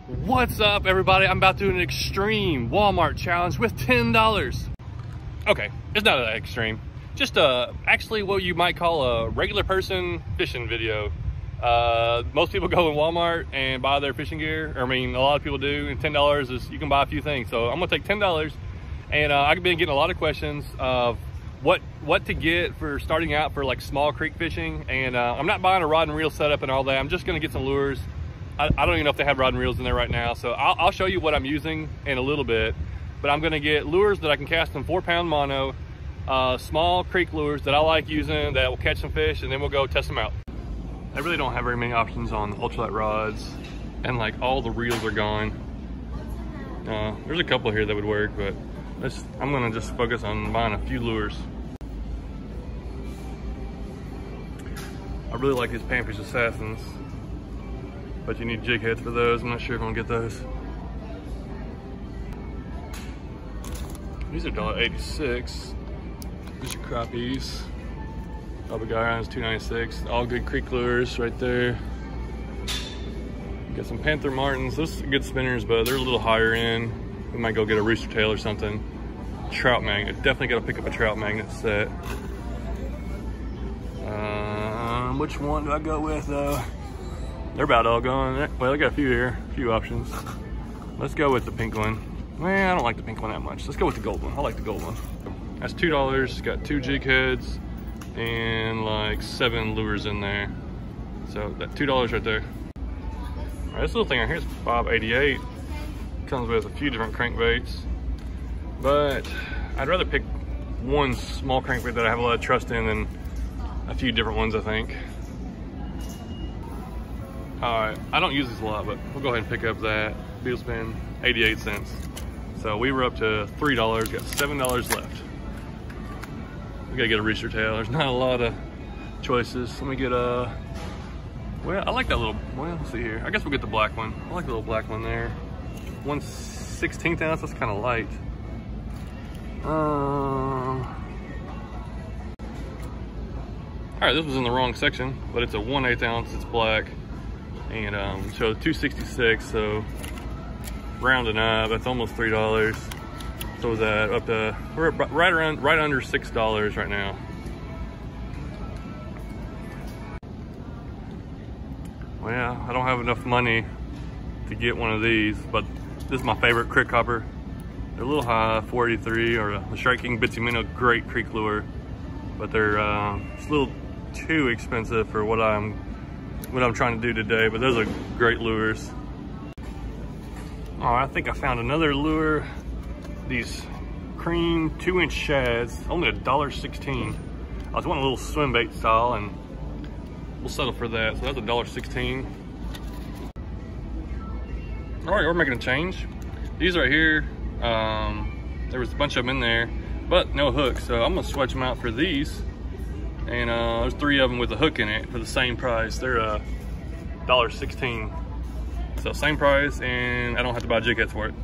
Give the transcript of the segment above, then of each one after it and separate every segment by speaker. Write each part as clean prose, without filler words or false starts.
Speaker 1: What's up, everybody? I'm about to do an extreme Walmart challenge with $10. Okay, it's not that extreme. Just actually what you might call a regular person fishing video. Most people go in Walmart and buy their fishing gear. I mean, a lot of people do, and $10 is, you can buy a few things. So I'm gonna take $10, and I've been getting a lot of questions of what to get for starting out for like small creek fishing. And I'm not buying a rod and reel setup and all that. I'm just gonna get some lures. I don't even know if they have rod and reels in there right now. So I'll show you what I'm using in a little bit, but I'm gonna get lures that I can cast in 4-pound mono, small creek lures that I like using that will catch some fish, and then we'll go test them out. I really don't have very many options on ultralight rods, and like all the reels are gone. There's a couple here that would work, but I'm gonna just focus on buying a few lures. I really like these Panfish Assassins, but you need jig heads for those. I'm not sure if I'm gonna get those. These are $1.86. These are crappies. Albagarra is $2.96. All good creek lures right there. Got some Panther Martins. Those are good spinners, but they're a little higher end. We might go get a rooster tail or something. Trout magnet. Definitely gotta pick up a trout magnet set. Which one do I go with though? They're about all gone. Well, I got a few here, a few options. Let's go with the pink one. Man, I don't like the pink one that much. Let's go with the gold one. I like the gold one. That's $2. It's got 2 jig heads and like 7 lures in there. So that $2 right there. All right, this little thing right here is $5.88. Comes with a few different crankbaits, but I'd rather pick one small crankbait that I have a lot of trust in than a few different ones, I think. All right, I don't use this a lot, but we'll go ahead and pick up that Beal Spin, 88 cents. So we were up to $3, got $7 left. We gotta get a rooster tail. There's not a lot of choices. Let me get a, well, I like that little, well, let's see here. I guess we'll get the black one. I like the little black one there. 1/16 ounce, that's kind of light. All right, this was in the wrong section, but it's a 1/8 ounce, it's black. And so $2.66, so rounding up, that's almost $3. So is that up to, we're right under $6 right now. Well, yeah, I don't have enough money to get one of these, but this is my favorite crick hopper. They're a little high, 483, or the Strike King Bitsy Minnow, great creek lure, but they're it's a little too expensive for what I'm trying to do today, but those are great lures. Oh, I think I found another lure. These cream 2-inch shads, only $1.16. I was wanting a little swim bait style, and we'll settle for that. So that's $1.16. All right, we're making a change. These right here, there was a bunch of them in there, but no hook. So I'm gonna switch them out for these. And there's 3 of them with a hook in it for the same price. They're $1.16. So same price, and I don't have to buy jig heads for it.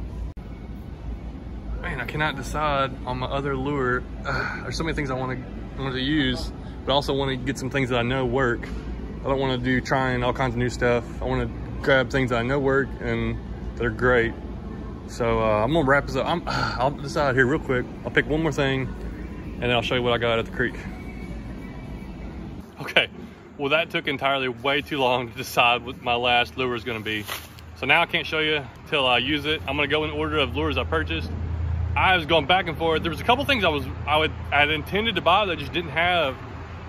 Speaker 1: Man, I cannot decide on my other lure. There's so many things I want to use, but I also want to get some things that I know work. I don't want to do trying all kinds of new stuff. I want to grab things that I know work and that are great. So I'm gonna wrap this up. I'll decide here real quick. I'll pick one more thing, and then I'll show you what I got at the creek. Okay, well that took entirely way too long to decide what my last lure is gonna be. So now I can't show you till I use it. I'm gonna go in order of lures I purchased. I was going back and forth. There was a couple things I had intended to buy that I just didn't have.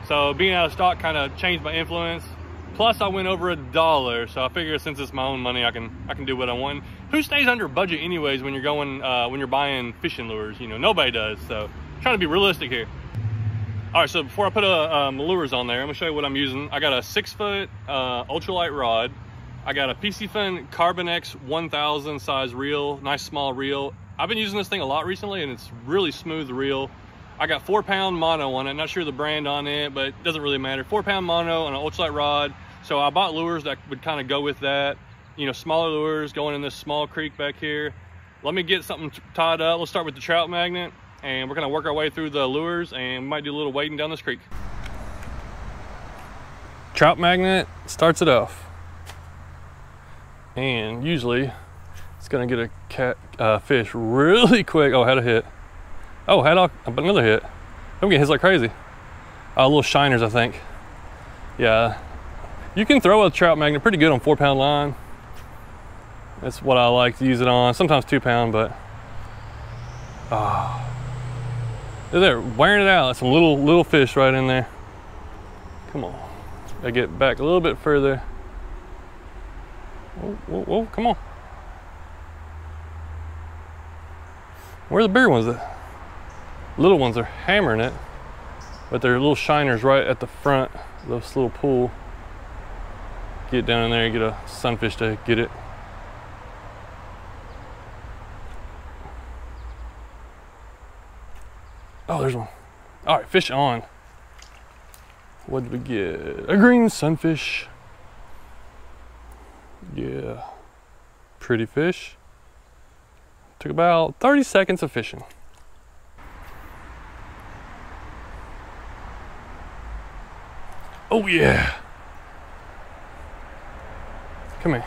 Speaker 1: So being out of stock kind of changed my influence. Plus I went over $1, so I figure since it's my own money, I can do what I want. Who stays under budget anyways when you're going when you're buying fishing lures? You know, nobody does. So I'm trying to be realistic here. All right, so before I put my lures on there, I'm gonna show you what I'm using. I got a 6-foot ultralight rod. I got a PC Fin Carbon X 1000 size reel, nice small reel. I've been using this thing a lot recently, and it's really smooth reel. I got 4-pound mono on it. Not sure the brand on it, but it doesn't really matter. 4-pound mono on an ultralight rod. So I bought lures that would kind of go with that. You know, smaller lures going in this small creek back here. Let me get something tied up. Let's start with the trout magnet, and we're gonna work our way through the lures, and we might do a little wading down this creek. Trout magnet starts it off. And usually It's gonna get a fish really quick. Oh, had a hit. Oh, had another hit. I'm getting hits like crazy. Little shiners, I think. Yeah, you can throw a trout magnet pretty good on 4-pound line. That's what I like to use it on. Sometimes 2-pound, but they're wearing it out. Some little fish right in there. Come on, I get back a little bit further. Whoa, whoa, whoa, come on. Where are the bigger ones at? Little ones are hammering it, but they're little shiners right at the front of this little pool. Get down in there and get a sunfish to get it. Oh, there's one. All right, fish on. What did we get? A green sunfish. Yeah, pretty fish. Took about 30 seconds of fishing. Oh yeah. Come here.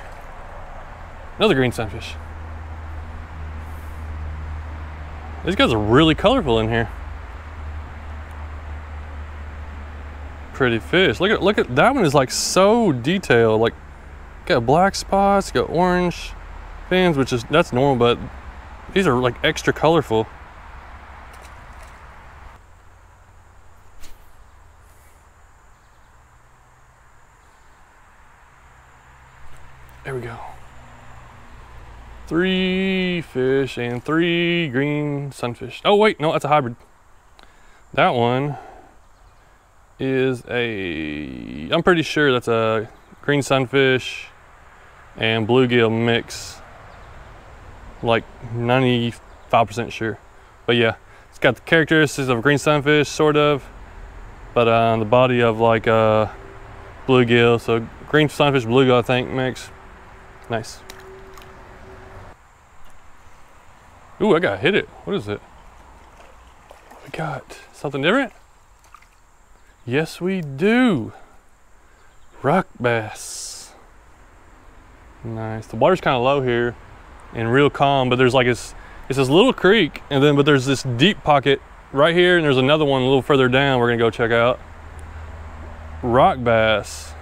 Speaker 1: Another green sunfish. These guys are really colorful in here. Pretty fish. Look at that one is like so detailed. Like got black spots, got orange fins, that's normal, but these are like extra colorful. There we go. 3 fish and 3 green sunfish. Oh wait, no, that's a hybrid. That one is I'm pretty sure that's a green sunfish and bluegill mix. Like 95% sure. But yeah, it's got the characteristics of a green sunfish, sort of, but the body of like bluegill. So green sunfish, bluegill, I think, mix. Nice. Ooh, I got hit it. What is it? We got something different? Yes, we do. Rock bass. Nice. The water's kind of low here and real calm, but there's like it's this little creek, but there's this deep pocket right here, and there's another one a little further down we're gonna go check out. Rock bass.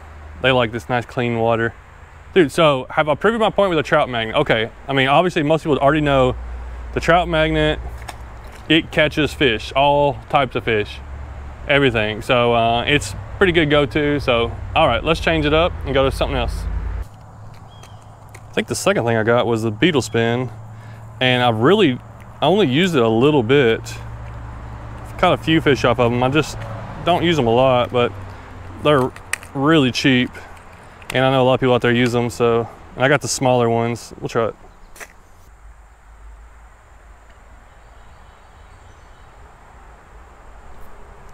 Speaker 1: They like this nice clean water. Dude, so have I proven my point with a trout magnet? Okay, I mean, obviously most people already know the trout magnet, it catches fish, all types of fish, everything. So it's pretty good go-to. So, all right, let's change it up and go to something else. I think the second thing I got was the beetle spin, and I only used it a little bit. I've caught a few fish off of them. I just don't use them a lot, but they're really cheap. And I know a lot of people out there use them, so, and I got the smaller ones. We'll try it.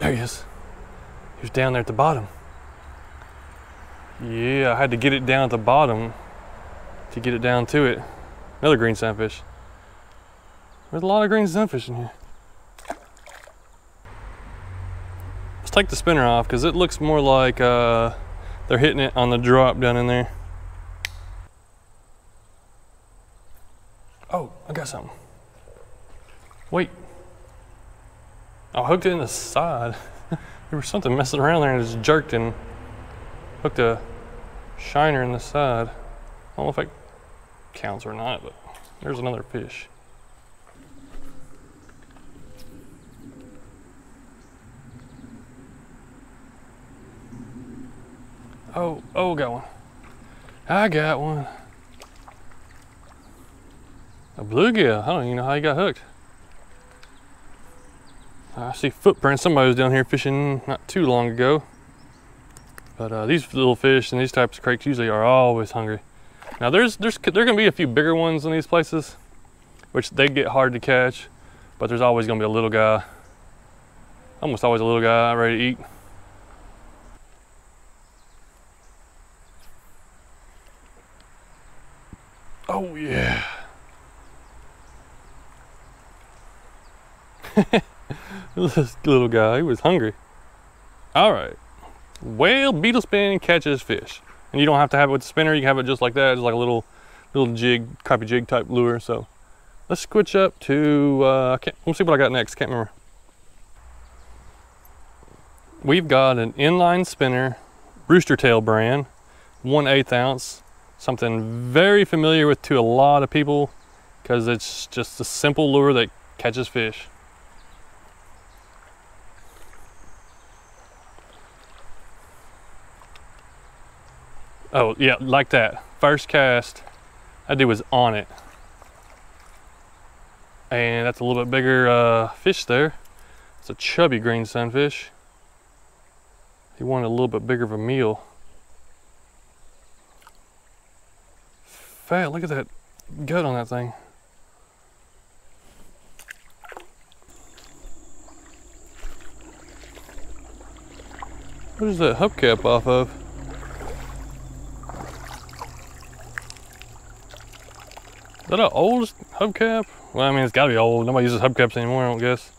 Speaker 1: There he is. He was down there at the bottom. Yeah, I had to get it down at the bottom to get it down to it. Another green sunfish. There's a lot of green sunfish in here. Let's take the spinner off because it looks more like they're hitting it on the drop down in there. Oh, I got something. Wait. I hooked it in the side. There was something messing around there and it just jerked and hooked a shiner in the side. I don't know if it counts or not, but there's another fish. Oh, got one. I got one. A bluegill. I don't even know how he got hooked. I see footprints. Somebody was down here fishing not too long ago. But these little fish and these types of creeks usually are always hungry. Now there can be a few bigger ones in these places, which they get hard to catch, but there's always gonna be a little guy. Almost always a little guy ready to eat. Oh yeah. This little guy, he was hungry. All right. Whale beetle spin catches fish. And you don't have to have it with the spinner, you can have it just like that, just like a little little jig, crappie jig type lure. So let's switch up to, let's see what I got next, can't remember. We've got an inline spinner, rooster tail brand, 1/8 ounce, something very familiar with to a lot of people because it's just a simple lure that catches fish. Oh yeah, like that. First cast, that dude was on it. And that's a little bit bigger fish there. It's a chubby green sunfish. He wanted a little bit bigger of a meal. Fat, look at that gut on that thing. What is that hubcap off of? Is that an old hubcap? Well, I mean, it's gotta be old. Nobody uses hubcaps anymore, I don't guess.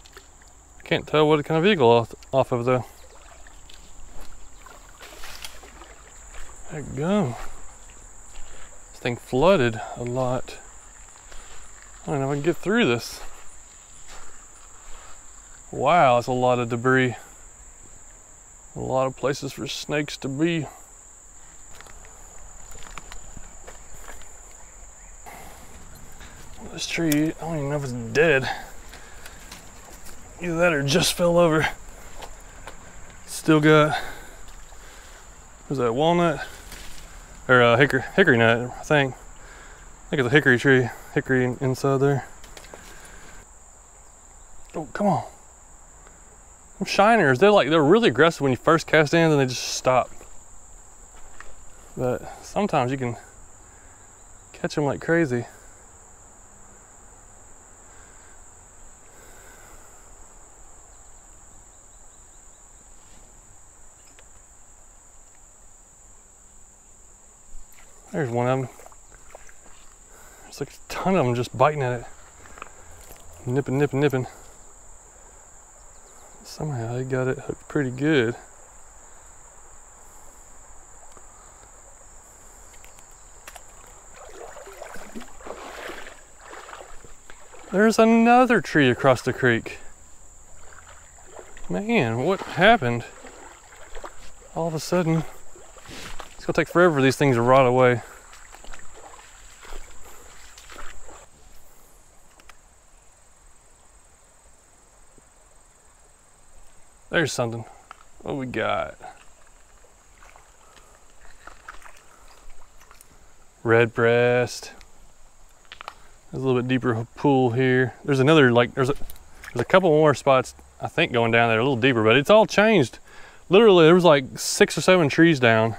Speaker 1: I can't tell what kind of vehicle off of though. There you go. This thing flooded a lot. I don't know if I can get through this. Wow, that's a lot of debris. A lot of places for snakes to be. This tree, I don't even know if it's dead. Either that or just fell over. Still got, was that walnut? Or a hickory nut, I think. I think it's a hickory tree, hickory inside there. Oh, come on. Them shiners, they're really aggressive when you first cast in and they just stop. But sometimes you can catch them like crazy. There's one of them. There's like a ton of them just biting at it. Nipping, nipping, nipping. Somehow they got it hooked pretty good. There's another tree across the creek. Man, what happened? All of a sudden, it's gonna take forever for these things to rot away. There's something. What we got? Red breast. There's a little bit deeper pool here. There's another, there's a couple more spots, I think, going down there a little deeper, but it's all changed. Literally, there was like 6 or 7 trees down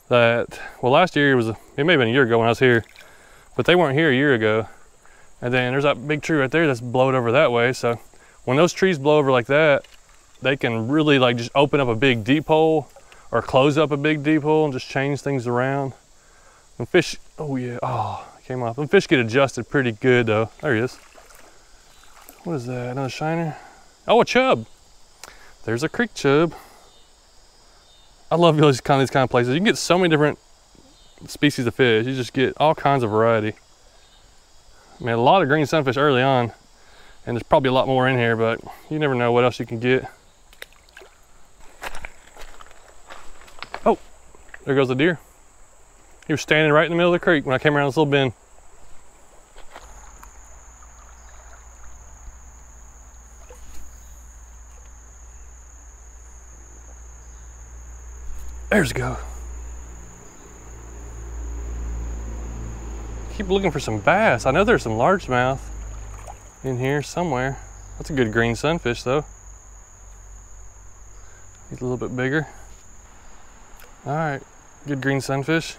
Speaker 1: that, well, last year it may have been a year ago when I was here, but they weren't here a year ago. And then there's that big tree right there that's blowed over that way. So when those trees blow over like that, they can really just open up a big deep hole or close up a big deep hole and just change things around. And fish, oh yeah, oh, it came off. And fish get adjusted pretty good though. There he is. What is that, another shiner? Oh, a chub. There's a creek chub. I love these kind of places. You can get so many different species of fish. You just get all kinds of variety. I mean, a lot of green sunfish early on, and there's probably a lot more in here, but you never know what else you can get. Oh, there goes the deer. He was standing right in the middle of the creek when I came around this little bend. There's go. Keep looking for some bass. I know there's some largemouth in here somewhere. That's a good green sunfish though. He's a little bit bigger. All right, good green sunfish.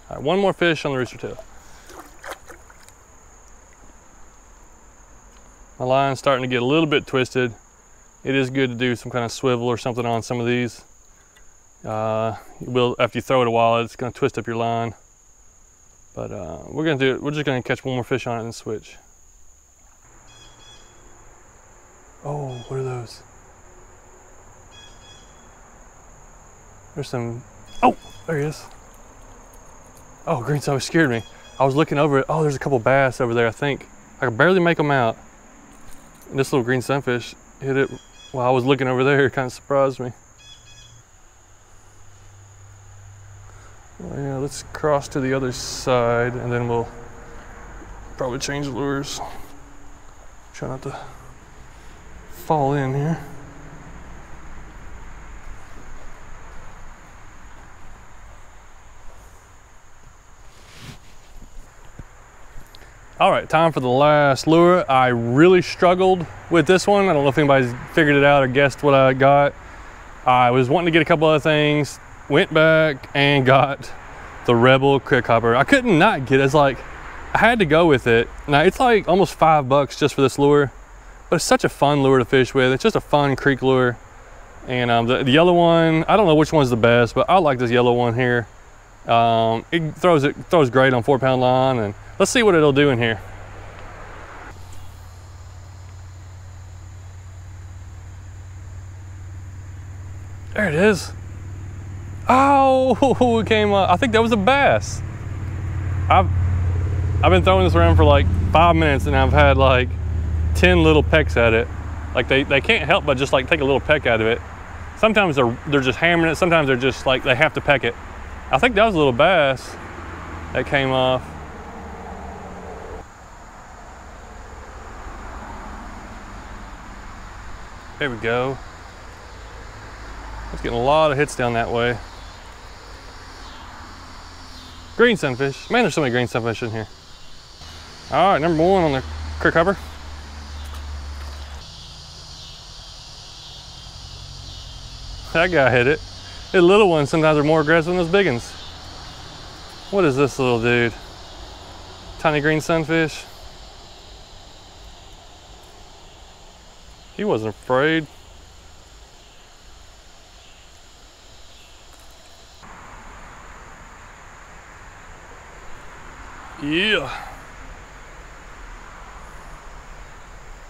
Speaker 1: All right, one more fish on the rooster tail. My line's starting to get a little bit twisted. It is good to do some kind of swivel or something on some of these. After you throw it a while, it's going to twist up your line. But we're going to do it. We're just going to catch one more fish on it and switch. Oh, what are those? There's some. Oh, there he is. Oh, green sunfish scared me. I was looking over it. Oh, there's a couple bass over there, I think. I could barely make them out. And this little green sunfish hit it while I was looking over there. It kind of surprised me. Well, yeah, let's cross to the other side and then we'll probably change lures. Try not to fall in here. All right, time for the last lure. I really struggled with this one. I don't know if anybody's figured it out or guessed what I got. I was wanting to get a couple other things, went back and got the Rebel crick hopper. I couldn't not get it. It's like, I had to go with it. Now it's like almost $5 just for this lure, but it's such a fun lure to fish with. It's just a fun creek lure. And the yellow one, I don't know which one's the best, but I like this yellow one here. It throws great on 4-pound line, and let's see what it'll do in here. There it is. Oh, it came up. I think that was a bass. I've been throwing this around for like 5 minutes and I've had like 10 little pecks at it. Like they can't help but just like take a little peck out of it. Sometimes they're just hammering it. Sometimes they're just like, they have to peck it. I think that was a little bass that came off. There we go. It's getting a lot of hits down that way. Green sunfish. Man, there's so many green sunfish in here. All right, number one on the crick hopper. That guy hit it. The little ones sometimes are more aggressive than those big ones. What is this little dude? Tiny green sunfish. He wasn't afraid. Yeah.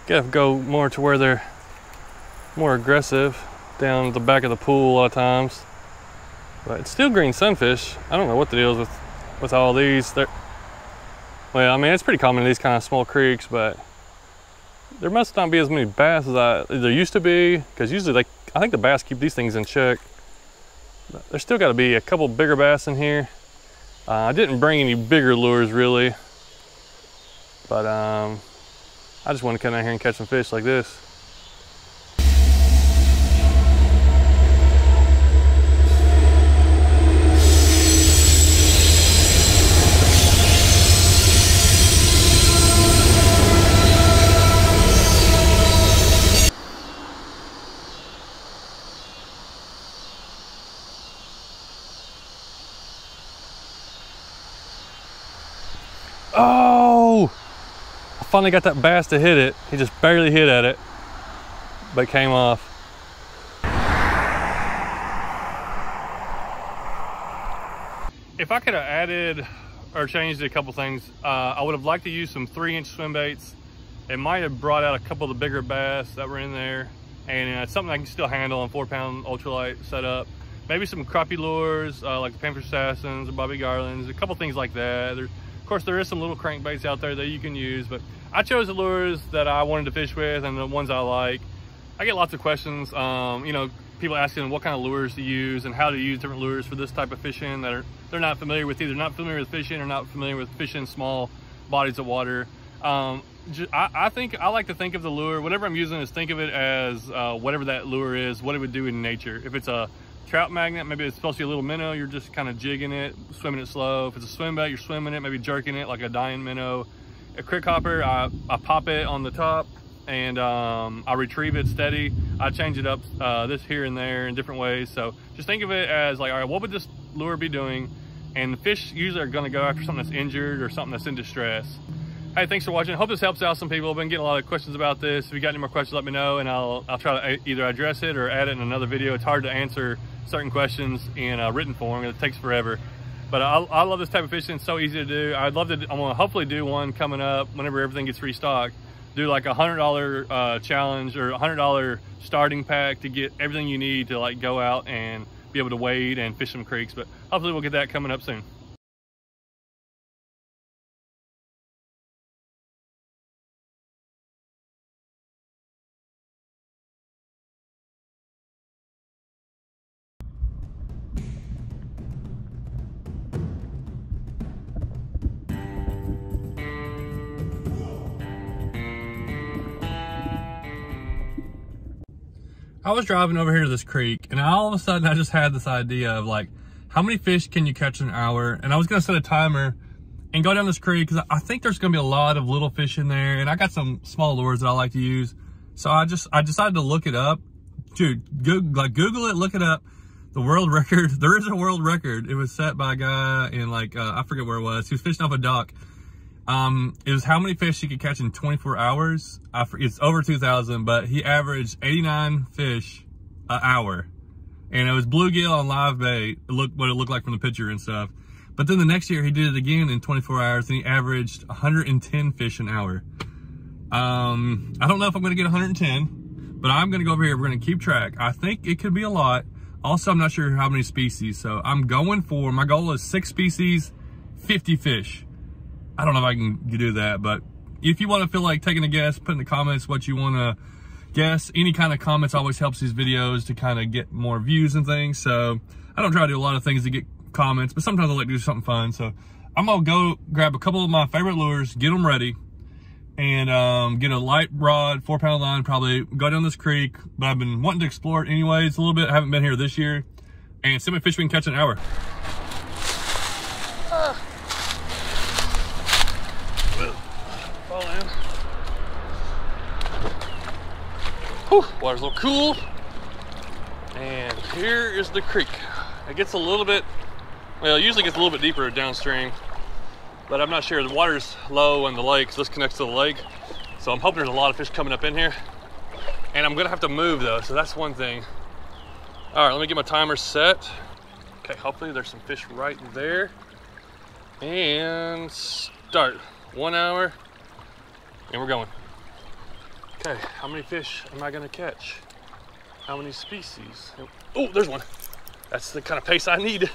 Speaker 1: Gotta go more to where they're more aggressive, down at the back of the pool a lot of times. But it's still green sunfish. I don't know what the deal is with all these. Well, I mean, it's pretty common in these kind of small creeks, but there must not be as many bass as there used to be, because usually I think the bass keep these things in check. But there's still got to be a couple bigger bass in here. I didn't bring any bigger lures really, but I just want to come out here and catch some fish like this. Oh, I finally got that bass to hit it. He just barely hit at it, but came off. If I could have added or changed a couple things, I would have liked to use some 3-inch swim baits. It might have brought out a couple of the bigger bass that were in there, and it's something I can still handle on 4-pound ultralight setup. Maybe some crappie lures, like the Panfish Assassins or Bobby Garlands, a couple things like that. Of course, there is some little crankbaits out there that you can use, but I chose the lures that I wanted to fish with and the ones I like. I get lots of questions, you know, people asking what kind of lures to use and how to use different lures for this type of fishing that they're not familiar with, either not familiar with fishing or not familiar with fishing small bodies of water. I think I like to think of the lure, whatever I'm using, is think of it as whatever that lure is, what it would do in nature. If it's a trout magnet, maybe it's supposed to be a little minnow, you're just kind of jigging it, swimming it slow. If it's a swim bait, you're swimming it, maybe jerking it like a dying minnow. A crick hopper, I pop it on the top and I retrieve it steady. I change it up this here and there in different ways. So just think of it as like, all right, what would this lure be doing? And the fish usually are going to go after something that's injured or something that's in distress. Hey, thanks for watching. Hope this helps out some people. I've been getting a lot of questions about this. If you got any more questions, let me know, and I'll try to either address it or add it in another video. It's hard to answer certain questions in a written form. It takes forever. But I love this type of fishing. It's so easy to do. I'm going to hopefully do one coming up whenever everything gets restocked. Do like a $100 challenge or $100 starting pack to get everything you need to like go out and be able to wade and fish some creeks. But hopefully we'll get that coming up soon. I was driving over here to this creek, and all of a sudden I just had this idea of like, how many fish can you catch in an hour? And I was gonna set a timer and go down this creek, because I think there's gonna be a lot of little fish in there, and I got some small lures that I like to use. So I decided to look it up. Dude, Google it, look it up. The world record, there is a world record. It was set by a guy in like, I forget where it was. He was fishing off a dock. It was how many fish he could catch in 24 hours. It's over 2,000, but he averaged 89 fish an hour. And it was bluegill on live bait. Look what it looked like from the picture and stuff. But then the next year he did it again in 24 hours, and he averaged 110 fish an hour. I don't know if I'm gonna get 110, but I'm gonna go over here. We're gonna keep track. I think it could be a lot. Also, I'm not sure how many species, so I'm going for, my goal is 6 species, 50 fish. I don't know if I can do that, but if you want to feel like taking a guess, put in the comments what you want to guess. Any kind of comments always helps these videos to kind of get more views and things. So I don't try to do a lot of things to get comments, but sometimes I like to do something fun. So I'm gonna go grab a couple of my favorite lures, get them ready, and get a light rod, 4-pound line, probably go down this creek. But I've been wanting to explore it anyways a little bit. I haven't been here this year, and see how many fish we can catch in an hour. Fall in. Whew, water's a little cool. And here is the creek. It gets a little bit, well, it usually gets a little bit deeper downstream, but I'm not sure. The water's low in the lake, so this connects to the lake. So I'm hoping there's a lot of fish coming up in here. And I'm gonna have to move though, so that's one thing. All right, let me get my timer set. Okay, hopefully there's some fish right there. And start. 1 hour, and we're going. Okay, how many fish am I gonna catch? How many species? Oh, there's one. That's the kind of pace I need.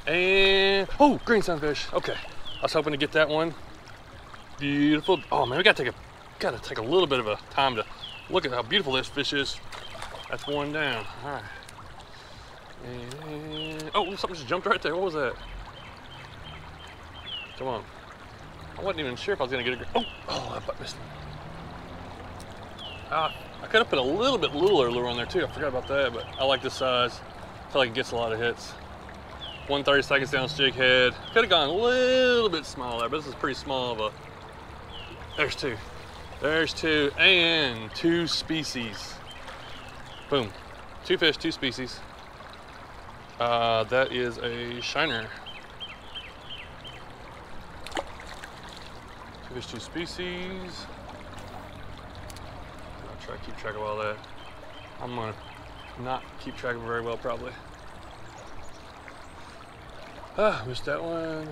Speaker 1: And, oh, green sunfish. Okay, I was hoping to get that one. Beautiful. Oh man, we gotta take a little bit of a time to look at how beautiful this fish is. That's one down. All right. And, oh, something just jumped right there. What was that? Come on. I wasn't even sure if I was gonna get a, oh, I missed one. I could have put a little bit littler lure on there too. I forgot about that, but I like this size. I feel like it gets a lot of hits. 1/32 ounce jig head. Could have gone a little bit smaller, but this is pretty small of a, there's two. There's two, and 2 species. Boom. 2 fish, 2 species. That is a shiner. 2 fish, 2 species. I'll try to keep track of all that. I'm gonna not keep track of it very well, probably. Missed that one.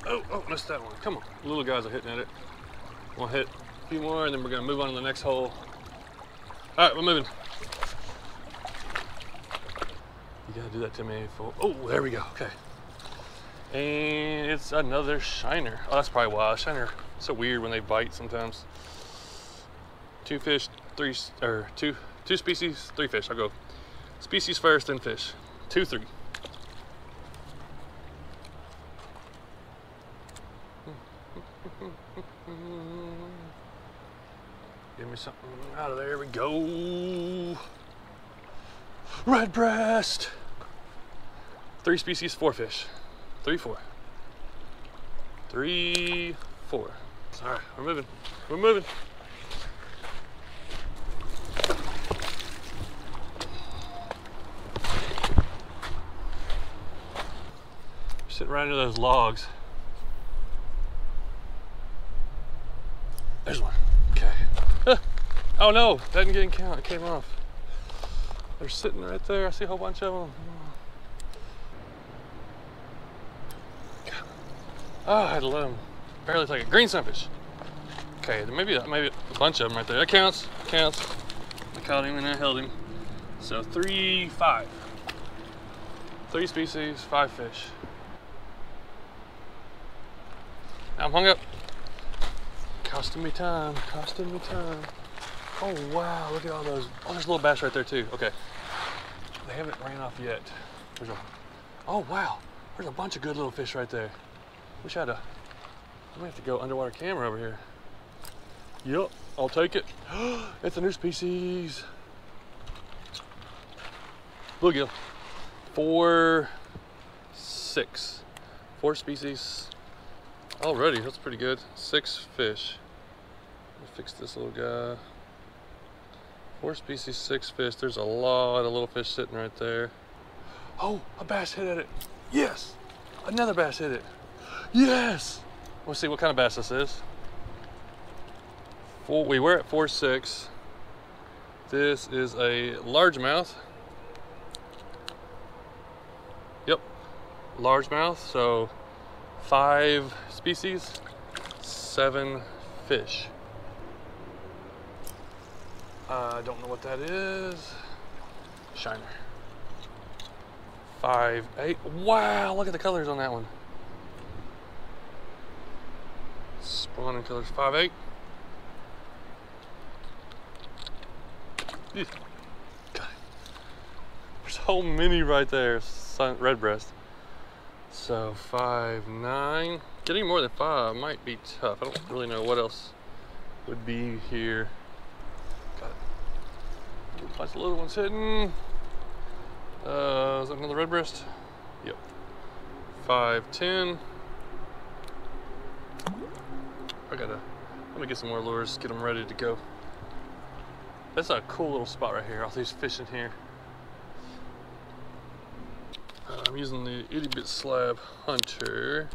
Speaker 1: Oh, missed that one. Come on, little guys are hitting at it. We'll hit a few more, and then we're gonna move on to the next hole. All right, we're moving. You gotta do that to me. Oh, there we go. Okay. And it's another shiner. Oh, that's probably why. Shiner, it's so weird when they bite sometimes. 2 fish, 3, or two species, 3 fish. I'll go species first, then fish. 2, 3. Give me something out of there. We go. Red breast. 3 species, 4 fish. 3, 4. 3, 4. All right, we're moving. We're moving. Sitting right under those logs. There's one. Okay. Oh no, that didn't count. It came off. They're sitting right there. I see a whole bunch of them. Oh, I had to let them barely take it. Green sunfish. Okay, maybe a bunch of them right there. That counts. Counts. I caught him and I held him. So 3, 5. 3 species, 5 fish. I'm hung up. Costing me time, costing me time. Oh wow, look at all those. Oh, there's a little bass right there too. Okay. They haven't ran off yet. Oh wow, there's a bunch of good little fish right there. Wish I had I'm gonna have to go underwater camera over here. Yep, I'll take it. It's a new species. Bluegill. 4 species already. That's pretty good. 6 fish. Let me fix this little guy. 4 species, 6 fish. There's a lot of little fish sitting right there. Oh, a bass hit at it. Yes. Another bass hit it. Yes. Let's see what kind of bass this is. We were at 4.6. This is a largemouth. Yep, largemouth. So 5 species, 7 fish. I don't know what that is. Shiner. 5.8. Wow, look at the colors on that one. Spawning colors. 5.8. God. There's so many right there. Red breast. So 5.9. Getting more than 5 might be tough. I don't really know what else would be here. Got it. Bunch of little ones hidden. Is that another red breast? Yep. 5.10. Let me get some more lures, get them ready to go. That's a cool little spot right here. All these fish in here. I'm using the itty bit slab hunter.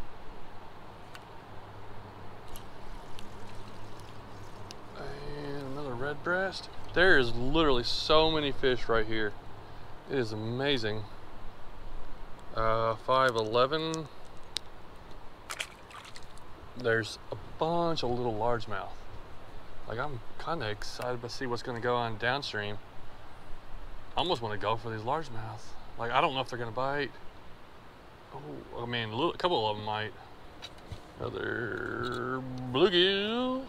Speaker 1: And another red breast. There is literally so many fish right here. It is amazing. 5.11. There's a bunch of little largemouth. Like, I'm kind of excited to see what's going to go on downstream. I almost want to go for these largemouth. Like, I don't know if they're going to bite. Oh, I mean, a couple of them might. Another bluegill.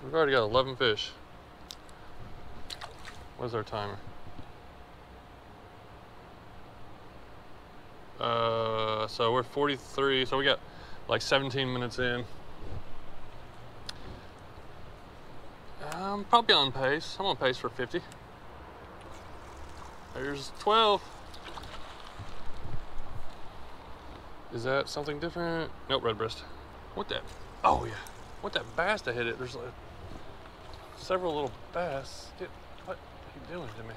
Speaker 1: We've already got 11 fish. What's our timer? So we're 43, so we got like 17 minutes in. I'm probably on pace. I'm on pace for 50. There's 12. Is that something different? Nope, red breast. What that? Oh yeah. What that bass that hit it? There's like several little bass. What are you doing to me?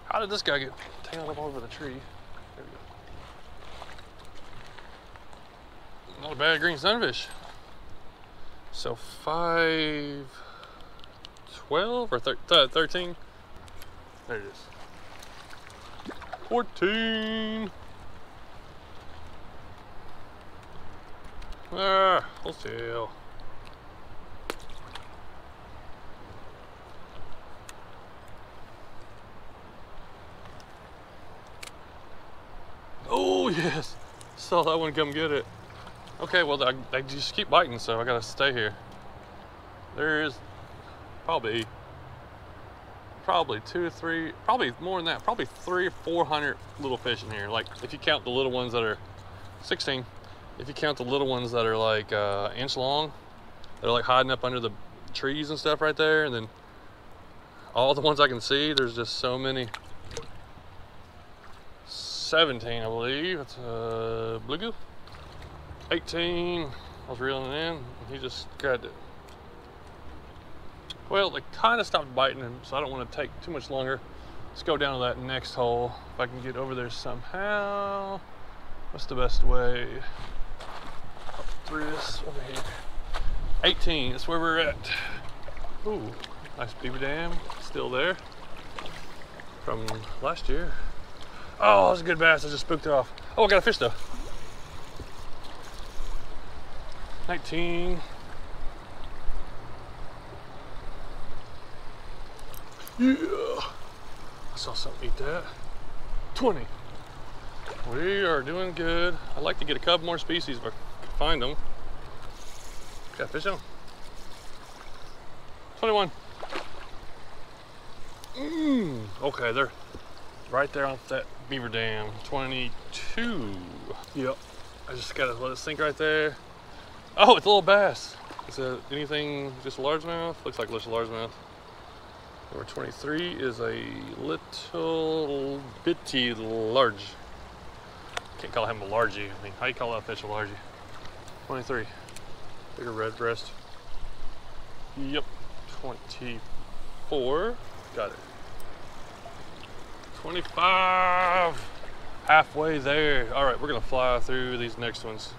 Speaker 1: How did this guy get tangled up all over the tree? There we go. Not a bad green sunfish. So 5.12 or 13? There it is. 14. Ah, hold still. Oh yes, saw that one come get it. Okay, well they just keep biting, so I gotta stay here. There is probably 2 or 3, probably more than that, probably 300 or 400 little fish in here. Like, if you count the little ones that are 16, if you count the little ones that are like inch long, they're like hiding up under the trees and stuff right there, and then all the ones I can see, there's just so many. 17, I believe. That's a bluegill. 18, I was reeling it in, and he just grabbed it. Well, they kind of stopped biting him, so I don't want to take too much longer. Let's go down to that next hole. If I can get over there somehow. What's the best way? Up through this over here. 18, that's where we're at. Ooh, nice beaver dam, still there. From last year. Oh, that's a good bass, I just spooked it off. Oh, I got a fish though. 19. Yeah, I saw something eat that. 20. We are doing good. I'd like to get a couple more species if I can find them. Got fish on. 21. Okay, they're right there off that beaver dam. 22. Yep. I just gotta let it sink right there. Oh, it's a little bass. Is that anything just largemouth? Looks like just largemouth. Number 23 is a little bitty large. Can't call him a largie. I mean, how you call that fish a largie? 23. Bigger red breast. Yep. 24. Got it. 25. Halfway there. All right, we're gonna fly through these next ones.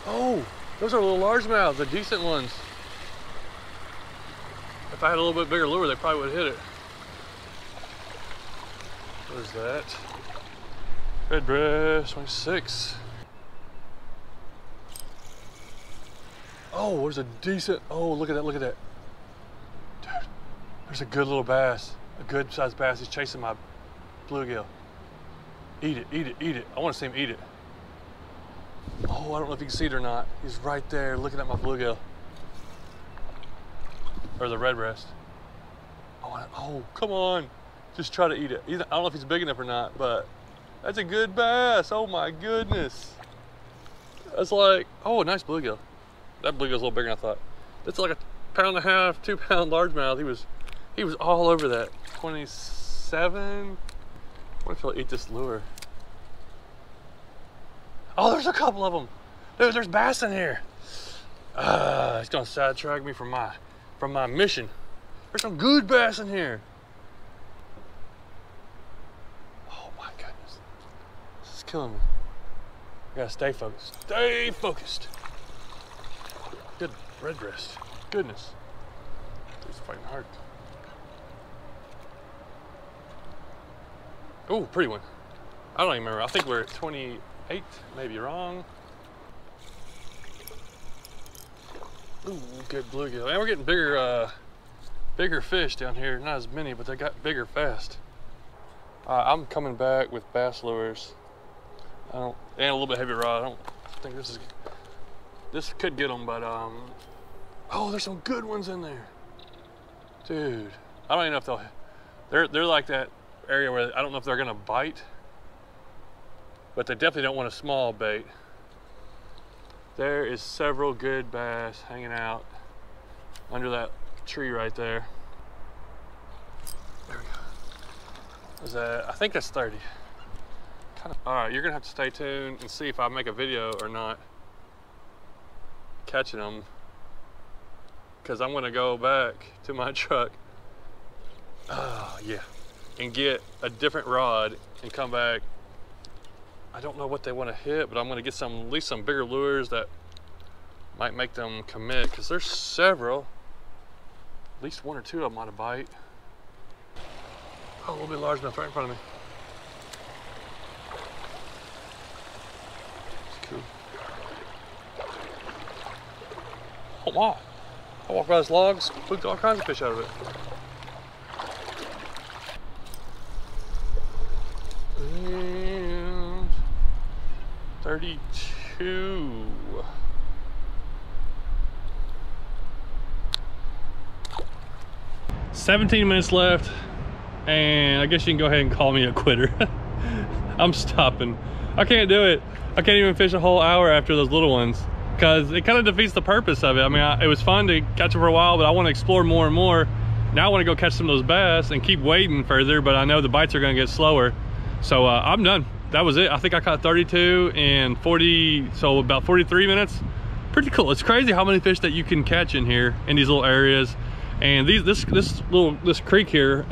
Speaker 1: Oh, those are little largemouths, the decent ones. If I had a little bit bigger lure, they probably would have hit it. What is that? Red breast, 26. Oh, there's a decent, oh, look at that, look at that. Dude, there's a good little bass, a good sized bass. He's chasing my bluegill. Eat it, eat it, eat it. I want to see him eat it. Oh, I don't know if you can see it or not. He's right there looking at my bluegill. Or the red breast. Oh, come on. Just try to eat it. I don't know if he's big enough or not, but that's a good bass. Oh my goodness. That's like, oh, a nice bluegill. That bluegill's a little bigger than I thought. That's like a 1.5 pound, 2 pound largemouth. He was all over that. 27. I wonder if he'll eat this lure. Oh, there's a couple of them. Dude, there's bass in here. He's gonna sidetrack me from my mission. There's some good bass in here. Oh my goodness. This is killing me. I gotta stay focused. Stay focused. Good red breast. Goodness. He's fighting hard. Oh, pretty one. I don't even remember. I think we're at 28, maybe wrong. Ooh, good bluegill. And we're getting bigger fish down here. Not as many, but they got bigger fast. I'm coming back with bass lures. And a little bit heavy rod. I don't think this could get them, but oh, there's some good ones in there, dude. I don't even know if they're like that area where I don't know if they're gonna bite, but they definitely don't want a small bait. There is several good bass hanging out under that tree right there. There we go. Is that, I think that's 30. All right, you're gonna have to stay tuned and see if I make a video or not catching them, because I'm gonna go back to my truck, yeah, and get a different rod and come back. I don't know what they want to hit, but I'm going to get at least some bigger lures that might make them commit, because there's several. At least 1 or 2 of them ought to bite. Oh, a little bit largemouth right in front of me. It's cool. Oh wow! I walked by those logs, hooked all kinds of fish out of it. 32. "17 minutes left, and I guess you can go ahead and call me a quitter." I'm stopping. I can't do it. I can't even fish a whole hour after those little ones, because it kind of defeats the purpose of it. I mean, it was fun to catch them for a while, but I want to explore more and more. Now I want to go catch some of those bass and keep wading further, but I know the bites are going to get slower. So I'm done. That was it. I think I caught 32 in 40, so about 43 minutes. Pretty cool. It's crazy how many fish that you can catch in here in these little areas. And this creek here,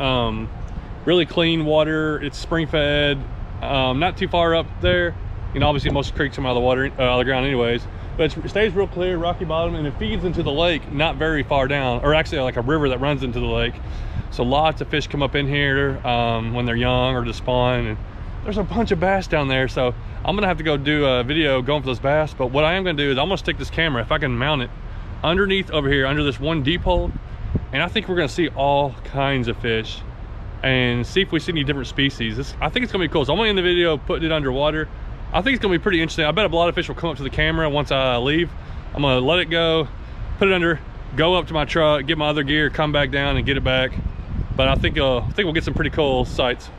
Speaker 1: really clean water. It's spring fed, not too far up there. You know, obviously most creeks come out of the water, out of the ground anyways. But it stays real clear, rocky bottom, and it feeds into the lake not very far down, or actually like a river that runs into the lake. So lots of fish come up in here when they're young or to spawn, and there's a bunch of bass down there. So I'm gonna have to go do a video going for those bass. But what I am gonna do is I'm gonna stick this camera, if I can mount it, underneath over here, under this one deep hole, and I think we're gonna see all kinds of fish and see if we see any different species. I think it's gonna be cool. So I'm gonna end the video putting it underwater. I think it's gonna be pretty interesting. I bet a lot of fish will come up to the camera once I leave. I'm gonna let it go, put it under, go up to my truck, get my other gear, come back down and get it back. But I think we'll get some pretty cool sights.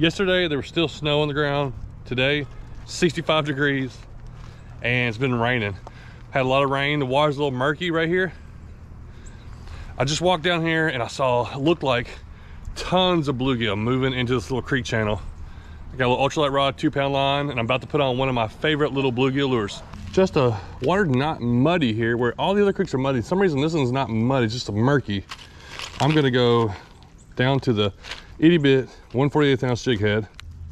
Speaker 1: Yesterday there was still snow on the ground. Today 65 degrees and it's been raining. Had a lot of rain. The water's a little murky right here. I just walked down here and I saw, it looked like tons of bluegill moving into this little creek channel. I got a little ultralight rod, 2-pound line, and I'm about to put on one of my favorite little bluegill lures. Just a water not muddy here, where all the other creeks are muddy. For some reason this one's not muddy, it's just a murky. I'm gonna go down to the itty bit 1/48 ounce jig head.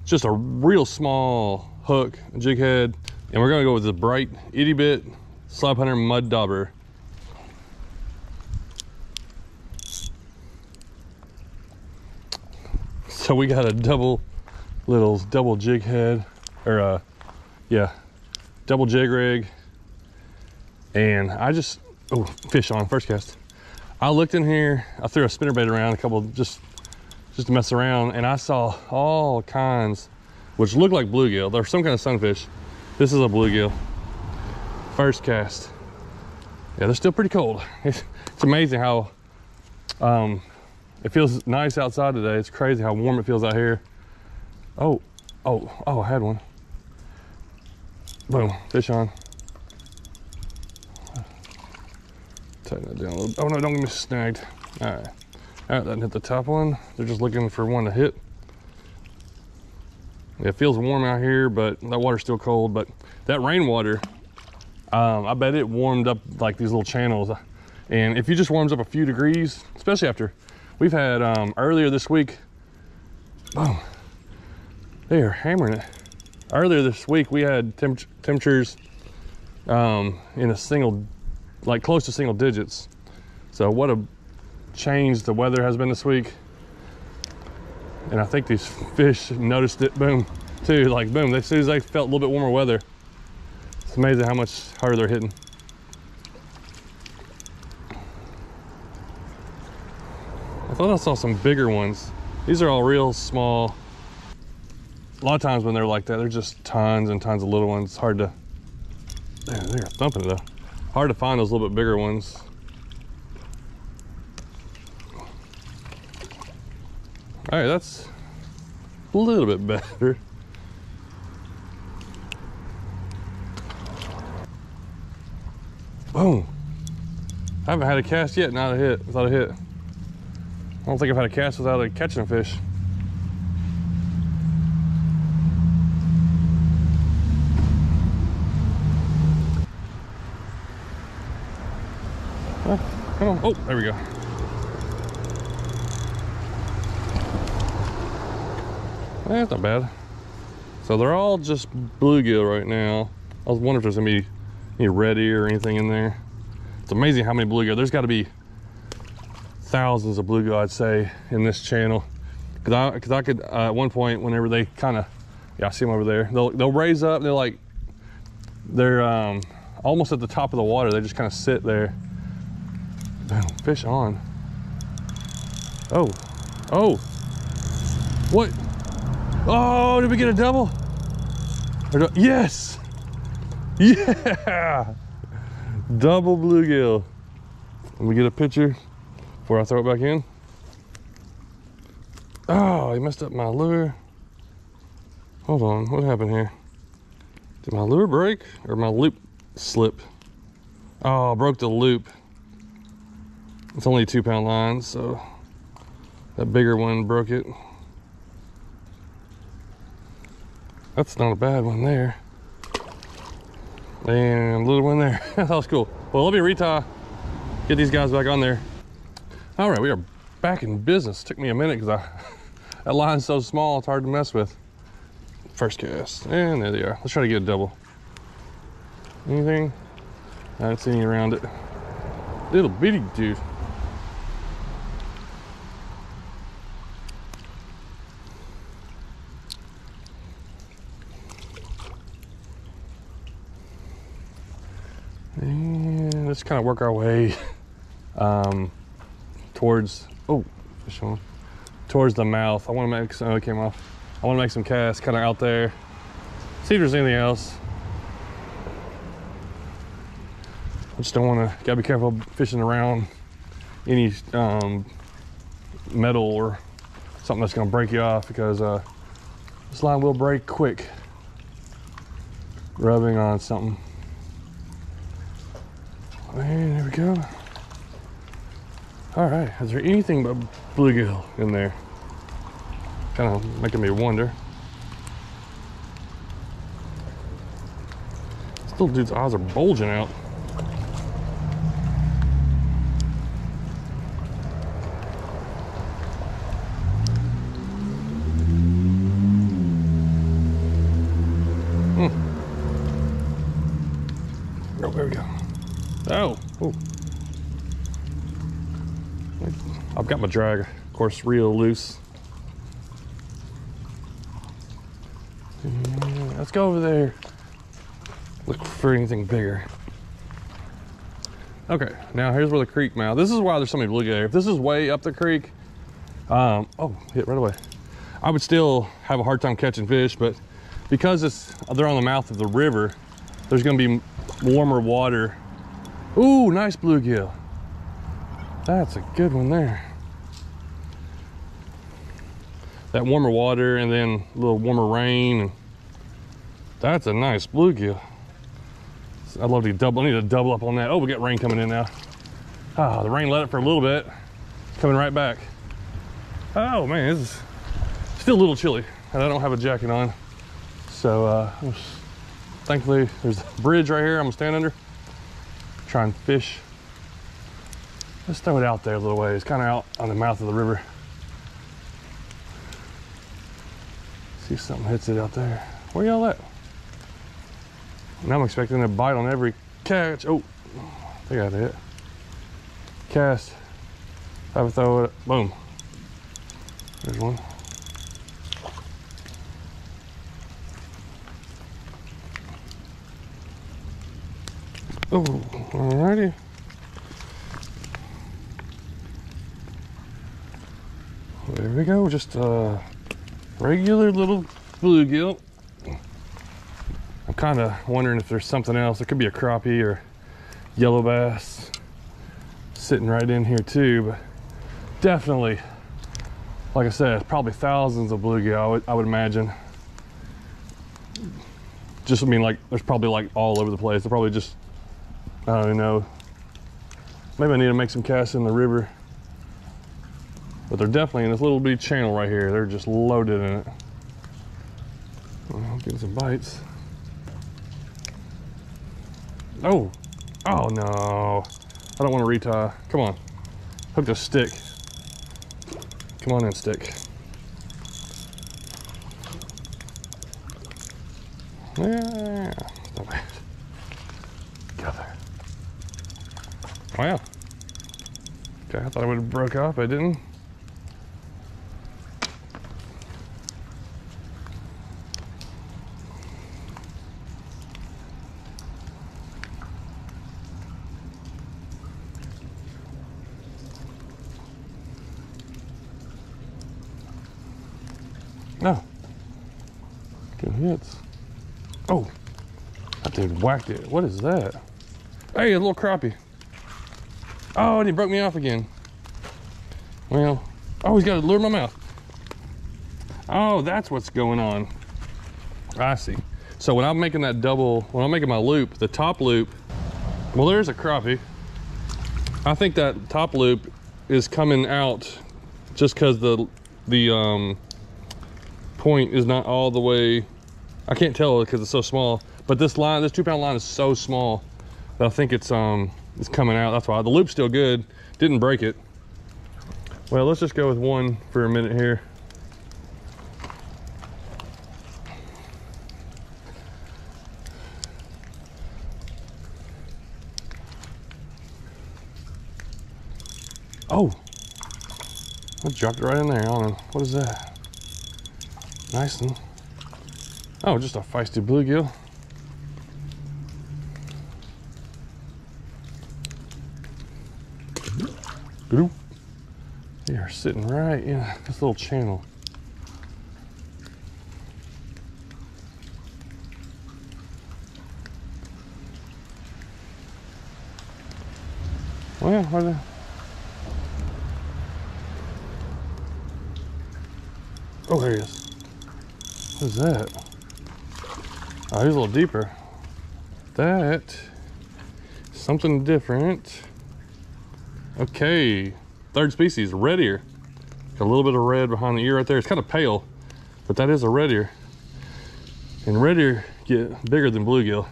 Speaker 1: Just a real small hook, jig head, and we're gonna go with the bright itty bit slab hunter mud dauber. So we got a double jig head, or yeah, double jig rig. And I just, oh, fish on, first cast. I looked in here, I threw a spinnerbait around, a couple, just to mess around, and I saw all kinds, which look like bluegill. They're some kind of sunfish. This is a bluegill. First cast. Yeah, they're still pretty cold. It's amazing how, it feels nice outside today. It's crazy how warm it feels out here. Oh, I had one. Boom, fish on. Tighten that down a little. Oh no, don't get me snagged. All right, that didn't hit the top one. They're just looking for one to hit. Yeah, it feels warm out here, but that water's still cold. But that rainwater, I bet it warmed up like these little channels. And if you just warms up a few degrees, especially after, we've had earlier this week, boom, they are hammering it. Earlier this week, we had temperatures in a single, like close to single digits. So what a change the weather has been this week. And I think these fish noticed it, boom, too. Like boom, as soon as they felt a little bit warmer weather, it's amazing how much harder they're hitting. I thought I saw some bigger ones. These are all real small. A lot of times when they're like that, they're just tons and tons of little ones. It's hard to, man, they're thumping it though. Hard to find those little bit bigger ones. All right, that's a little bit better. Boom. I haven't had a cast yet, not a hit, without a hit. I don't think I've had a cast without catching a fish. Oh, come on. Oh, there we go. That's not bad. So they're all just bluegill right now. I was wondering if there's gonna be any redear or anything in there. It's amazing how many bluegill. There's got to be thousands of bluegill, I'd say, in this channel. Cause I could at one point, whenever they kind of, yeah, I see them over there. They'll raise up. They're almost at the top of the water. They just kind of sit there. Boom, fish on. Oh, what? Oh, did we get a double? Yes, yeah, double bluegill. Let me get a picture before I throw it back in. Oh, he messed up my lure. Hold on, what happened here? Did my lure break or my loop slip? Oh, I broke the loop. It's only a 2-pound line, so that bigger one broke it. That's not a bad one there. And a little one there. That was cool. Well, let me retie, get these guys back on there. All right, we are back in business. Took me a minute because that line's so small, it's hard to mess with. First cast, and there they are. Let's try to get a double. Anything? I don't see any around it. Little bitty dude. And let's kind of work our way towards, oh, fish on, towards the mouth. I want to make, oh, it came off. I want to make some casts kind of out there. See if there's anything else. I just don't want to, gotta be careful fishing around any metal or something that's gonna break you off, because This line will break quick. Rubbing on something. And there we go. All right, is there anything but bluegill in there? Kind of making me wonder. This little dude's eyes are bulging out. Oh, there we go. Oh, oh. I've got my drag, of course, real loose. Let's go over there. Look for anything bigger. Okay, now here's where the creek mouth. This is why there's so many bluegill. If this is way up the creek, oh, hit right away. I would still have a hard time catching fish, but because they're on the mouth of the river, there's gonna be warmer water. Ooh, nice bluegill. That's a good one there. That warmer water and then a little warmer rain. And that's a nice bluegill. I'd love to double. I need to double up on that. Oh, we got rain coming in now. Ah, the rain let it for a little bit. It's coming right back. Oh man, this is still a little chilly, and I don't have a jacket on. So thankfully there's a bridge right here I'm gonna stand under. Try and fish. Let's throw it out there a little ways, kind of out on the mouth of the river. See if something hits it out there. Where y'all at? Now I'm expecting a bite on every catch. Oh, they got it. Cast. Have a throw it. Boom. There's one. Oh, alrighty. There we go. Just a regular little bluegill. I'm kind of wondering if there's something else. There could be a crappie or yellow bass sitting right in here too, but definitely, like I said, probably thousands of bluegill, I would imagine. Just, I mean, like, there's probably like all over the place. They're probably just, I don't even know. Maybe I need to make some casts in the river. But they're definitely in this little bitty channel right here. They're just loaded in it. I'm getting some bites. Oh, oh no. I don't want to retie. Come on, hook the stick. Come on in, stick. Yeah, not bad. Got there. Wow. Okay, I thought I would have broke off, but it didn't. No. Good hits. Oh, that dude whacked it. What is that? Hey, a little crappie. Oh, and he broke me off again. Well, oh, he's got to lure my mouth. Oh, that's what's going on. I see. So when I'm making that double, when I'm making my loop, the top loop, well, there's a crappie. I think that top loop is coming out just because the point is not all the way. I can't tell because it's so small, but this line, this 2-pound line is so small that I think it's coming out. That's why the loop's still good, didn't break it. Well, let's just go with one for a minute here. Oh, I dropped it right in there. I don't know, what is that? Nice one. Oh, just a feisty bluegill. They are sitting right in this little channel. Well, what are they? Oh, there he is. What is that? Oh, he's a little deeper. That, something different. Okay, third species, redear. Got a little bit of red behind the ear right there. It's kind of pale, but that is a redear. And redear get bigger than bluegill.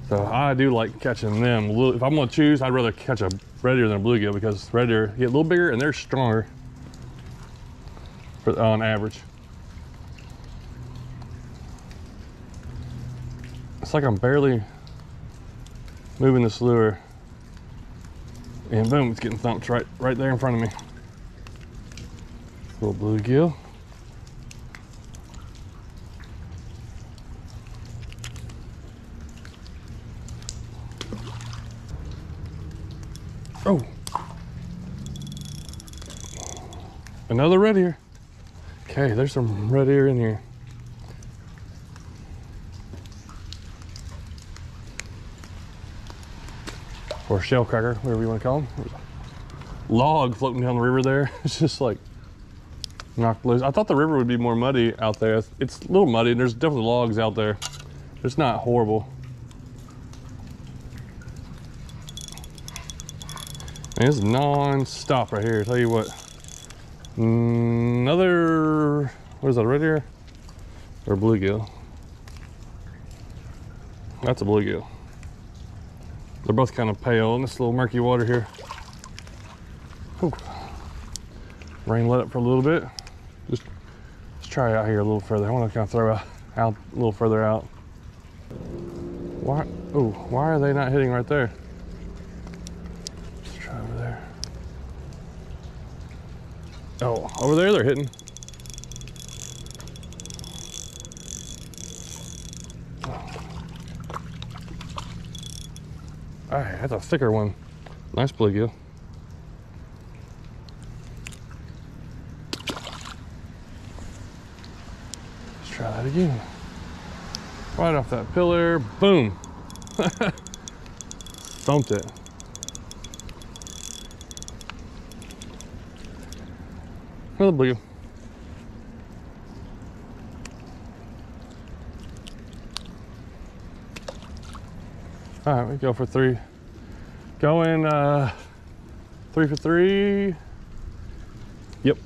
Speaker 1: So I do like catching them. If I'm gonna choose, I'd rather catch a redear than a bluegill because redear get a little bigger and they're stronger on average. It's like I'm barely moving this lure and boom, it's getting thumped right there in front of me. Little bluegill. Oh, another redear. Okay, there's some redear in here. Or shell cracker, whatever you want to call them. There's a log floating down the river there. It's just like knocked loose. I thought the river would be more muddy out there. It's a little muddy and there's definitely logs out there. It's not horrible. And it's non-stop right here, tell you what. Another, what is that, right here? Or bluegill? That's a bluegill. They're both kind of pale in this little murky water here. Whew. Rain let up for a little bit. Let's try out here a little further. I want to kind of throw out a little further out. Why? Oh, why are they not hitting right there? Let's try over there. Oh, over there they're hitting. All right, that's a thicker one. Nice bluegill. Let's try that again. Right off that pillar, boom. Thumped it. Another bluegill. All right, we go for three. Going 3 for 3. Yep.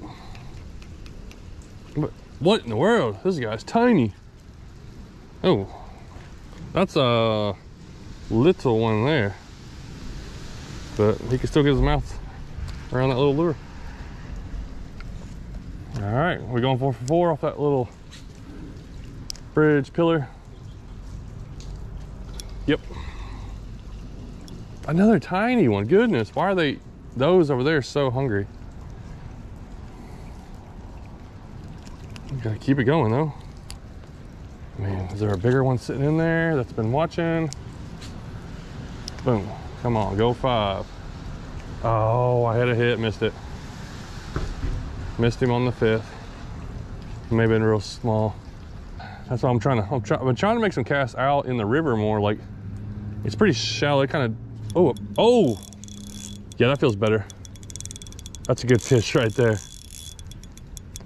Speaker 1: But what in the world? This guy's tiny. Oh, that's a little one there. But he can still get his mouth around that little lure. All right, we're going 4 for 4 off that little bridge pillar. Yep. Another tiny one. Goodness, why are those over there so hungry? You gotta keep it going though. I mean, is there a bigger one sitting in there that's been watching? Boom. Come on, go 5. Oh, I had a hit, missed it. Missed him on the 5th. Maybe been real small. That's why I've been trying to make some casts out in the river more. Like, it's pretty shallow. It kind of, oh, yeah, that feels better. That's a good fish right there.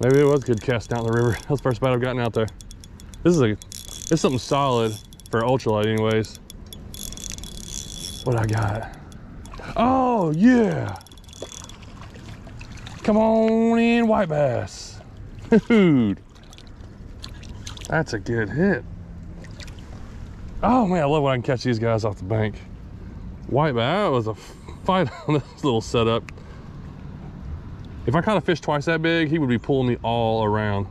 Speaker 1: Maybe it was a good cast down the river. That's the first bite I've gotten out there. It's something solid for ultralight anyways. What I got? Oh, yeah. Come on in, white bass. Dude, that's a good hit. Oh man, I love when I can catch these guys off the bank. White bass, that was a fight on this little setup. If I caught a fish twice that big, he would be pulling me all around.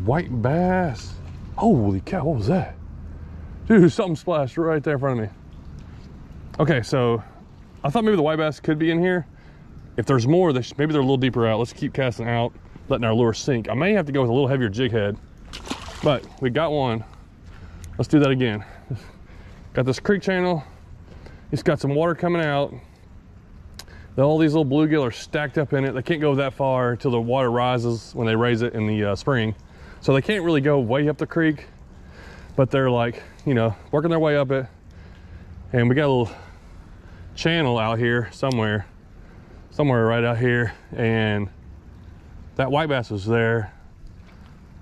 Speaker 1: White bass. Holy cow, what was that? Dude, something splashed right there in front of me. Okay, so I thought maybe the white bass could be in here. If there's more, maybe they're a little deeper out. Let's keep casting out, letting our lure sink. I may have to go with a little heavier jig head, but we got one. Let's do that again. Got this creek channel. It's got some water coming out. All these little bluegill are stacked up in it. They can't go that far until the water rises when they raise it in the spring. So they can't really go way up the creek, but they're like, you know, working their way up it. And we got a little channel out here somewhere right out here. And that white bass was there.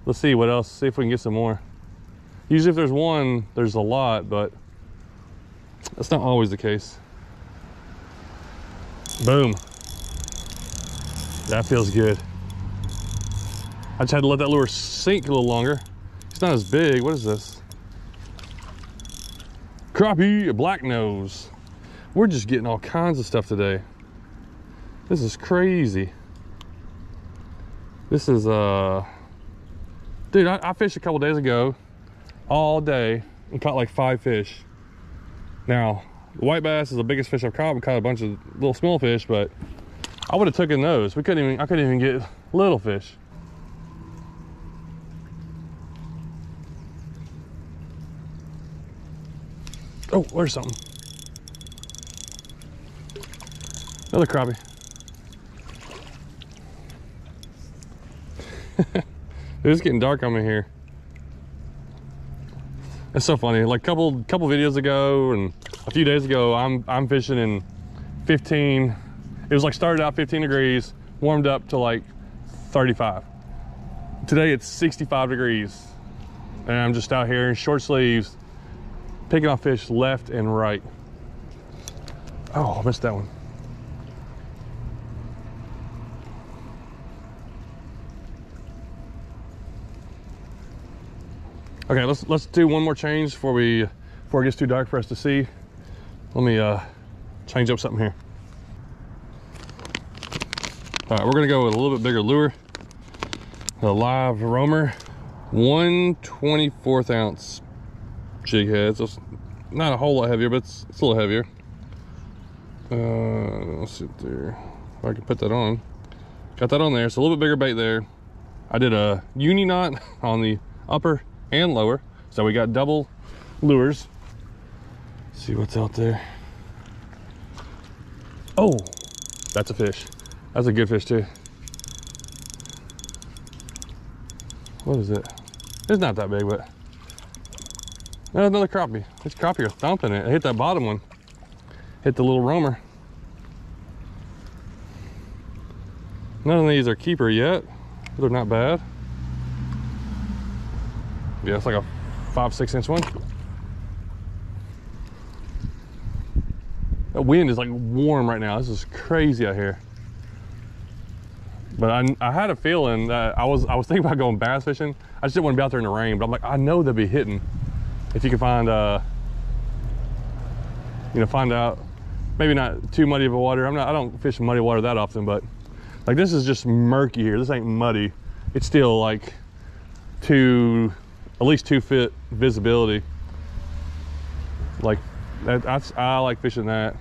Speaker 1: Let's see what else, see if we can get some more. Usually if there's one, there's a lot, but that's not always the case. Boom. That feels good. I just had to let that lure sink a little longer. It's not as big. What is this? Crappie, a black nose. We're just getting all kinds of stuff today. This is crazy. This is, dude, I fished a couple days ago all day and caught like 5 fish. Now, the white bass is the biggest fish I've caught. We caught a bunch of little small fish, but I would have taken those. I couldn't even get little fish. Oh, there's something. Another crappie. Dude, it's getting dark on me here. It's so funny. Like couple videos ago and a few days ago, I'm fishing in 15. It was like started out 15 degrees, warmed up to like 35. Today it's 65 degrees, and I'm just out here in short sleeves, picking off fish left and right. Oh, I missed that one. Okay, let's do one more change before it gets too dark for us to see. Let me change up something here. All right, we're gonna go with a little bit bigger lure. A live roamer, 1/24 ounce jig head. So it's not a whole lot heavier, but it's a little heavier. Let's see there. If I can put that on. Got that on there. It's a little bit bigger bait there. I did a uni knot on the upper and lower, so we got double lures. Let's see what's out there. Oh, that's a fish. That's a good fish too. What is it? It's not that big, but there's another crappie. This crappie are thumping it. I hit that bottom one. Hit the little roamer. None of these are keeper yet. They're not bad. Yeah, it's like a 5-6 inch one. The wind is like warm right now. This is crazy out here. But I had a feeling that I was thinking about going bass fishing. I just didn't want to be out there in the rain, but I'm like, I know they'll be hitting. If you can find, you know, find out, maybe not too muddy of a water. I don't fish in muddy water that often, but like this is just murky here. This ain't muddy. It's still like at least 2 foot visibility. Like I like fishing that.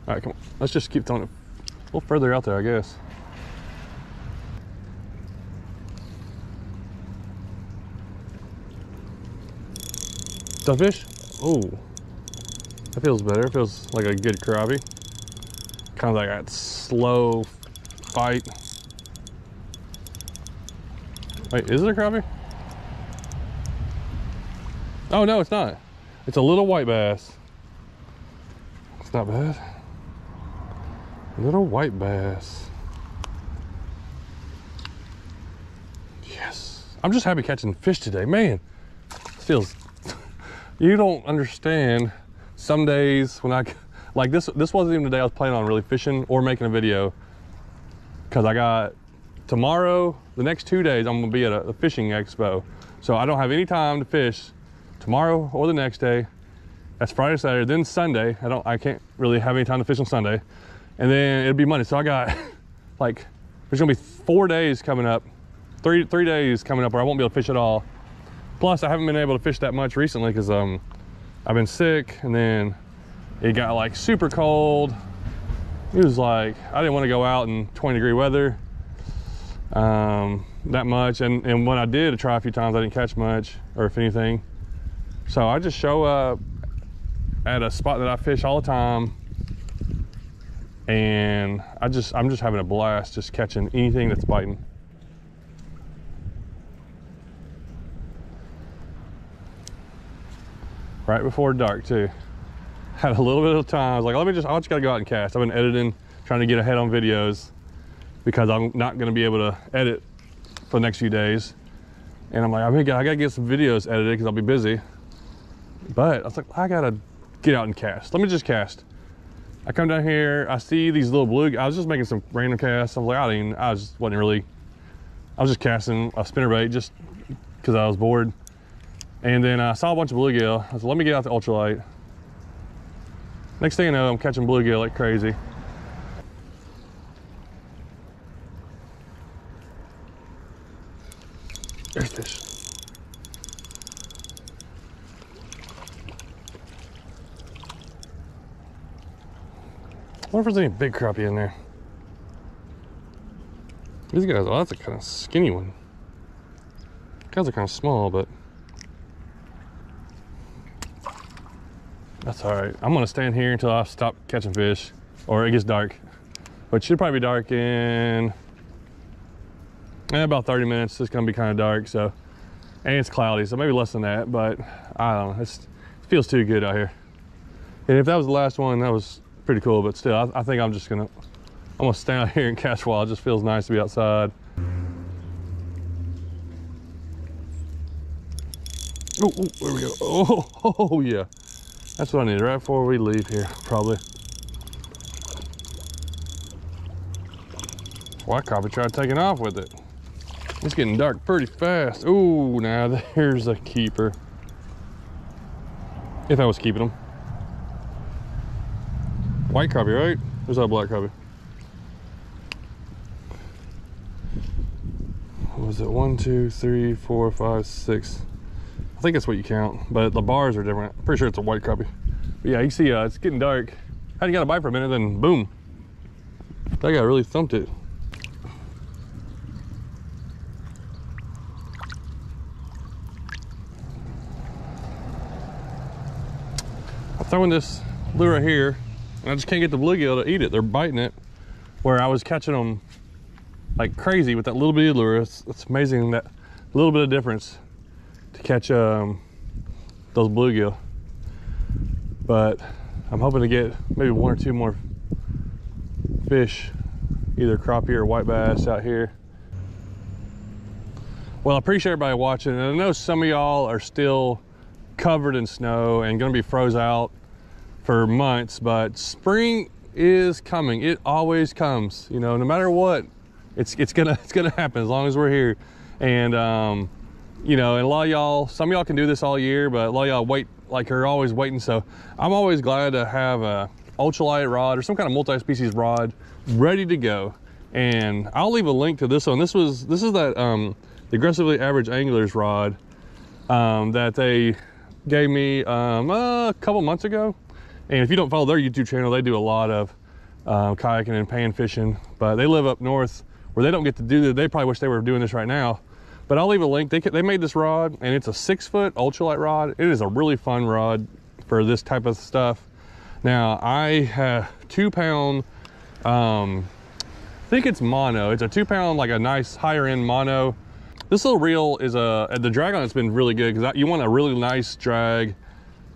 Speaker 1: All right, come on. Let's just keep throwing it a little further out there, I guess. Sunfish? Oh, that feels better. It feels like a good crappie. Kind of like that slow fight. Wait, is it a crappie? Oh no, it's not. It's a little white bass. It's not bad. Little white bass. Yes. I'm just happy catching fish today. Man, this feels, you don't understand. Some days when like this wasn't even the day I was planning on really fishing or making a video, because I got tomorrow, the next 2 days, I'm gonna be at a fishing expo. So I don't have any time to fish tomorrow or the next day. That's Friday, Saturday, then Sunday. I can't really have any time to fish on Sunday. And then it'll be Monday. So I got like, there's gonna be 4 days coming up, three days coming up where I won't be able to fish at all. Plus I haven't been able to fish that much recently because I've been sick, and then it got like super cold. It was like, I didn't want to go out in 20-degree weather that much. And when I did try a few times, I didn't catch much, or if anything. So I just show up at a spot that I fish all the time, and I'm just having a blast just catching anything that's biting. Right before dark too. Had a little bit of time. I was like, I just gotta go out and cast. I've been editing, trying to get ahead on videos, because I'm not gonna be able to edit for the next few days. And I'm like, I gotta get some videos edited because I'll be busy. But I was like, I gotta get out and cast. Let me just cast. I come down here, I see these little blue, I was just making some random casts. I'm like, I was just casting a spinnerbait just because I was bored. And then I saw a bunch of bluegill. I was like, let me get out the ultralight. Next thing you know, I'm catching bluegill like crazy. There's fish. I wonder if there's any big crappie in there. These guys, oh, that's a kind of skinny one. These guys are kind of small, but that's all right. I'm gonna stand here until I stop catching fish or it gets dark. But it should probably be dark in about 30 minutes. It's gonna be kind of dark, so, and it's cloudy, so maybe less than that, but I don't know. It feels too good out here. And if that was the last one, that was pretty cool, but still, I think I'm gonna stand out here and cast a while. It just feels nice to be outside. Oh, there we go. Oh, yeah. That's what I need right before we leave here, probably. Well, I probably tried taking off with it. It's getting dark pretty fast. Oh, now there's a keeper. If I was keeping them. White crappie, right? There's our black crappie. What was it? 1, 2, 3, 4, 5, 6. I think that's what you count, but the bars are different. I'm pretty sure it's a white crappie. But yeah, you see, it's getting dark. I hadn't got a bite for a minute, then boom. That guy really thumped it. I'm throwing this lure right here, and I just can't get the bluegill to eat it. They're biting it, where I was catching them like crazy with that little bitty lure. It's amazing that little bit of difference to catch those bluegill. But I'm hoping to get maybe 1 or 2 more fish, either crappie or white bass out here. Well, I appreciate everybody watching, and I know some of y'all are still covered in snow and gonna be froze out for months, but spring is coming. It always comes, you know, no matter what. It's gonna happen as long as we're here. And you know, and a lot of y'all, some of y'all can do this all year, but a lot of y'all wait, like are always waiting. So I'm always glad to have a ultralight rod or some kind of multi-species rod ready to go. And I'll leave a link to this one. This is that the Aggressively Average Anglers rod that they gave me a couple months ago. And if you don't follow their YouTube channel, they do a lot of kayaking and pan fishing, but they live up north where they don't get to do that. They probably wish they were doing this right now. But I'll leave a link. They made this rod, and it's a 6-foot ultralight rod. It is a really fun rod for this type of stuff. Now, I have 2-pound, I think it's mono. It's a 2-pound, like a nice higher end mono. This little reel is the drag on it's been really good because you want a really nice drag,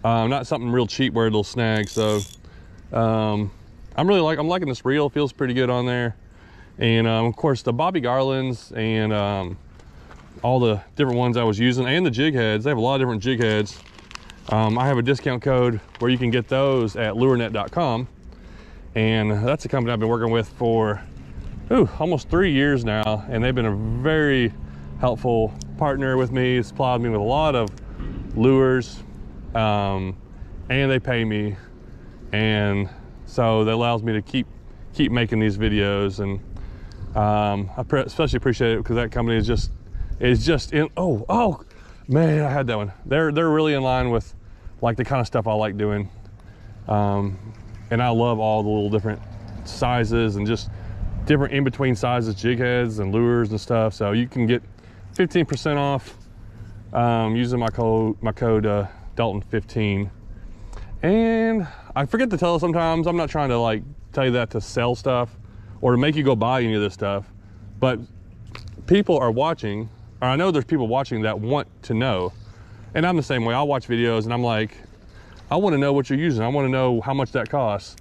Speaker 1: not something real cheap where it'll snag. So I'm liking this reel. It feels pretty good on there. And of course the Bobby Garlands and all the different ones I was using, and the jig heads. They have a lot of different jig heads. I have a discount code where you can get those at lurenet.com, and that's a company I've been working with for almost 3 years now, and they've been a very helpful partner with me. Supplied me with a lot of lures, and they pay me, and so that allows me to keep making these videos. And I especially appreciate it because that company is just in, oh man, I had that one. They're really in line with like the kind of stuff I like doing. And I love all the little different sizes and just different in between sizes, jig heads and lures and stuff. So you can get 15% off using my code Dalton15. And I forget to tell sometimes. I'm not trying to like tell you that to sell stuff or to make you go buy any of this stuff, but people are watching, or I know there's people watching that want to know. And I'm the same way. I'll watch videos and I'm like, I want to know what you're using. I want to know how much that costs.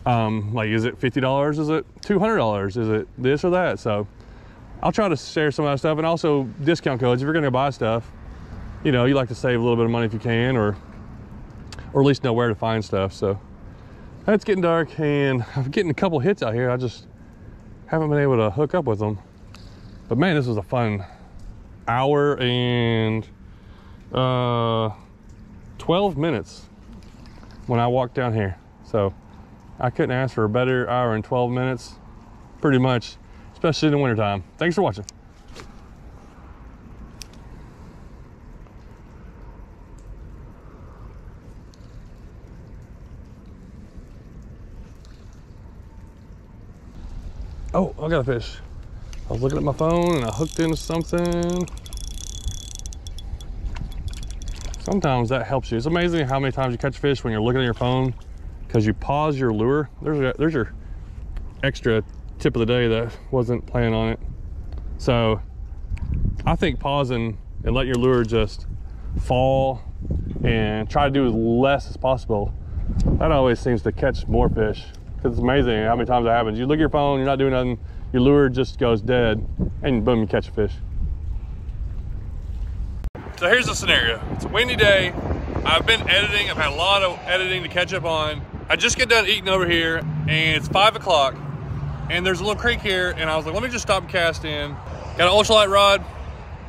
Speaker 1: Like, is it $50? Is it $200? Is it this or that? So I'll try to share some of that stuff, and also discount codes. If you're gonna buy stuff, you know, you like to save a little bit of money if you can, or at least know where to find stuff. So it's getting dark, and I'm getting a couple hits out here. I just haven't been able to hook up with them. But man, this was a fun hour and 12 minutes when I walked down here. So I couldn't ask for a better hour and 12 minutes, pretty much, especially in the wintertime. Thanks for watching. Oh, I got a fish. I was looking at my phone and I hooked into something. Sometimes that helps you. It's amazing how many times you catch fish when you're looking at your phone because you pause your lure. There's your extra tip of the day that wasn't planning on it. So I think pausing and let your lure just fall and try to do as less as possible, that always seems to catch more fish. It's amazing how many times that happens. You look at your phone, you're not doing nothing, your lure just goes dead, and boom, you catch a fish. So here's the scenario. It's a windy day. I've been editing. I've had a lot of editing to catch up on. I just get done eating over here, and it's 5 o'clock, and there's a little creek here, and I was like, let me just stop and cast in. Got an ultralight rod,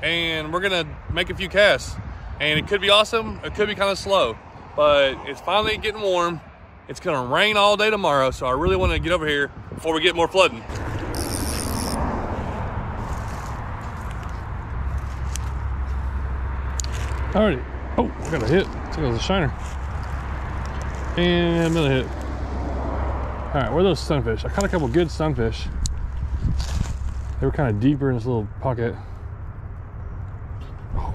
Speaker 1: and we're gonna make a few casts. And it could be awesome, it could be kind of slow, but it's finally getting warm. It's gonna rain all day tomorrow, so I really want to get over here before we get more flooding. Alrighty. Oh, I got a hit. I think it was a shiner. And another hit. Alright, where are those sunfish? I caught a couple good sunfish. They were kind of deeper in this little pocket. Oh,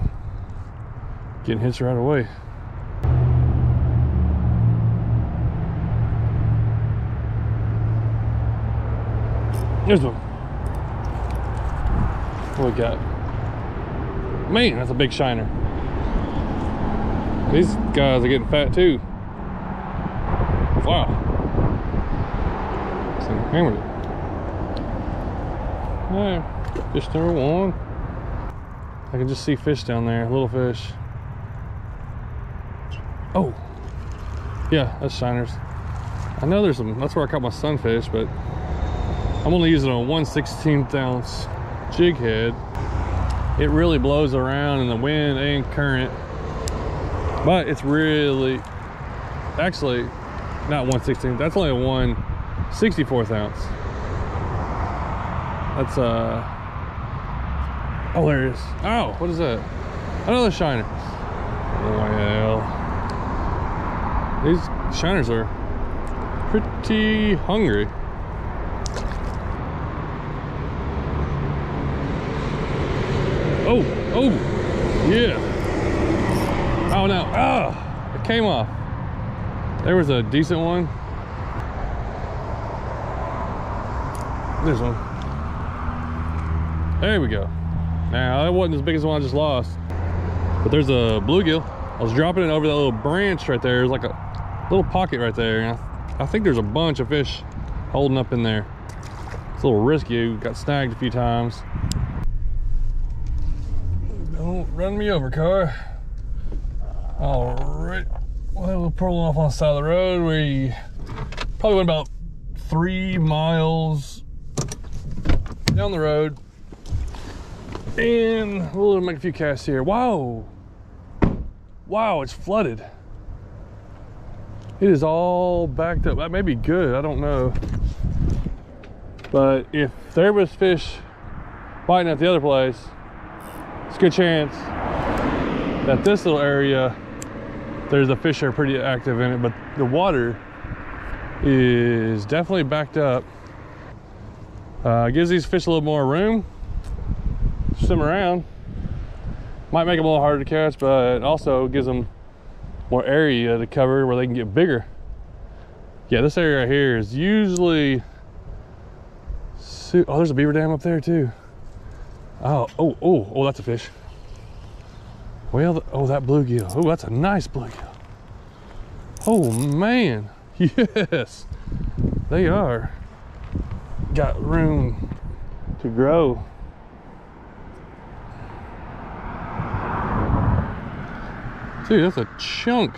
Speaker 1: getting hits right away. Here's one. What we got? Man, that's a big shiner. These guys are getting fat too. Wow. So hammered it. Alright, fish number one. I can just see fish down there, little fish. Oh, yeah, that's shiners. I know there's some, that's where I caught my sunfish, but I'm only using a 1/16 ounce jig head. It really blows around in the wind and current, but it's really, actually, not 1/16, that's only a 1/64 ounce. That's oh, there it is. Oh, what is that? Another shiner. Well, these shiners are pretty hungry. Oh, oh, yeah. Oh no, oh, it came off. There was a decent one. This one. There we go. Now, that wasn't as big as the one I just lost, but there's a bluegill. I was dropping it over that little branch right there. There's like a little pocket right there. And I think there's a bunch of fish holding up in there. It's a little risky. Got snagged a few times. Don't run me over, car. All right. Well, we're pulling off on the side of the road. We probably went about 3 miles down the road. And we'll make a few casts here. Wow. Wow, it's flooded. It is all backed up. That may be good, I don't know. But if there was fish biting at the other place, it's a good chance that this little area, there's a fish that are pretty active in it, but the water is definitely backed up. Gives these fish a little more room to swim around. Might make them a little harder to catch, but it also gives them more area to cover where they can get bigger. Yeah, this area right here is usually, oh, there's a beaver dam up there too. Oh, that's a fish. Well, oh, that bluegill. Oh, that's a nice bluegill. Oh man, yes, they are. Got room to grow. Dude, that's a chunk.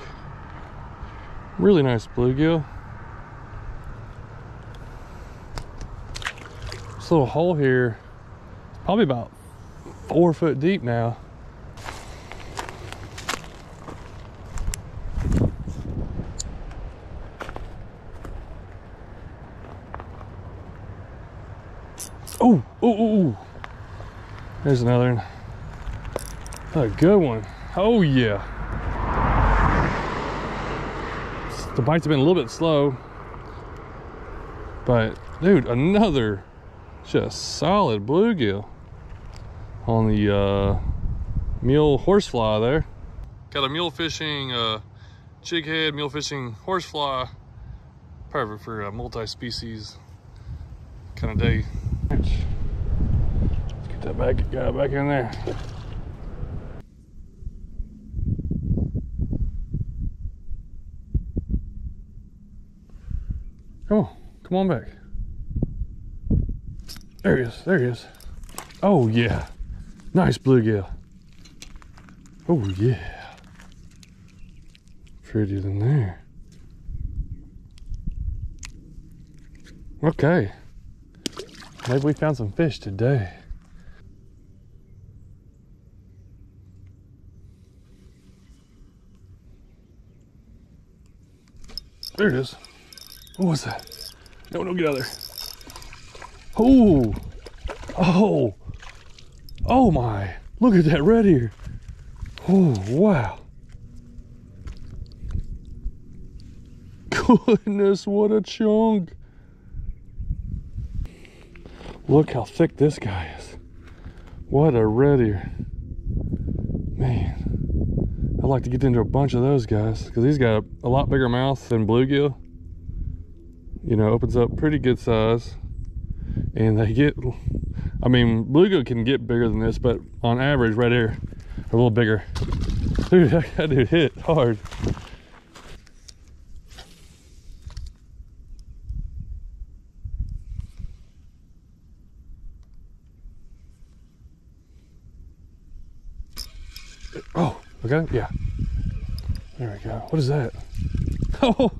Speaker 1: Really nice bluegill. This little hole here is probably about 4 foot deep now. Oh, oh, there's another one. A good one. Oh yeah. The bites have been a little bit slow, but dude, another just solid bluegill on the mule horsefly there. Got a mule fishing jig head, mule fishing horsefly. Perfect for a multi-species kind of day. Let's get that guy back in there. Come on back. There he is, there he is. Oh yeah, nice bluegill. Oh yeah, prettier than there. Okay, maybe we found some fish today. There it is. What was that? No, get out of there. Oh, oh, oh my, look at that red ear. Oh, wow. Goodness, what a chunk. Look how thick this guy is. What a red ear. Man, I'd like to get into a bunch of those guys because he's got a lot bigger mouth than bluegill. You know, opens up pretty good size, and they get, I mean, bluegill can get bigger than this, but on average right here are a little bigger. Dude, that dude hit hard. Oh, okay, yeah, there we go. What is that? Oh,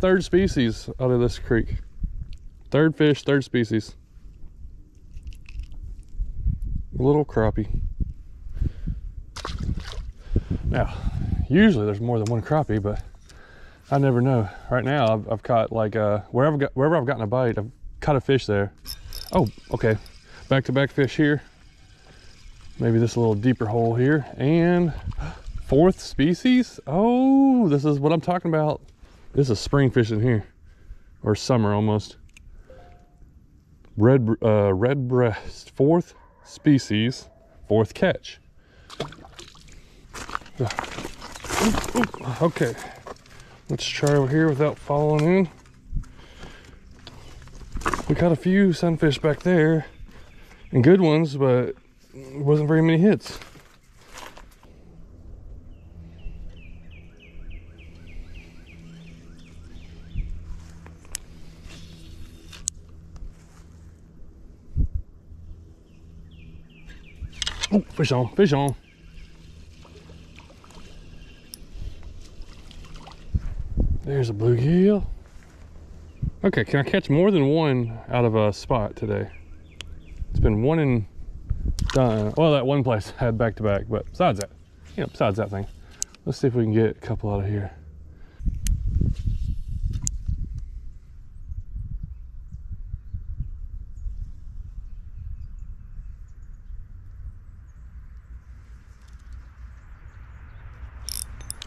Speaker 1: third species out of this creek. Third fish, third species. Little crappie. Now, usually there's more than one crappie, but I never know. Right now, I've caught like wherever I've gotten a bite, I've caught a fish there. Oh, okay. Back-to-back fish here. Maybe this little deeper hole here, and fourth species. Oh, this is what I'm talking about. This is spring fishing here, or summer almost. Red breast, fourth species, fourth catch. Okay, let's try over here without falling in. We caught a few sunfish back there, and good ones, but it wasn't very many hits. Oh, fish on, fish on. There's a bluegill. Okay, can I catch more than one out of a spot today? It's been one and done. Well, that one place had back-to-back, but besides that, you know, besides that thing, let's see if we can get a couple out of here.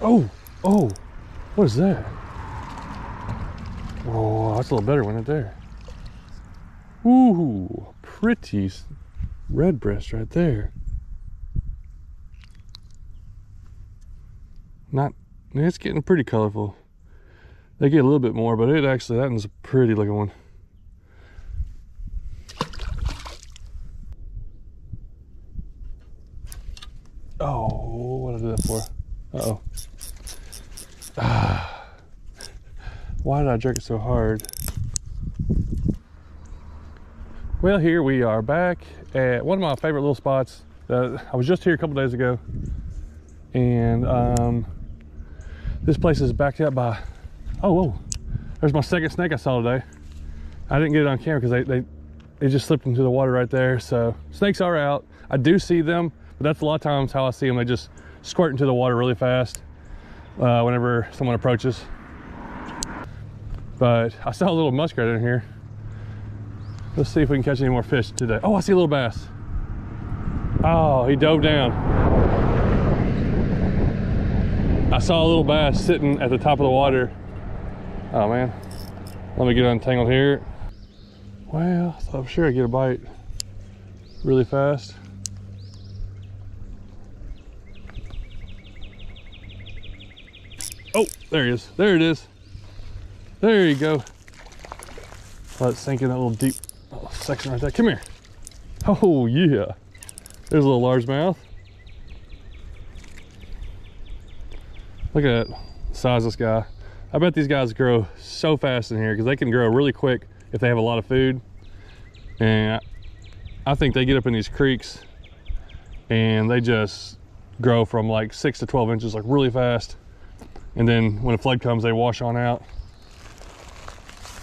Speaker 1: Oh, oh, what is that? Oh, that's a little better one right there. Ooh, pretty red breast right there. Not, it's getting pretty colorful. They get a little bit more, but it actually, that one's a pretty looking one. Oh, what did I do that for? Uh-oh. Why did I jerk it so hard? Well, here we are back at one of my favorite little spots. I was just here a couple days ago, and This place is backed up by, oh, whoa. There's my second snake I saw today. I didn't get it on camera because they just slipped into the water right there. So snakes are out. I do see them, but that's a lot of times how I see them. They just squirt into the water really fast whenever someone approaches. But I saw a little muskrat in here. Let's see if we can catch any more fish today. Oh, I see a little bass. Oh, he dove down. I saw a little bass sitting at the top of the water. Oh man, let me get untangled here. Well, I thought I'm sure I'd get a bite really fast. Oh, there he is. There it is. There you go. Let it sink in that little deep section right there. Come here. Oh yeah. There's a little largemouth. Look at that size of this guy. I bet these guys grow so fast in here because they can grow really quick if they have a lot of food. And I think they get up in these creeks and they just grow from like 6 to 12 inches like really fast. And then when a flood comes, they wash on out.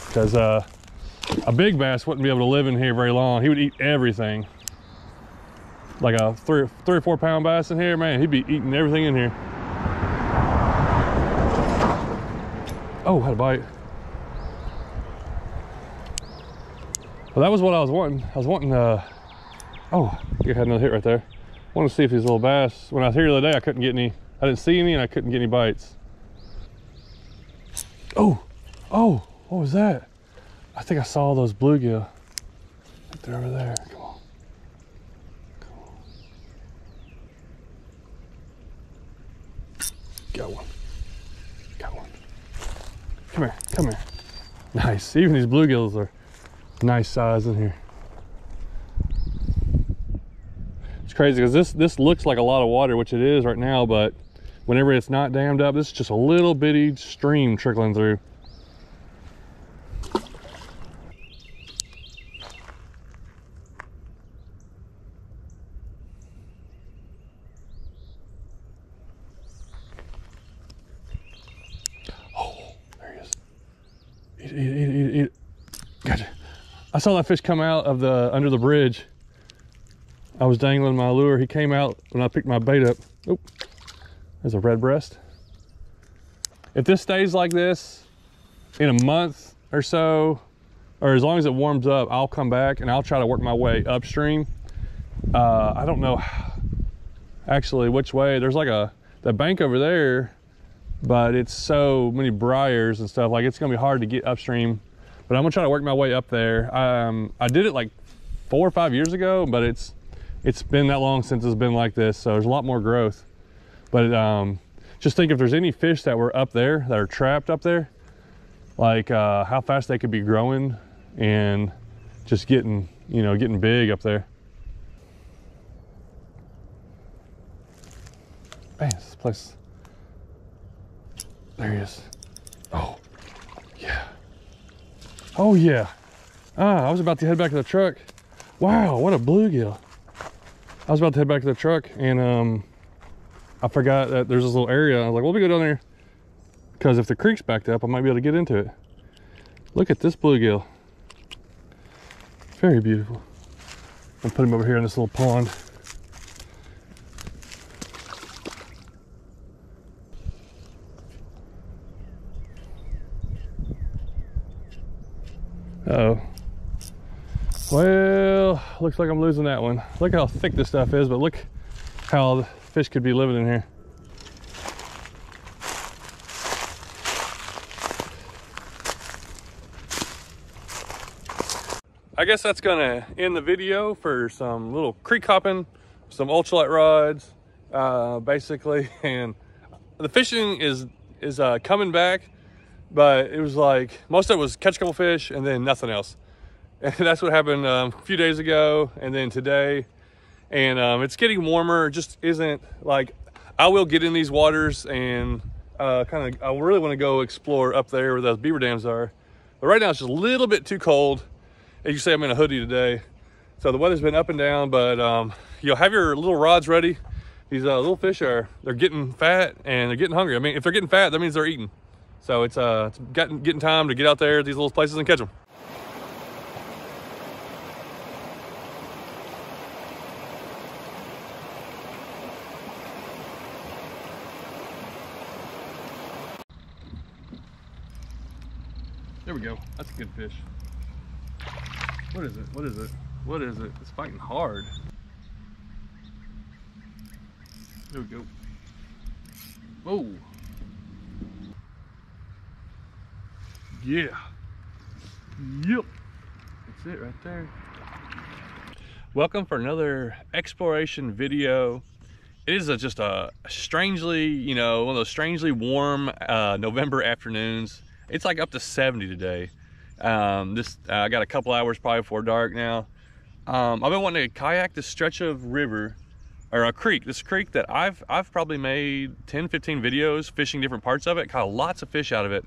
Speaker 1: Because a big bass wouldn't be able to live in here very long. He would eat everything. Like a 3 or 4 pound bass in here, man, he'd be eating everything in here. Oh, had a bite. Well, that was what I was wanting. I was wanting, oh, you had another hit right there. I wanted to see if these little bass, when I was here the other day, I couldn't get any, I didn't see any and I couldn't get any bites. Oh, oh, what was that? I think I saw those bluegill. They're over there, come on. Come on. Got one, got one. Come here, come here. Nice, even these bluegills are nice size in here. It's crazy because this looks like a lot of water, which it is right now, but whenever it's not dammed up, this is just a little bitty stream trickling through. Oh, there he is. Eat it, eat it, eat it, eat it. Gotcha. I saw that fish come out of the under the bridge. I was dangling my lure. He came out when I picked my bait up. Oh, there's a red breast. If this stays like this in a month or so, or as long as it warms up, I'll come back and I'll try to work my way upstream. I don't know actually which way. There's like the bank over there, but it's so many briars and stuff, like it's gonna be hard to get upstream. But I'm gonna try to work my way up there. I did it like 4 or 5 years ago, but it's been that long since it's been like this, so there's a lot more growth. But just think if there's any fish that were up there that are trapped up there, like how fast they could be growing and just getting, you know, getting big up there. Man, this place. There he is. Oh, yeah. Oh yeah. I was about to head back to the truck. Wow, what a bluegill. I was about to head back to the truck and I forgot that there's this little area. I was like, well, we go down there because if the creek's backed up, I might be able to get into it. Look at this bluegill. Very beautiful. I'll put him over here in this little pond. Uh-oh. Well, looks like I'm losing that one. Look how thick this stuff is, but look how the fish could be living in here. I guess that's gonna end the video for some little creek hopping, some ultralight rods, basically. And the fishing is coming back, but it was like, most of it was catch a couple fish and then nothing else. And that's what happened a few days ago and then today. And it's getting warmer, just isn't like, I will get in these waters and I really want to go explore up there where those beaver dams are. But right now it's just a little bit too cold. As you say, I'm in a hoodie today. So the weather's been up and down, but you'll have your little rods ready These little fish they're getting fat and they're getting hungry. I mean, if they're getting fat, that means they're eating. So it's getting time to get out there at these little places and catch them. There we go. That's a good fish. What is it? What is it? What is it? It's fighting hard. There we go. Whoa. Yeah. Yep. That's it right there. Welcome for another exploration video. It is just a strangely, you know, one of those strangely warm November afternoons. It's like up to 70 today. I got a couple hours probably before dark now. I've been wanting to kayak this stretch of river, or a creek, this creek that I've probably made 10-15 videos fishing different parts of it, caught lots of fish out of it.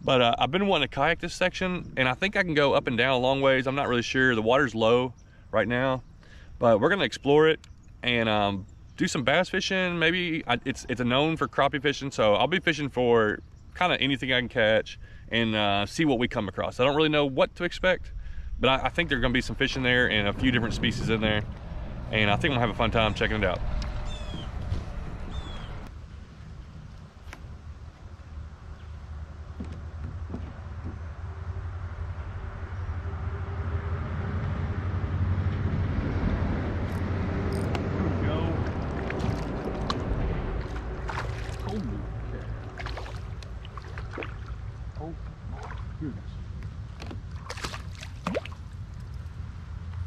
Speaker 1: But I've been wanting to kayak this section, and I think I can go up and down a long ways. I'm not really sure. The water's low right now, but we're gonna explore it and do some bass fishing. Maybe it's a known for crappie fishing, so I'll be fishing for kind of anything I can catch and see what we come across. I don't really know what to expect, but I think there's gonna be some fish in there and a few different species in there, and I think I'm gonna have a fun time checking it out.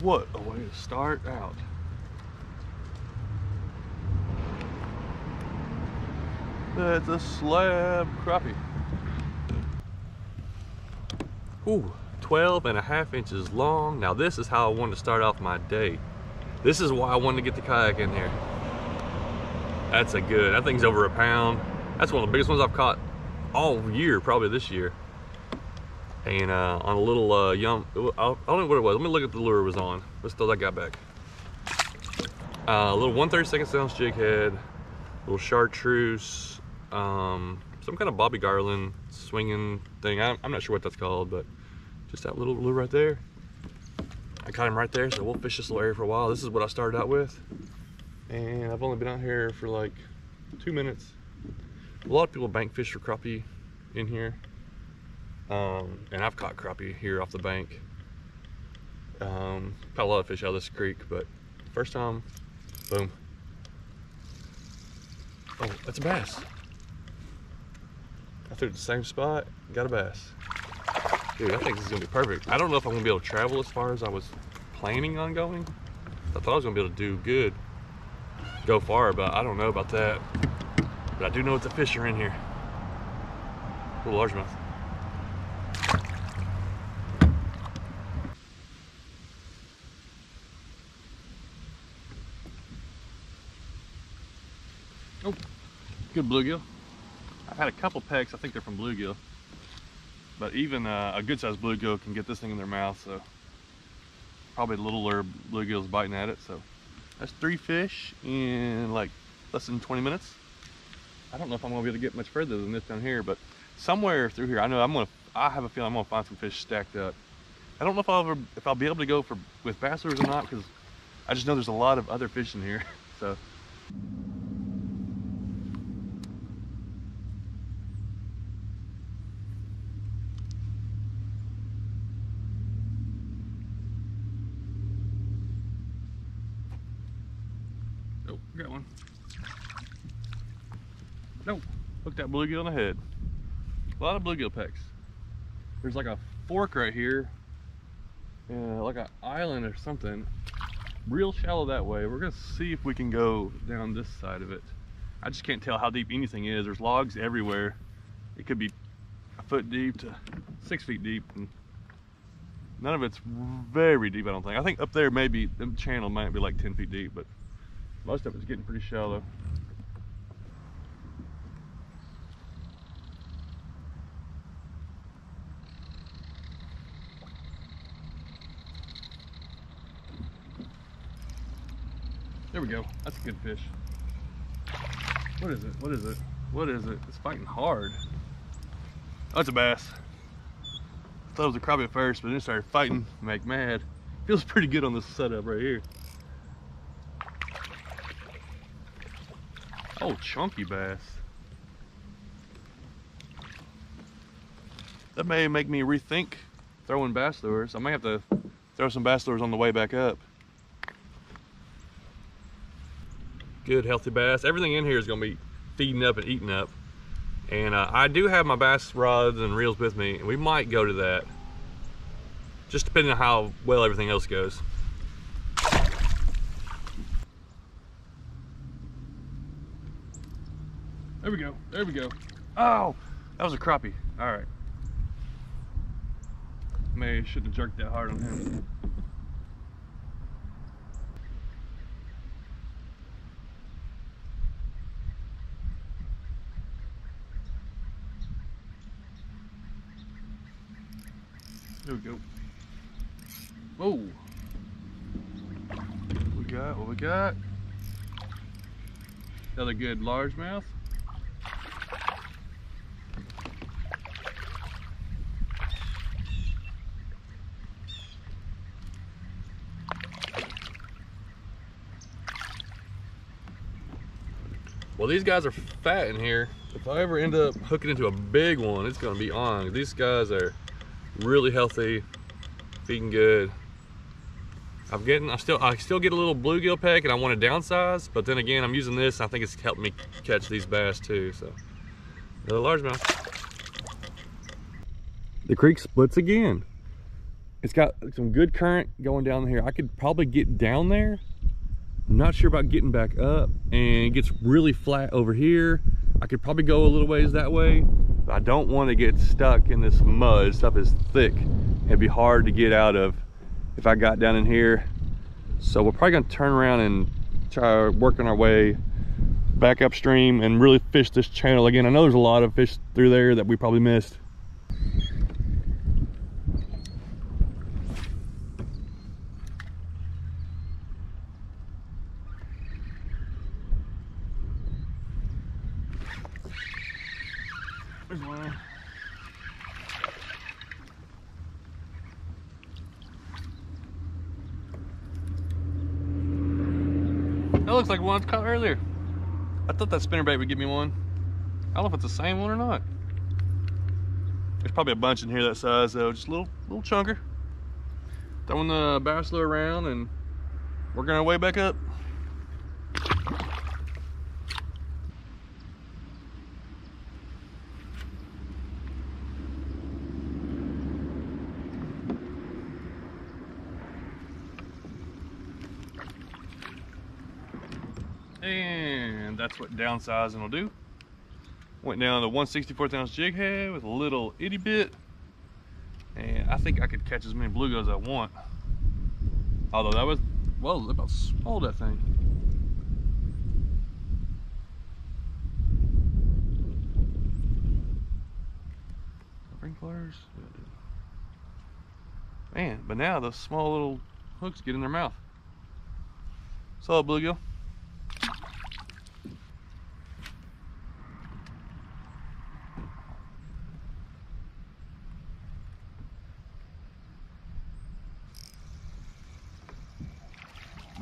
Speaker 1: What a way to start out. That's a slab crappie. Ooh, 12.5 inches long. Now this is how I wanted to start off my day. This is why I wanted to get the kayak in here. That's a good, that thing's over a pound. That's one of the biggest ones I've caught all year, probably this year. And on a little I don't know what it was. Let me look at the lure it was on. Let's throw that guy back. A little 1/32 ounce jig head, little chartreuse, some kind of Bobby Garland swinging thing. I'm not sure what that's called, but just that little lure right there. I caught him right there, so we'll fish this little area for a while. This is what I started out with, and I've only been out here for like 2 minutes. A lot of people bank fish for crappie in here. And I've caught crappie here off the bank. Caught a lot of fish out of this creek, but first time, boom. Oh, that's a bass. I threw it at the same spot, got a bass. Dude, I think this is gonna be perfect. I don't know if I'm gonna be able to travel as far as I was planning on going. I thought I was gonna be able to do good, go far, but I don't know about that. But I do know what the fish are in here. Little largemouth. Oh, good bluegill. I've had a couple pecks. I think they're from bluegill, but even a good sized bluegill can get this thing in their mouth, so probably littler bluegill's biting at it. So that's 3 fish in like less than 20 minutes. I don't know if I'm gonna be able to get much further than this down here, but somewhere through here, I know I have a feeling I'm gonna find some fish stacked up. I don't know if I'll be able to go with bass lures or not, because I just know there's a lot of other fish in here. So oh, got one. Nope, hooked that bluegill in the head. A lot of bluegill pecks. There's like a fork right here, like an island or something, real shallow that way. We're gonna see if we can go down this side of it. I just can't tell how deep anything is. There's logs everywhere. It could be a foot deep to 6 feet deep, and none of it's very deep, I don't think. I think up there maybe the channel might be like 10 feet deep, but most of it's getting pretty shallow. There we go. That's a good fish. What is it? What is it? What is it? It's fighting hard. Oh, it's a bass. I thought it was a crappie at first, but then it started fighting, make mad. Feels pretty good on this setup right here. Oh, chunky bass. That may make me rethink throwing bass lures. I may have to throw some bass lures on the way back up. Good, healthy bass. Everything in here is gonna be feeding up and eating up. And I do have my bass rods and reels with me, and we might go to that. Just depending on how well everything else goes. There we go, there we go. Oh, that was a crappie. All right. Maybe shouldn't have jerked that hard on him. There we go. Whoa. What we got? Another good largemouth. Well, these guys are fat in here. If I ever end up hooking into a big one, it's gonna be on. These guys are really healthy, feeding good. I still get a little bluegill peck, and I want to downsize, but then again, I'm using this. I think it's helped me catch these bass too. So, another largemouth. The creek splits again. It's got some good current going down here. I could probably get down there. I'm not sure about getting back up, and it gets really flat over here. I could probably go a little ways that way, but I don't want to get stuck in this mud. Stuff is thick. It'd be hard to get out of if I got down in here. So we're probably gonna turn around and try working our way back upstream and really fish this channel again. I know there's a lot of fish through there that we probably missed. There's one. That looks like one I caught earlier. I thought that spinnerbait would give me one. I don't know if it's the same one or not. There's probably a bunch in here that size though, just a little chunker. Throwing the bass lure around and working our way back up. And that's what downsizing will do. Went down to 1/64 ounce jig head with a little itty bit. And I think I could catch as many bluegills as I want. Although that was, well, look how small that thing. Sprinklers. Man, but now those small little hooks get in their mouth. Solid bluegill.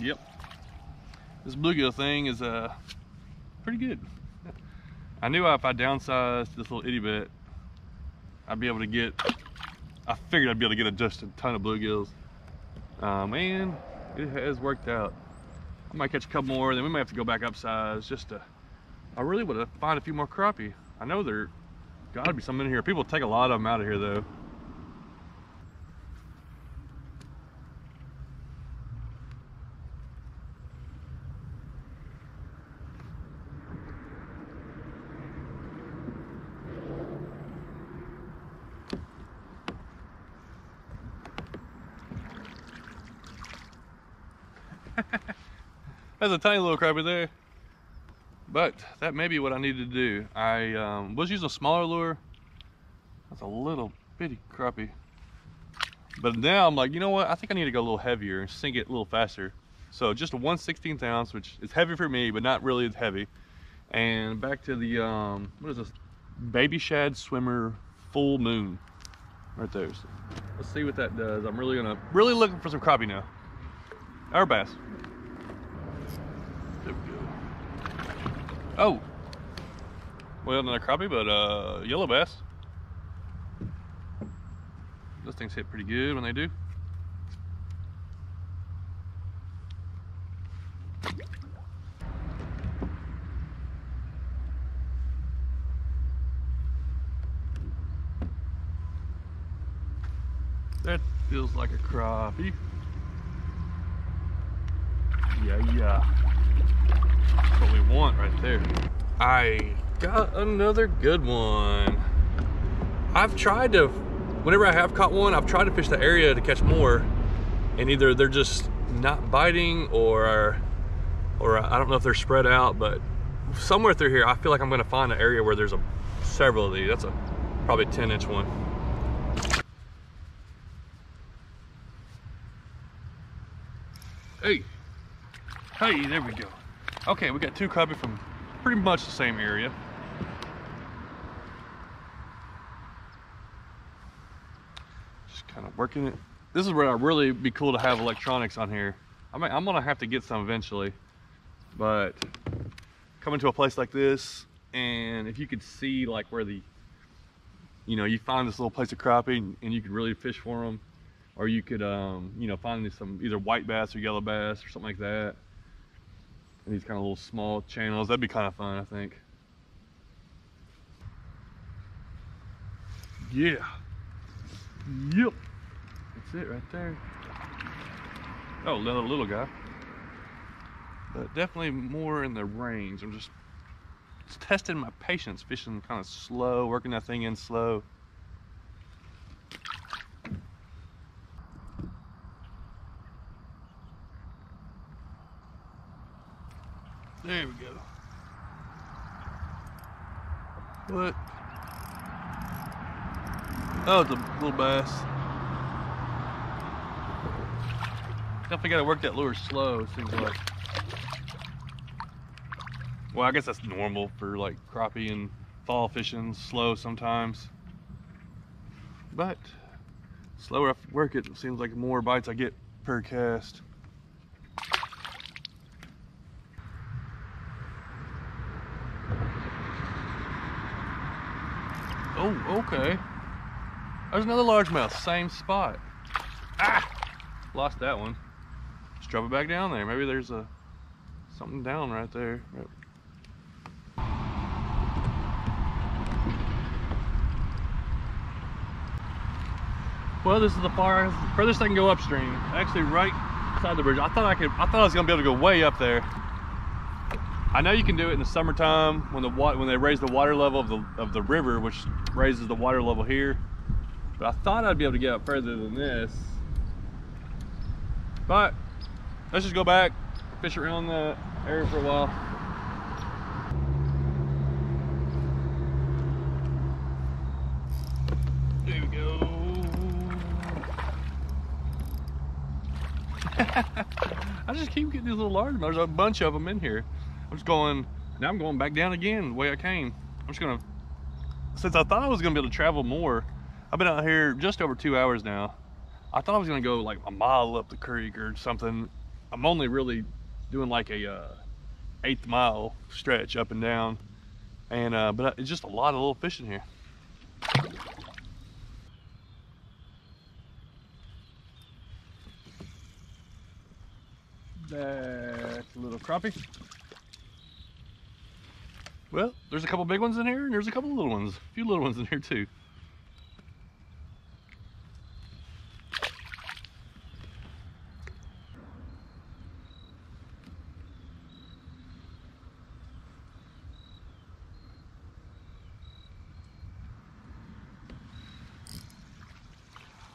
Speaker 1: Yep, this bluegill thing is pretty good. I knew if I downsized this little itty bit, I'd be able to get, I figured I'd be able to get just a ton of bluegills. And it has worked out. I might catch a couple more, then we might have to go back upsize just to, I really want to find a few more crappie. I know there gotta be some in here. People take a lot of them out of here though. That's a tiny little crappie there, but that may be what I need to do. I was using a smaller lure. That's a little bitty crappie, but now I'm like, you know what, I think I need to go a little heavier and sink it a little faster. So just a 1/16 ounce, which is heavy for me but not really as heavy, And back to the, what is this? Baby shad swimmer full moon. Right there. So let's see what that does. I'm really looking for some crappie now. Or bass. There we go. Oh. Well, not a crappie, but yellow bass. Those things hit pretty good when they do. That feels like a crappie. Yeah. That's what we want right there. I got another good one. I've tried to, whenever I have caught one, I've tried to fish the area to catch more, and either they're just not biting or I don't know if they're spread out, but somewhere through here, I feel like I'm gonna find an area where there's several of these. That's probably a 10-inch one. Hey, there we go. Okay, we got two crappie from pretty much the same area. Just kind of working it. This is where I'd really be cool to have electronics on here. I'm gonna have to get some eventually, but coming to a place like this, and if you could see like where you find this little place of crappie and you could really fish for them. Or you could, find some either white bass or yellow bass or something like that. And these kind of little small channels. That'd be kind of fun, I think. Yeah. Yep. That's it right there. Oh, another little guy. But definitely more in the range. I'm just testing my patience, fishing kind of slow, working that thing in slow. There we go. What? Oh, it's a little bass. Definitely gotta work that lure slow, it seems like. Well, I guess that's normal for like crappie and fall fishing, slow sometimes. But slower I work it seems like the more bites I get per cast. Oh, okay. There's another largemouth, same spot. Ah! Lost that one. Just drop it back down there. Maybe there's something down right there. Well, this is the furthest I can go upstream. Actually, right beside the bridge. I thought I was gonna be able to go way up there. I know you can do it in the summertime when they raise the water level of the river, which raises the water level here. But I thought I'd be able to get up further than this. But let's just go back, fish around the area for a while. There we go. I just keep getting these little largemouth. There's a bunch of them in here. Now I'm going back down again the way I came. Since I thought I was gonna be able to travel more, I've been out here just over 2 hours now. I thought I was gonna go like a mile up the creek or something. I'm only really doing like a 1/8 mile stretch up and down. And but it's just a lot of little fish in here. That's a little crappie. Well, there's a couple big ones in here, and there's a couple little ones. A few little ones in here too.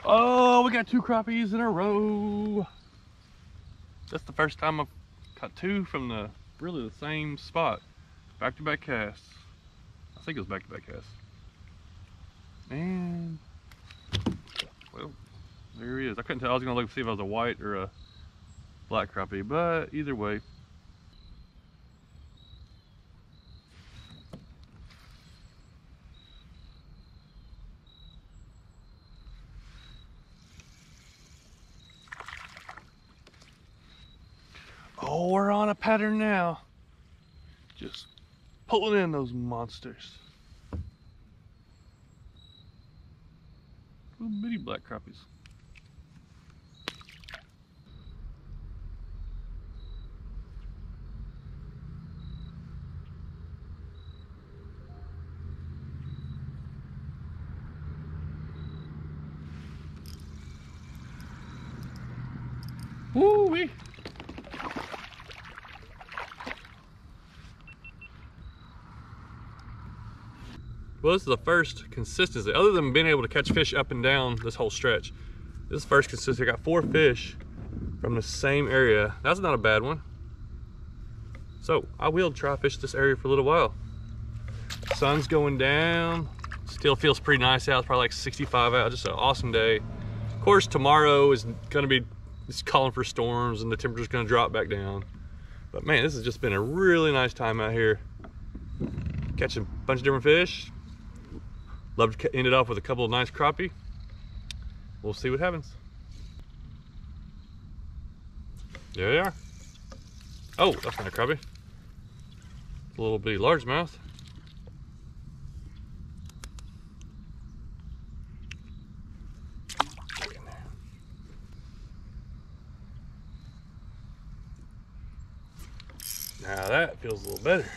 Speaker 1: Oh, we got 2 crappies in a row. That's the first time I've caught 2 from really the same spot. Back-to-back casts. I think it was back-to-back casts. And, well, there he is. I couldn't tell. I was gonna look to see if it was a white or a black crappie, but either way. Oh, we're on a pattern now. Just pulling in those monsters. Little bitty black crappies. Woo-wee. Well, this is the first consistency, other than being able to catch fish up and down this whole stretch. This is the first consistency. I got 4 fish from the same area. That's not a bad one. So I will try fish this area for a little while. Sun's going down. Still feels pretty nice out. It's probably like 65 out. Just an awesome day. Of course, tomorrow is gonna be, it's calling for storms and the temperature's gonna drop back down. But man, this has just been a really nice time out here. Catching a bunch of different fish. Love to end it off with a couple of nice crappie. We'll see what happens. There they are. Oh, that's not a crappie. A little bitty largemouth. Now that feels a little better.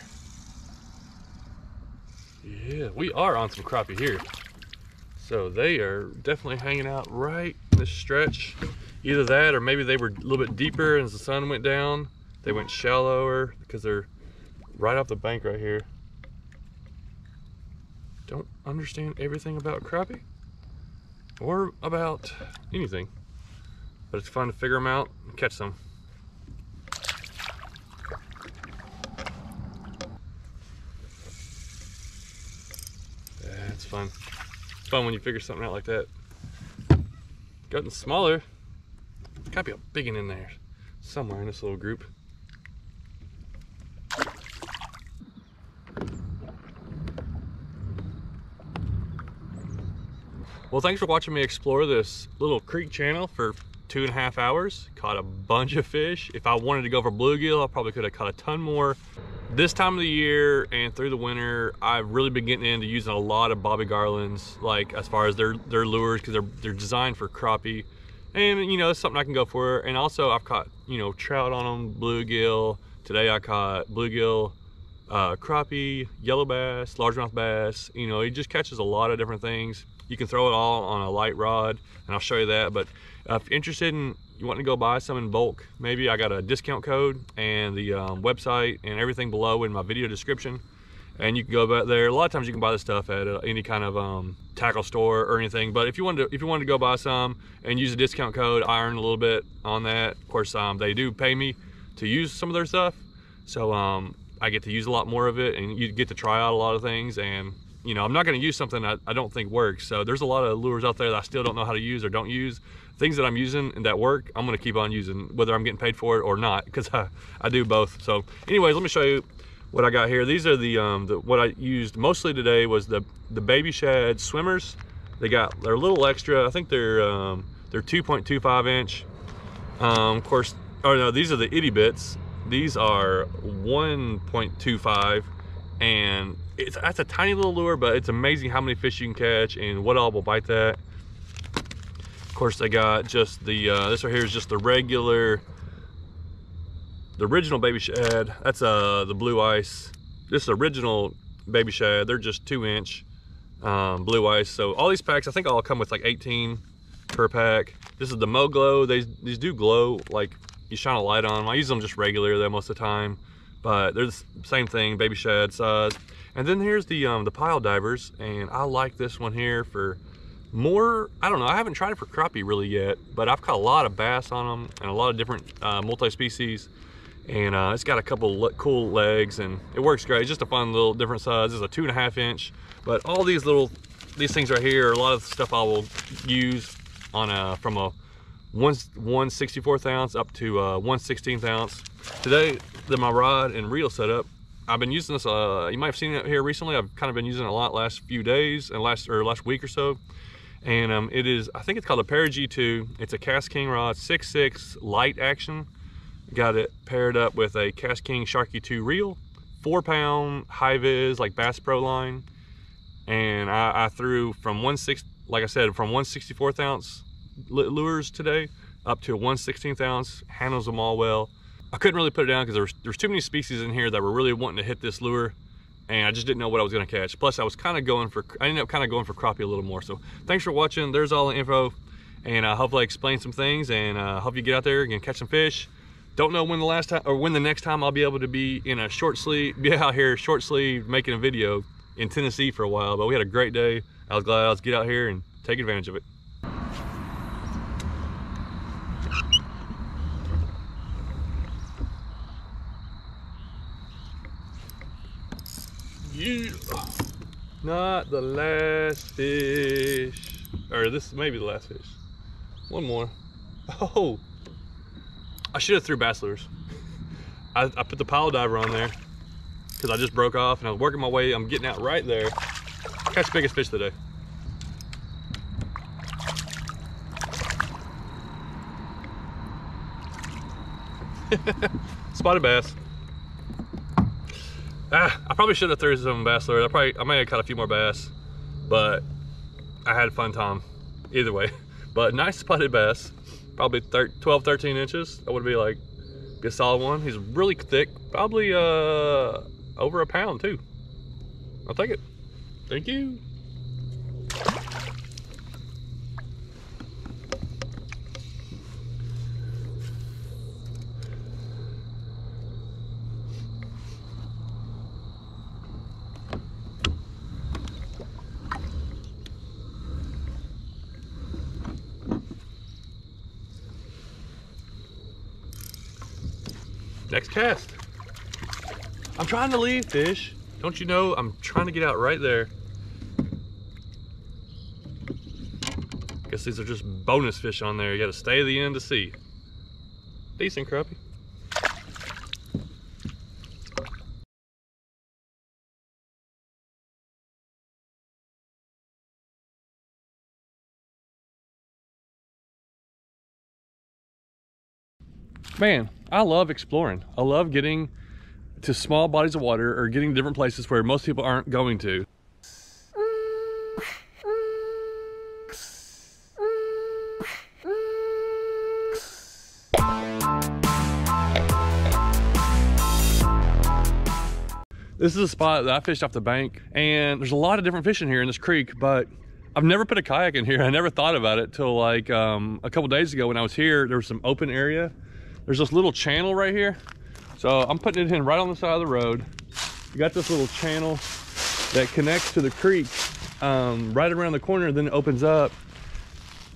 Speaker 1: Yeah, we are on some crappie here. So they are definitely hanging out right in this stretch. Either that or maybe they were a little bit deeper as the sun went down. They went shallower because they're right off the bank right here. Don't understand everything about crappie or about anything, but it's fun to figure them out and catch them. That's fun. It's fun when you figure something out like that. Gotten smaller. There's gotta be a big one in there somewhere in this little group. Well, thanks for watching me explore this little creek channel for 2.5 hours. Caught a bunch of fish. If I wanted to go for bluegill, I probably could have caught a ton more. This time of the year and through the winter, I've really been getting into using a lot of bobby garlands, like as far as their lures, because they're designed for crappie. And you know, it's something I can go for. And also I've caught, you know, trout on them, bluegill. Today I caught bluegill, crappie, yellow bass, largemouth bass. You know, it just catches a lot of different things. You can throw it all on a light rod, and I'll show you that. But if you're interested in, you want to go buy some in bulk, maybe I got a discount code and the website and everything below in my video description. And you can go back there. A lot of times you can buy this stuff at any kind of tackle store or anything. But if you wanted to go buy some and use a discount code, I earn a little bit on that. Of course, they do pay me to use some of their stuff, so I get to use a lot more of it, and you get to try out a lot of things. And you know, I'm not going to use something I don't think works. So there's a lot of lures out there that I still don't know how to use or don't use. Things that I'm using and that work, I'm going to keep on using, whether I'm getting paid for it or not, because I do both. So anyways, let me show you what I got here. These are the what I used mostly today was the baby shad swimmers. They're a little extra. I think they're 2.25 inch. Of course, oh no, these are the itty bits. These are 1.25, and that's a tiny little lure, but it's amazing how many fish you can catch and what all will bite that. Of course, they got just the this right here is just the original baby shad. That's the blue ice. This is the original baby shad. They're just 2-inch blue ice. So all these packs, I think all come with like 18 per pack. This is the Mo Glow. These do glow, like you shine a light on them. I use them just regular though most of the time, but they're the same thing, baby shad size. And then here's the pile divers, and I like this one here for more, I don't know, I haven't tried it for crappie really yet, but I've caught a lot of bass on them and a lot of different multi-species. And it's got a couple cool legs, and it works great. It's just a fun little different size. It's a 2.5 inch, but all these things right here are a lot of the stuff I will use on from a 1/64 ounce up to 1/16 ounce. Today, my rod and reel setup, I've been using this, you might have seen it here recently. I've kind of been using it a lot last few days and last week or so. And it is, I think it's called a Para G2. It's a Cast King rod, 6.6 light action. Got it paired up with a Cast King Sharky 2 reel, 4-pound high-vis like Bass Pro line, and I threw from 1/64 ounce lures today up to a 1/16 ounce. Handles them all well. I couldn't really put it down because there's too many species in here that were really wanting to hit this lure, and I just didn't know what I was going to catch. Plus, I ended up going for crappie a little more. So thanks for watching. There's all the info, and hopefully I explained some things, and hope you get out there and catch some fish. Don't know when the next time I'll be able to be in a short sleeve making a video in Tennessee for a while, but we had a great day. I was glad I was get out here and take advantage of it. Yeah. Not the last fish, or this may be the last fish. One more. Oh, I should have threw bass lures. I put the pile diver on there because I just broke off and I was working my way. I'm getting out right there. Catch the biggest fish today. Spotted bass. I probably should have threw some bass lures. I may have caught a few more bass, but I had a fun time either way. But nice spotted bass, probably 12, 13 inches. That would be like a solid one. He's really thick, probably over a pound too. I'll take it. Thank you. Next cast. I'm trying to leave fish. Don't you know? I'm trying to get out right there. Guess these are just bonus fish on there. You gotta stay to the end to see. Decent crappie. Man, I love exploring. I love getting to small bodies of water or getting to different places where most people aren't going to. This is a spot that I fished off the bank, and there's a lot of different fish in here in this creek, but I've never put a kayak in here. I never thought about it till like a couple days ago when I was here. There was some open area. There's this little channel right here. So I'm putting it in right on the side of the road. You got this little channel that connects to the creek right around the corner, then it opens up.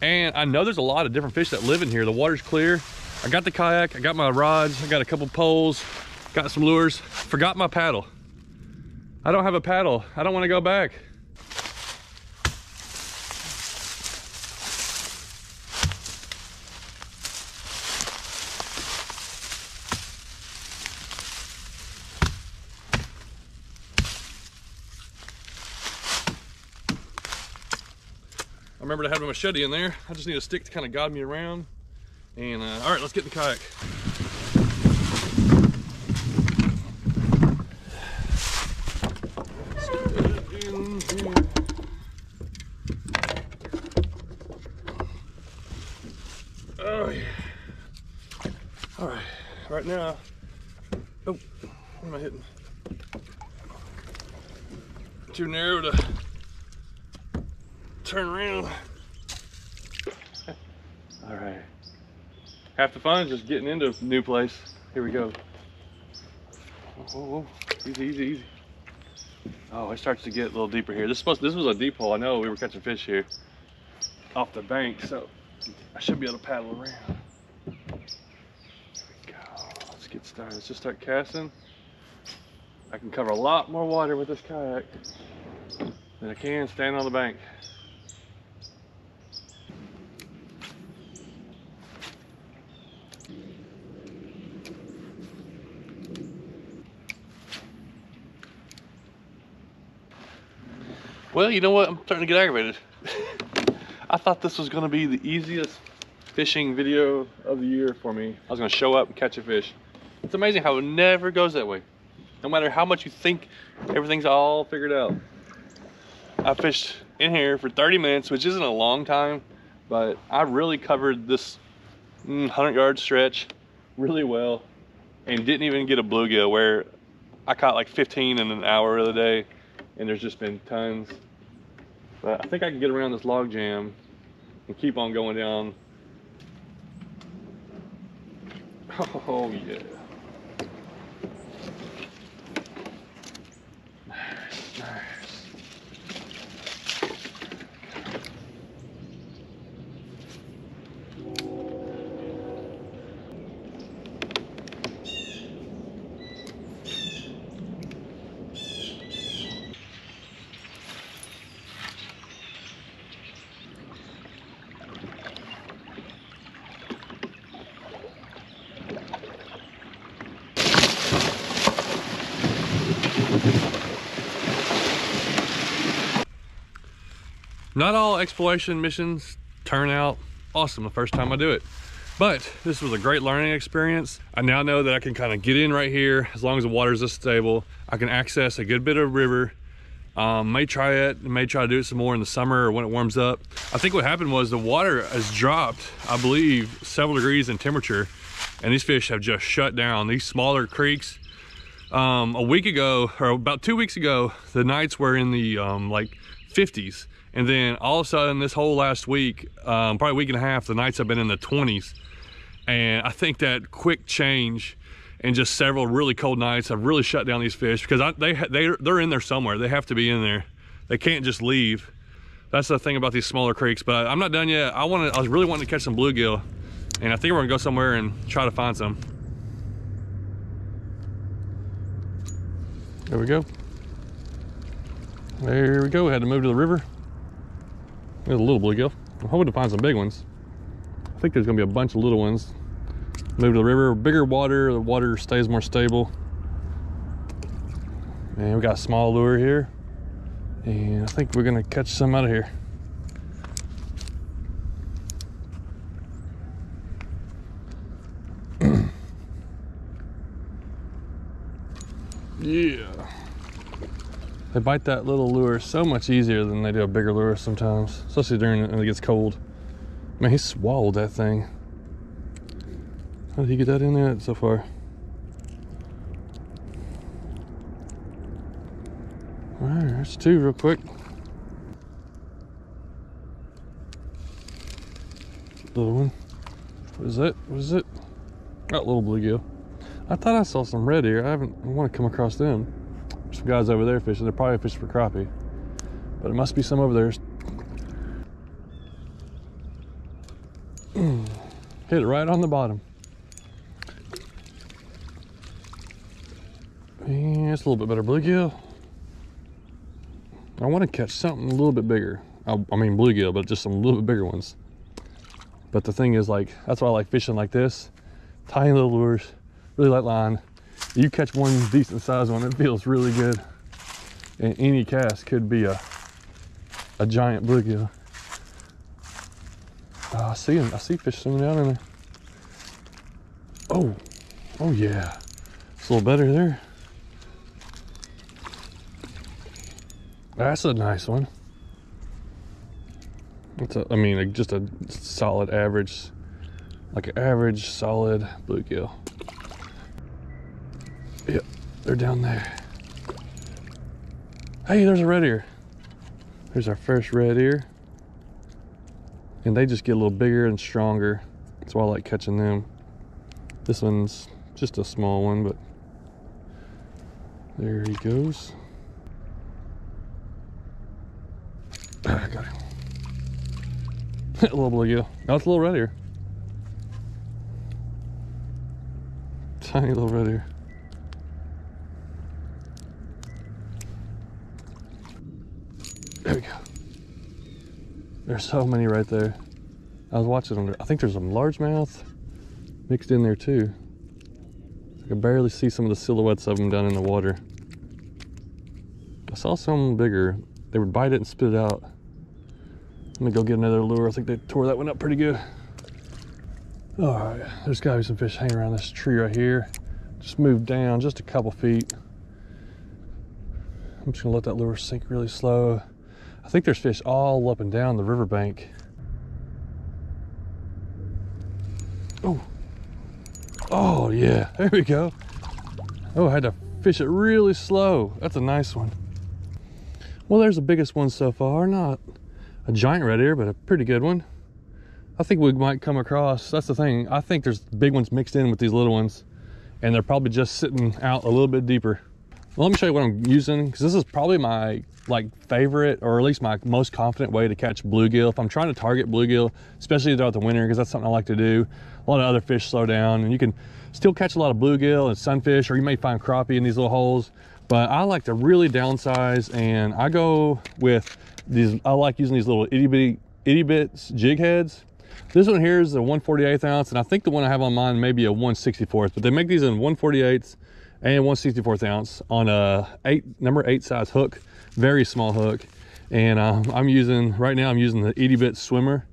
Speaker 1: And I know there's a lot of different fish that live in here. The water's clear. I got the kayak, I got my rods, I got a couple poles, got some lures. Forgot my paddle. I don't have a paddle. I don't want to go back. I remember to have a machete in there. I just need a stick to kind of guide me around. And all right, let's get in the kayak. Oh yeah. All right, right now. Oh, what am I hitting? Too narrow to turn around. All right. Half the fun is just getting into a new place. Here we go. Oh, easy, easy, easy. Oh, it starts to get a little deeper here. This was a deep hole. I know we were catching fish here off the bank, so I should be able to paddle around. There we go. Let's get started. Let's just start casting. I can cover a lot more water with this kayak than I can standing on the bank. Well, you know what? I'm starting to get aggravated. I thought this was going to be the easiest fishing video of the year for me. I was gonna show up and catch a fish. It's amazing how it never goes that way. No matter how much you think everything's all figured out. I fished in here for 30 minutes, which isn't a long time, but I really covered this 100-yard stretch really well and didn't even get a bluegill, where I caught like 15 in an hour of the day, and there's just been tons. But I think I can get around this log jam and keep on going down. Oh yeah. Nice, nice. Not all exploration missions turn out awesome the first time I do it, but this was a great learning experience. I now know that I can kind of get in right here as long as the water is this stable. I can access a good bit of river. May try it, may try to do it some more in the summer or when it warms up. I think what happened was the water has dropped, I believe, several degrees in temperature, and these fish have just shut down. These smaller creeks, a week ago, or about 2 weeks ago, the nights were in the like 50s. And then all of a sudden this whole last week, probably a week and a half, the nights have been in the 20s. And I think that quick change and just several really cold nights have really shut down these fish, because they're in there somewhere. They have to be in there. They can't just leave. That's the thing about these smaller creeks. But I'm not done yet. I was really wanting to catch some bluegill, and I think we're gonna go somewhere and try to find some. There we go. There we go. We had to move to the river. There's a little bluegill. I'm hoping to find some big ones. I think there's gonna be a bunch of little ones. Move to the river, bigger water, the water stays more stable. And we got a small lure here. And I think we're gonna catch some out of here. Yeah. They bite that little lure so much easier than they do a bigger lure sometimes, especially during when it gets cold. Man, he swallowed that thing. How did he get that in there so far? All right, there's two real quick. Little one. What is that? What is it? Oh, little bluegill. I thought I saw some red ear. I want to come across them. There's some guys over there fishing. They're probably fishing for crappie, but it must be some over there. Hit it right on the bottom. Yeah, it's a little bit better bluegill. I want to catch something a little bit bigger. I mean bluegill, but just some little bit bigger ones. But the thing is, like, that's why I like fishing like this. Tiny little lures, really light line. You catch one decent sized one, it feels really good. And any cast could be a giant bluegill. Oh, I see him. I see fish swimming down in there. Oh yeah. It's a little better there. That's a nice one. It's just a solid average, like an average solid bluegill. Yep, they're down there. Hey, there's a red ear. There's our first red ear. And they just get a little bigger and stronger. That's why I like catching them. This one's just a small one, but there he goes. I got him. A little bluegill. Oh, it's a little red ear. Tiny little red ear. There we go. There's so many right there. I was watching them. I think there's some largemouth mixed in there too. I can barely see some of the silhouettes of them down in the water. I saw some bigger. They would bite it and spit it out. Let me go get another lure. I think they tore that one up pretty good. All right, there's gotta be some fish hanging around this tree right here. Just move down just a couple feet. I'm just gonna let that lure sink really slow. I think there's fish all up and down the riverbank. Oh yeah, there we go. Oh, I had to fish it really slow. That's a nice one. Well, there's the biggest one so far. Not a giant red ear, but a pretty good one. I think we might come across, that's the thing, I think there's big ones mixed in with these little ones, and they're probably just sitting out a little bit deeper. Well, let me show you what I'm using, because this is probably my favorite, or at least my most confident way to catch bluegill. If I'm trying to target bluegill, especially throughout the winter, because that's something I like to do. A lot of other fish slow down, and you can still catch a lot of bluegill and sunfish, or you may find crappie in these little holes. But I like to really downsize, and I go with these. I like using these little itty bits jig heads. This one here is a 1/48 ounce, and I think the one I have on mine may be a 1/64. But they make these in 1/48 and 1/64 ounce on a number 8 size hook, very small hook. And I'm using the itty bit swimmer,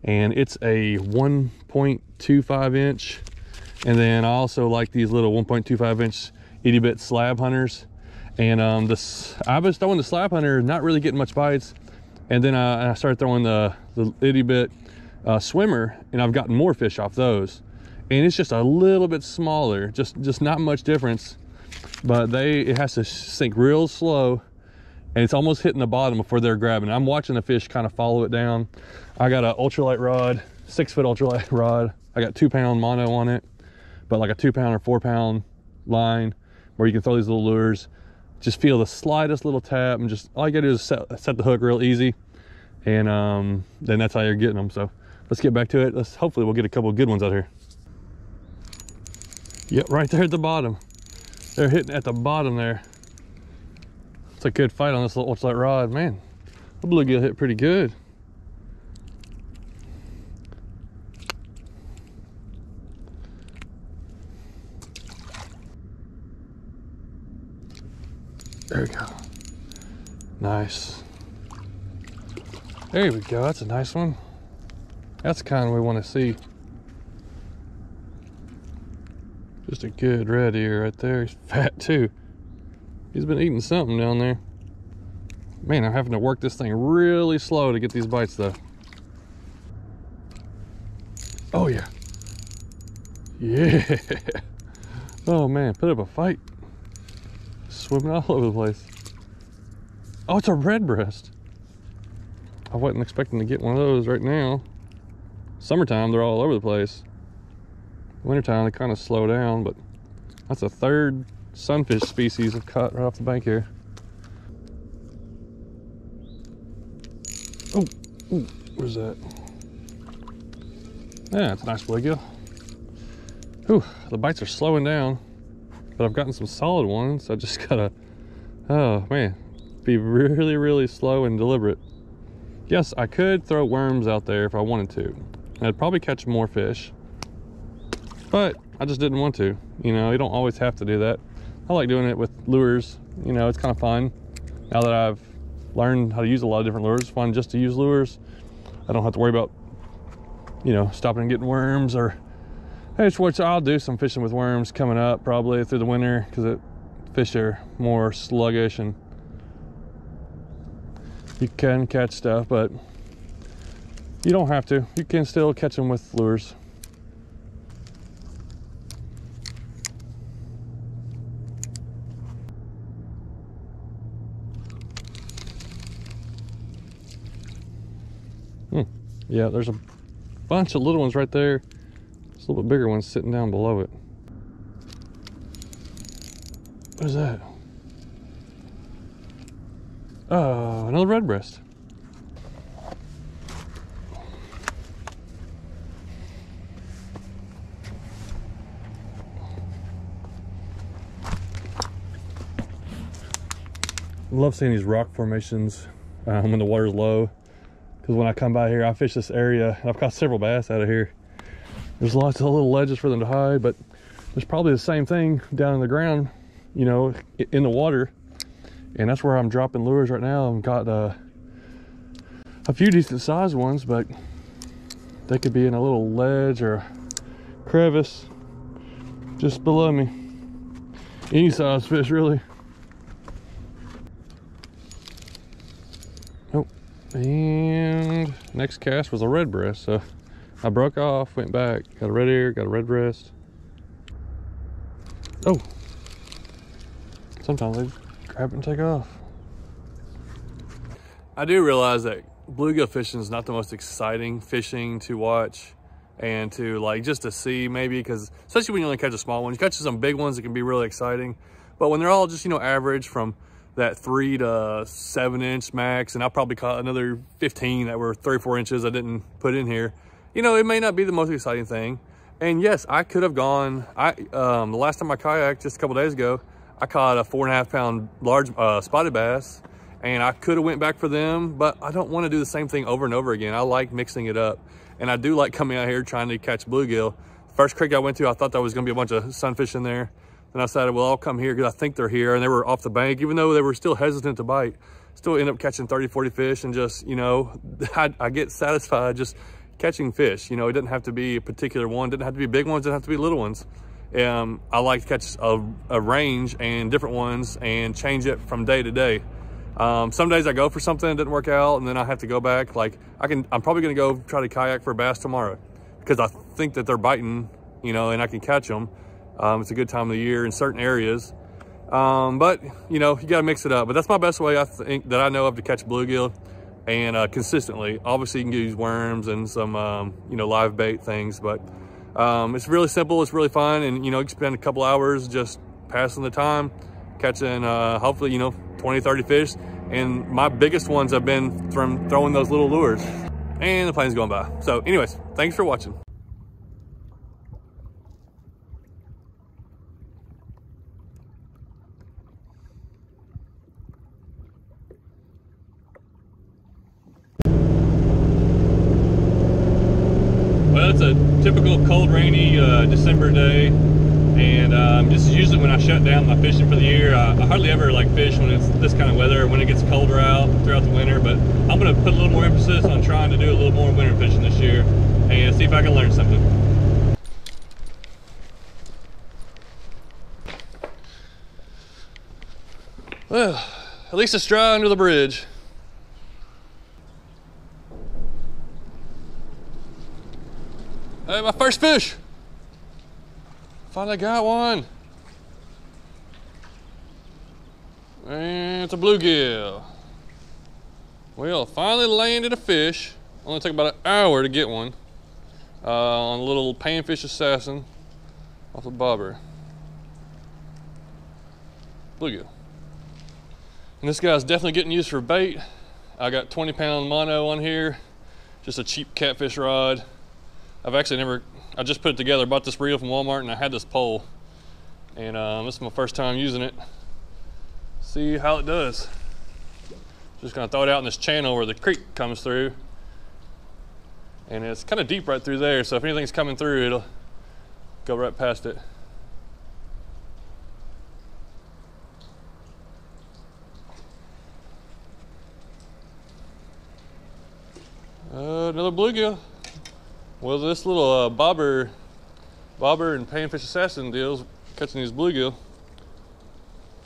Speaker 1: and it's a 1.25 inch. And then I also like these little 1.25 inch itty bit slab hunters. And I was throwing the slab hunter, not really getting much bites. And then I started throwing the itty bit swimmer, and I've gotten more fish off those. And it's just a little bit smaller, just not much difference. But it has to sink real slow, and it's almost hitting the bottom before they're grabbing. I'm watching the fish kind of follow it down. I got an ultralight rod, 6-foot ultralight rod. I got 2-pound mono on it, but like a 2-pound or 4-pound line where you can throw these little lures. Just feel the slightest little tap, and just all you gotta do is set the hook real easy, and then that's how you're getting them. So let's get back to it. Hopefully we'll get a couple of good ones out here. Yep, right there at the bottom. They're hitting at the bottom there. It's a good fight on this little ultralight rod. Man, the bluegill hit pretty good. There we go. Nice. There we go. That's a nice one. That's the kind we want to see. Just a good red ear right there. He's fat too. He's been eating something down there. Man, I'm having to work this thing really slow to get these bites though. Oh yeah. Yeah. Oh man, put up a fight. Swimming all over the place. Oh, it's a red breast. I wasn't expecting to get one of those right now. Summertime, they're all over the place. Wintertime, they kind of slow down, but that's a third sunfish species I've caught right off the bank here. Oh, ooh, where's that? Yeah, it's a nice bluegill. Whew, the bites are slowing down, but I've gotten some solid ones. I just gotta, oh man, be really, really slow and deliberate. Yes, I could throw worms out there if I wanted to. I'd probably catch more fish, but I just didn't want to. You know, you don't always have to do that. I like doing it with lures. You know, it's kind of fun. Now that I've learned how to use a lot of different lures, it's fun just to use lures. I don't have to worry about, you know, stopping and getting worms, or which I'll do some fishing with worms coming up probably through the winter, because fish are more sluggish and you can catch stuff, but you don't have to. You can still catch them with lures. Yeah, there's a bunch of little ones right there. There's a little bit bigger ones sitting down below it. What is that? Oh, another red breast. I love seeing these rock formations when the water's low. Because when I come by here, I fish this area, and I've caught several bass out of here. There's lots of little ledges for them to hide, but there's probably the same thing down in the ground, you know, in the water. And that's where I'm dropping lures right now. I've got a few decent sized ones, but they could be in a little ledge or crevice just below me. Any size fish, really. Oh, and next cast was a red breast, so I broke off, went back, got a red ear, got a red breast. Oh, sometimes they grab it and take off. I do realize that bluegill fishing is not the most exciting fishing to watch and to like just to see, maybe, because especially when you only catch a small one. You catch some big ones, it can be really exciting, but when they're all just, you know, average from that 3 to 7 inch max, and I probably caught another 15 that were 3 or 4 inches I didn't put in here, you know, it may not be the most exciting thing. And yes, I could have gone, the last time I kayaked just a couple days ago, I caught a 4.5 pound large spotted bass, and I could have went back for them, but I don't want to do the same thing over and over again. I like mixing it up, and I do like coming out here trying to catch bluegill. First creek I went to, I thought there was going to be a bunch of sunfish in there. Then I decided, well, I'll come here because I think they're here, and they were off the bank. Even though they were still hesitant to bite, still end up catching 30, 40 fish, and just, you know, I get satisfied just catching fish. You know, it doesn't have to be a particular one, it doesn't have to be big ones, it doesn't have to be little ones. I like to catch a range and different ones and change it from day to day. Some days I go for something that didn't work out, and then I have to go back. Like I'm probably gonna go try to kayak for a bass tomorrow because I think that they're biting, you know, and I can catch them. It's a good time of the year in certain areas. But you know, you gotta mix it up. But that's my best way, I think, that I know of to catch bluegill, and consistently. Obviously you can use worms and some, you know, live bait things, but it's really simple, it's really fun, and you know, you can spend a couple hours just passing the time, catching hopefully, you know, 20, 30 fish. And my biggest ones have been from throwing those little lures. And the plane's going by. So anyways, thanks for watching. Well, it's a typical cold, rainy December day. And this is usually when I shut down my fishing for the year. I hardly ever like fish when it's this kind of weather, when it gets colder out throughout the winter, but I'm gonna put a little more emphasis on trying to do a little more winter fishing this year and see if I can learn something. Well, at least it's dry under the bridge. Hey, my first fish! Finally got one. And it's a bluegill. Well, finally landed a fish. Only took about an hour to get one. On a little Panfish Assassin off the bobber. Bluegill. And this guy's definitely getting used for bait. I got 20-pound mono on here. Just a cheap catfish rod. I just put it together, bought this reel from Walmart, and I had this pole. And this is my first time using it. See how it does. Just gonna throw it out in this channel where the creek comes through. And it's kind of deep right through there, so if anything's coming through, it'll go right past it. Another bluegill. Well, this little bobber and Panfish Assassin deals catching these bluegill.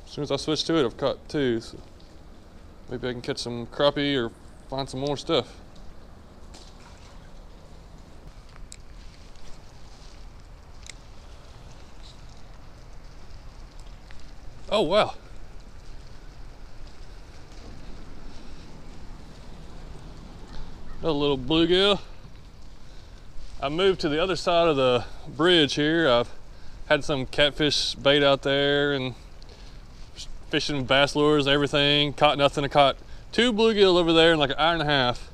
Speaker 1: As soon as I switch to it, I've caught 2. So maybe I can catch some crappie or find some more stuff. Oh, wow. Another little bluegill. I moved to the other side of the bridge here. I've had some catfish bait out there and fishing bass lures and everything. Caught nothing. I caught 2 bluegill over there in like an hour and a half.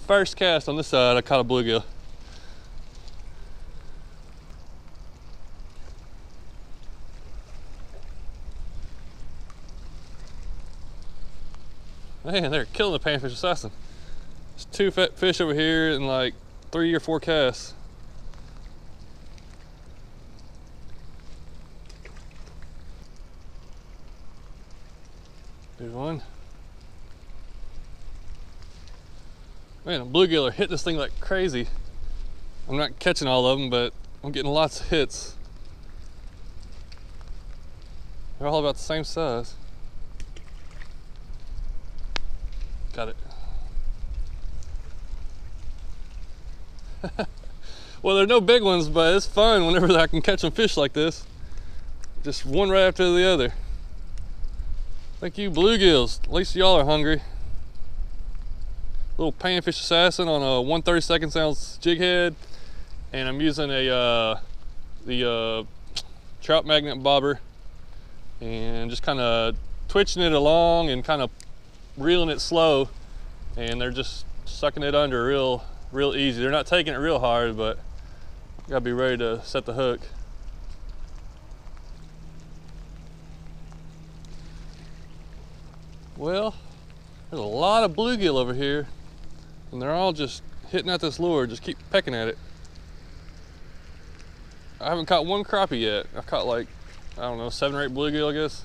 Speaker 1: First cast on this side, I caught a bluegill. Man, they're killing the Panfish Assassin. There's 2 fat fish over here and like 3 or 4 casts. There's one. Man, the bluegill are hitting this thing like crazy. I'm not catching all of them, but I'm getting lots of hits. They're all about the same size. Got it. Well, there are no big ones, but it's fun whenever I can catch some fish like this. Just one right after the other. Thank you, bluegills. At least y'all are hungry. Little Panfish Assassin on a 1/32 ounce jig head, and I'm using a the trout magnet bobber, and just kind of twitching it along and kind of reeling it slow, and they're just sucking it under real easy. They're not taking it real hard, but you gotta be ready to set the hook. Well, there's a lot of bluegill over here, and they're all just hitting at this lure. Just keep pecking at it. I haven't caught one crappie yet. I've caught like, I don't know, 7 or 8 bluegill, I guess.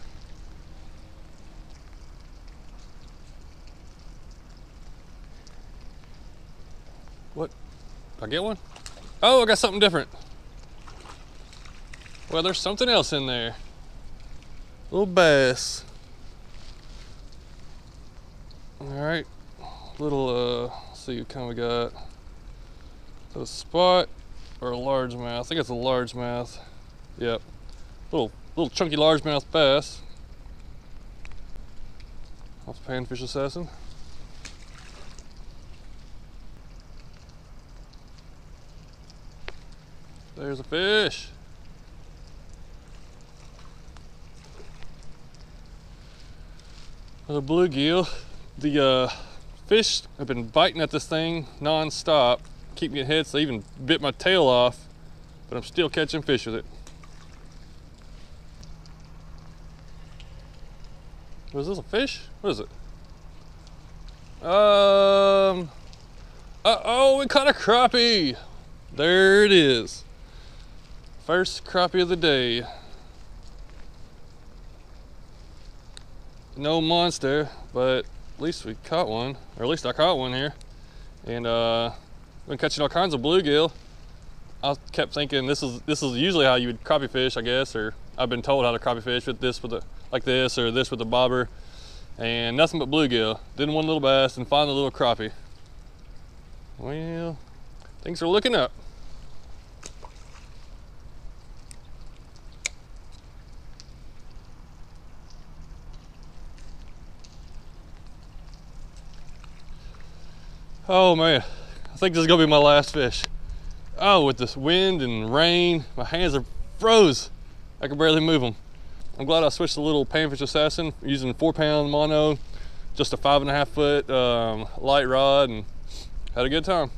Speaker 1: What? Did I get one? Oh, I got something different. Well, there's something else in there. Little bass. All right, little, let's see what kind we got. Is that a spot or a largemouth? I think it's a largemouth. Yep, little chunky largemouth bass. Off the Panfish Assassin. There's a fish. Another bluegill. The fish have been biting at this thing non-stop, keep getting hits. They even bit my tail off, but I'm still catching fish with it. Was this a fish? What is it? Uh-oh, we caught a crappie. There it is. First crappie of the day. No monster, but at least we caught one, or at least I caught one here. And been catching all kinds of bluegill. I kept thinking this is usually how you would crappie fish, I guess, or I've been told how to crappie fish with this like this, or this with a bobber, and nothing but bluegill. Didn't one little bass and finally a little crappie. Well, things are looking up. Oh man, I think this is gonna be my last fish. Oh, with this wind and rain, my hands are froze. I can barely move them. I'm glad I switched to the little Panfish Assassin using 4-pound mono, just a 5.5 foot light rod, and had a good time.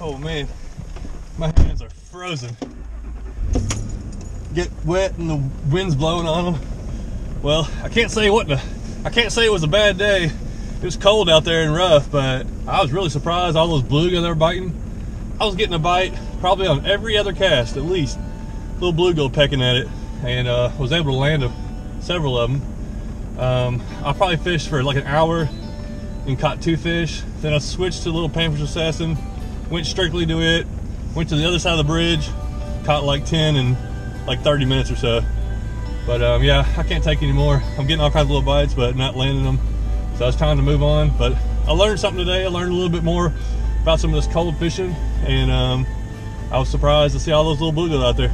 Speaker 1: Oh man, my hands are frozen. Get wet and the wind's blowing on them. Well, I can't say it was a bad day. It was cold out there and rough, but I was really surprised all those bluegill they were biting. I was getting a bite probably on every other cast, at least. Little bluegill pecking at it, and was able to land several of them. I probably fished for like an hour and caught 2 fish. Then I switched to the little Panfish Assassin, went strictly to it, went to the other side of the bridge, caught like 10 in like 30 minutes or so. But yeah, I can't take any more. I'm getting all kinds of little bites, but not landing them. So it's time to move on. But I learned something today. I learned a little bit more about some of this cold fishing, and I was surprised to see all those little bluegill out there.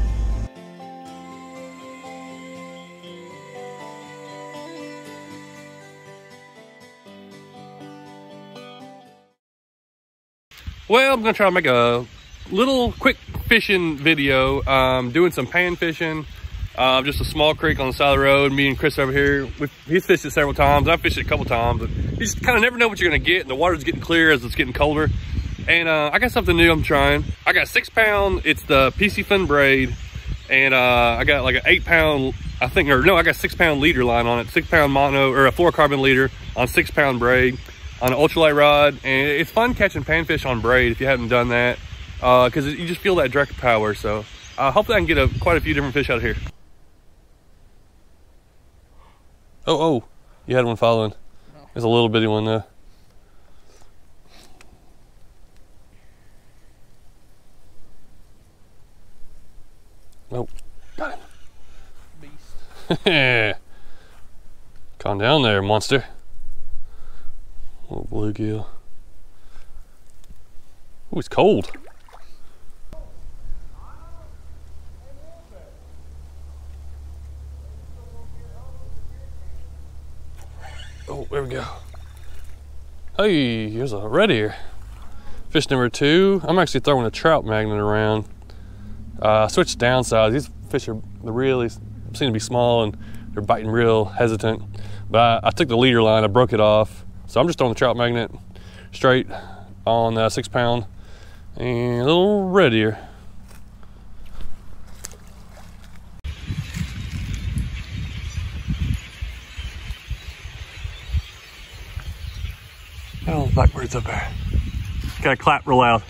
Speaker 1: Well, I'm gonna try to make a little quick fishing video, doing some pan fishing. Just a small creek on the side of the road. Me and Chris over here, he's fished it several times. I've fished it a couple times, but you just kind of never know what you're gonna get, and the water's getting clear as it's getting colder. And I got something new I'm trying. I got 6-pound, it's the PC fin braid, and I got like an 8-pound, I think, or no, I got 6-pound leader line on it, 6-pound mono, or a fluorocarbon leader on 6-pound braid on an ultralight rod. And it's fun catching panfish on braid if you haven't done that, because you just feel that direct power. So hopefully I can get quite a few different fish out of here. Oh, you had one following. There's a little bitty one though. Oh, got him.
Speaker 2: Beast.
Speaker 1: Calm down there, monster. Little bluegill. Ooh, it's cold. Oh, there we go. Hey, here's a redear. Fish number 2. I'm actually throwing a trout magnet around. Switched down size. These fish are really seem to be small and they're biting real hesitant. But I took the leader line, I broke it off. So I'm just throwing the trout magnet straight on 6 pound and a little redear. Oh, blackbird's up there. Gotta clap real loud.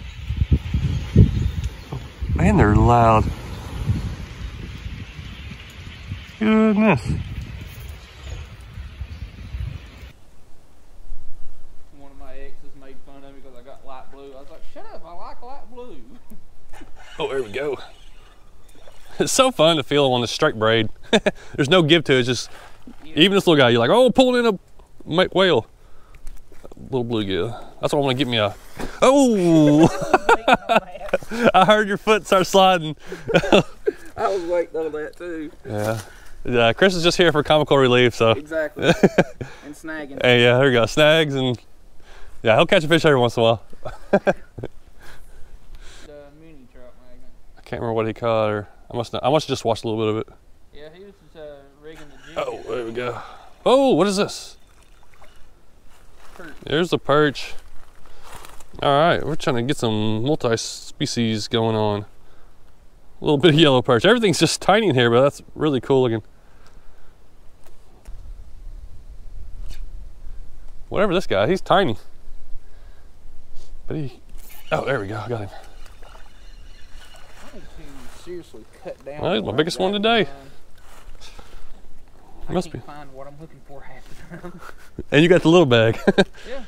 Speaker 1: Oh, man, they're loud. Goodness.
Speaker 2: One of my exes made fun of me because I got light blue. I was like, shut up, I like light blue.
Speaker 1: Oh, there we go. It's so fun to feel on the straight braid. There's no give to it. It's just, even this little guy, you're like, oh, pulling in a whale. Little bluegill. That's what I want to get me a. Oh! I heard your foot start sliding.
Speaker 2: I was waiting on that too.
Speaker 1: Yeah. Chris is just here for comical relief, so.
Speaker 2: Exactly. And snagging.
Speaker 1: Hey, yeah, there you go. Snags and yeah, he'll catch a fish every once in a while.
Speaker 2: Mini trout magnet.
Speaker 1: I can't remember what he caught, or I must have just watched a little bit of it.
Speaker 2: Yeah, he was just rigging the jig.
Speaker 1: Oh, there we go. Oh, what is this? There's the perch. All right, we're trying to get some multi-species going on. A little bit of yellow perch. Everything's just tiny in here, but that's really cool looking. Whatever this guy, he's tiny. But oh, there we go, I got him.
Speaker 2: I need to seriously cut down.
Speaker 1: Well, he's my biggest one today.
Speaker 2: Must be. Find what I'm looking for half the time.
Speaker 1: And you got the little bag.
Speaker 2: Yeah.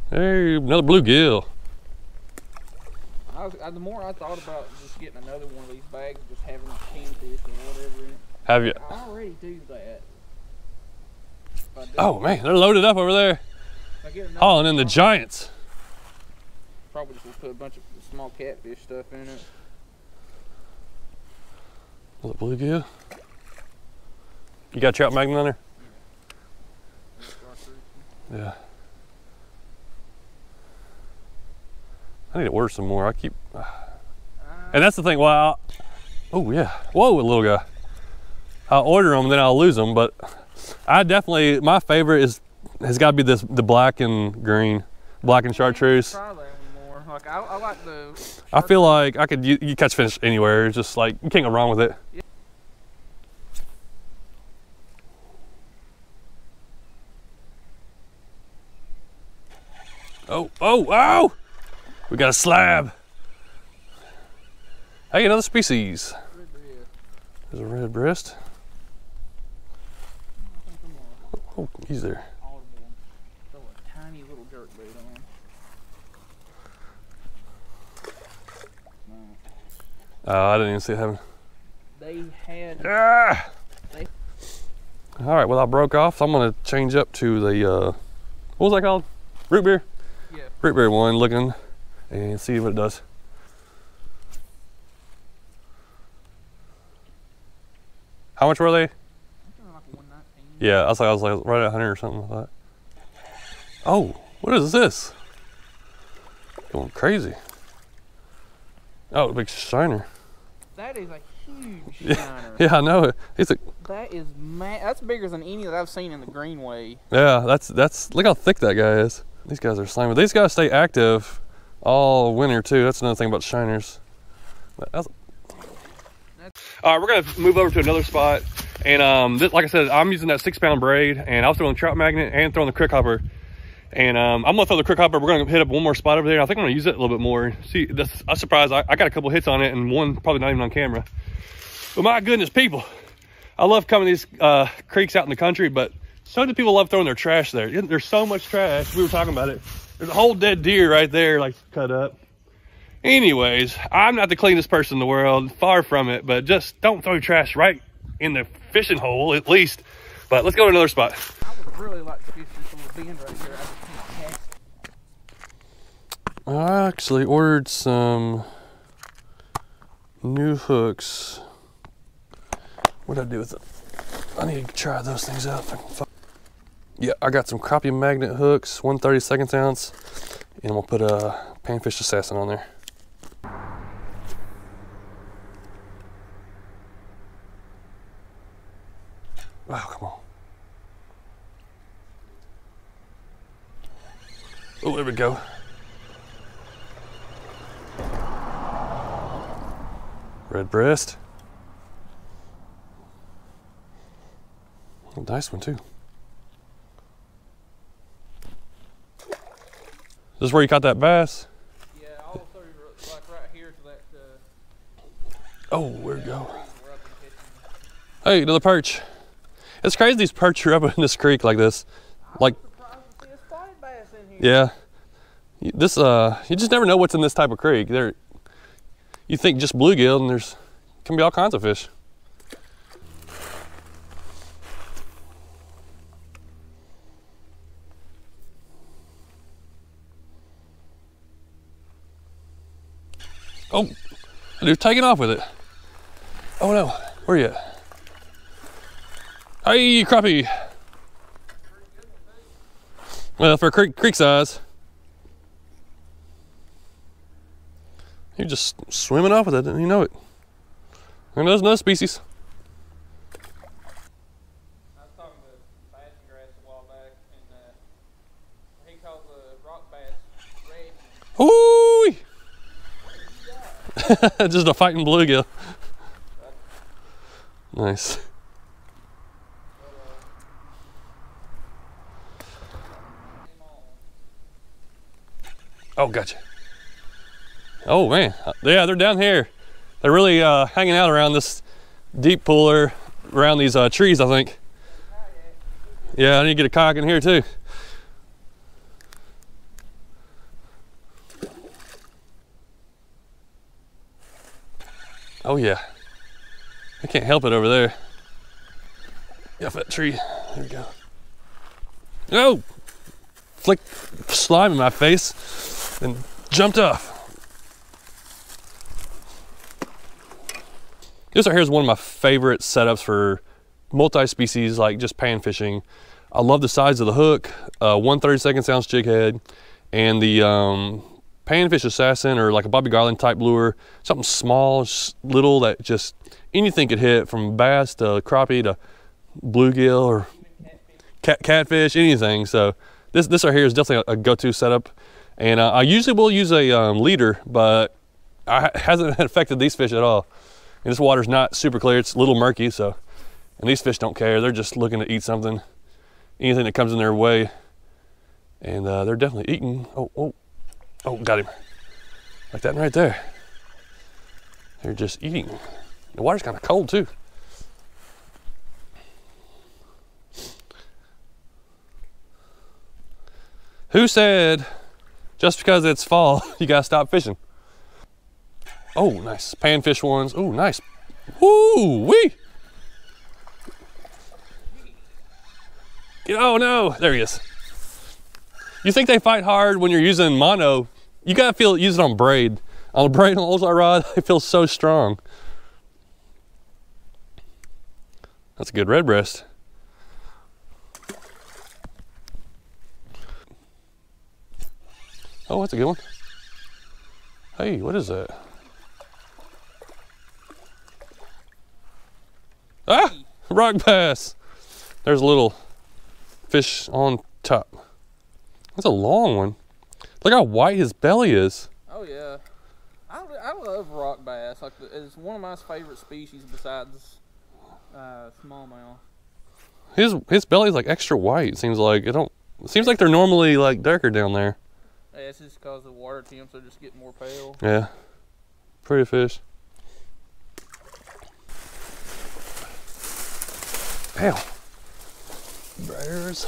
Speaker 1: Hey, another bluegill.
Speaker 2: The more I thought about just getting another one of these bags, just having a panfish or whatever in it.
Speaker 1: Have you?
Speaker 2: I already do that.
Speaker 1: Oh man, they're loaded up over there. Oh, and then the giants.
Speaker 2: Probably just put a bunch of small catfish stuff in it.
Speaker 1: Was it bluegill? You got trout magnet on there? Yeah. I need to order some more. I keep, and that's the thing. Well, oh yeah. Whoa, little guy. I'll order them, then I'll lose them. But I definitely, my favorite has got to be the black and green, black and chartreuse.
Speaker 2: Try that one more. Like I like the.
Speaker 1: I feel like you catch fish anywhere. It's just like you can't go wrong with it. Yeah. Oh! We got a slab. Hey, another species. There's a red breast. Oh, he's there.
Speaker 2: Throw a tiny little jerk bait on.
Speaker 1: I didn't even see it happen.
Speaker 2: They had.
Speaker 1: All right, well I broke off, so I'm gonna change up to the what was that called? Root beer.
Speaker 2: Yeah.
Speaker 1: Root beer one, looking and see what it does. How much were they?
Speaker 2: Like 119.
Speaker 1: Yeah, I was like right at 100 or something like that. Oh, what is this? Going crazy. Oh, a big shiner.
Speaker 2: That is a huge shiner.
Speaker 1: Yeah, I know it.
Speaker 2: That is that's bigger than any that I've seen in the greenway.
Speaker 1: Yeah, that's look how thick that guy is. These guys are slimy. These guys stay active all winter too. That's another thing about shiners. All right, we're gonna move over to another spot, and like I said, I'm using that 6 pound braid, and I was throwing the trout magnet and throwing the crick hopper, and I'm gonna throw the crick hopper. We're gonna hit up one more spot over there. I think I'm gonna use it a little bit more. See, I'm surprised. I got a couple hits on it, and one probably not even on camera. But my goodness, people, I love coming to these creeks out in the country, but so do people love throwing their trash there. There's so much trash. We were talking about it. There's a whole dead deer right there, like cut up. Anyways, I'm not the cleanest person in the world, far from it, but just don't throw trash right in the fishing hole, at least. But let's go to another spot.
Speaker 2: I would really like to fish this little bend right here. I just can't cast it.
Speaker 1: I actually ordered some new hooks. What did I do with it? I need to try those things out. Yeah, I got some crappie magnet hooks, 1/32 ounce, and we'll put a Panfish Assassin on there. Wow, come on. Oh, there we go. Red breast. Oh, nice one too. Is this where you caught that bass?
Speaker 2: Yeah, all through, like right here to that.
Speaker 1: Oh, where'd it go? Hey, another perch. It's crazy these perch are up in this creek like this. Like,
Speaker 2: See a spotted bass in here.
Speaker 1: yeah. This, you just never know what's in this type of creek. You think just bluegill, and can be all kinds of fish. Oh, they're taking off with it. Oh no, where you at? Hey, crappie. Well, for creek size. You're just swimming off with it, didn't you know it? And there's another species.
Speaker 2: I was talking to Bass and Grass a while back, and he called the rock bass red.
Speaker 1: Ooh! Just a fighting bluegill. Nice. Oh, gotcha. Oh man, yeah, they're down here. They're really hanging out around this deep pooler, around these trees, I think. Yeah, I need to get a kayak in here too. Oh yeah, I can't help it over there. Off that tree, there we go. Oh, flick slime in my face and jumped off. This right here is one of my favorite setups for multi-species, like just pan fishing. I love the size of the hook, 1/32 ounce jig head, and the Panfish Assassin, or like a Bobby Garland type lure, something small, little, that just anything could hit, from bass to crappie to bluegill or catfish, anything. So this right here is definitely a go-to setup, and I usually will use a leader, but it hasn't affected these fish at all. And this water's not super clear, it's a little murky, so, and these fish don't care. They're just looking to eat something, anything that comes in their way. And they're definitely eating. Oh, got him. Like that right there. They're just eating. The water's kind of cold too. Who said just because it's fall, you gotta stop fishing? Oh, nice. Panfish ones. Oh, nice. Woo wee. Oh no, there he is. You think they fight hard when you're using mono? You gotta use it on braid. On a braid on the ultralight rod, it feels so strong. That's a good red breast. Oh, that's a good one. Hey, what is that? Ah, rock bass. There's a little fish on top. That's a long one. Look how white his belly is.
Speaker 2: Oh yeah, I love rock bass. Like, it's one of my favorite species besides smallmouth.
Speaker 1: His belly's like extra white. Seems like it seems like they're normally like darker down there.
Speaker 2: Yeah, it's just because the water temps are just getting more pale.
Speaker 1: Yeah, pretty fish. Ow. Briars.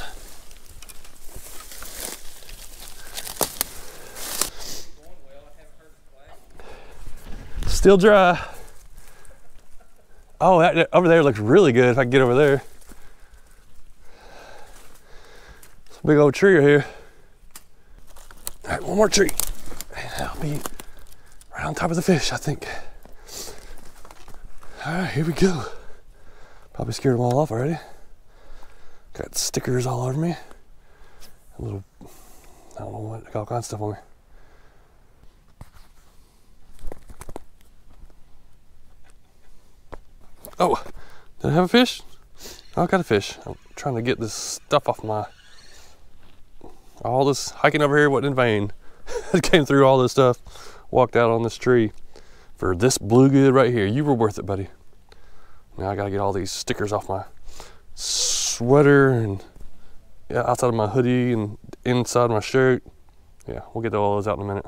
Speaker 1: Still dry. Oh, that over there looks really good if I can get over there. It's a big old tree right here. All right, one more tree. And I'll be right on top of the fish, I think. All right, here we go. Probably scared them all off already. Got stickers all over me. A little, I don't know what, got all kinds of stuff on me. Oh, did I have a fish? Oh, I got a fish. I'm trying to get this stuff off my, all this hiking over here wasn't in vain. I came through all this stuff, walked out on this tree for this bluegill right here. You were worth it, buddy. Now I gotta get all these stickers off my sweater and yeah, outside of my hoodie and inside my shirt. Yeah, we'll get all those out in a minute.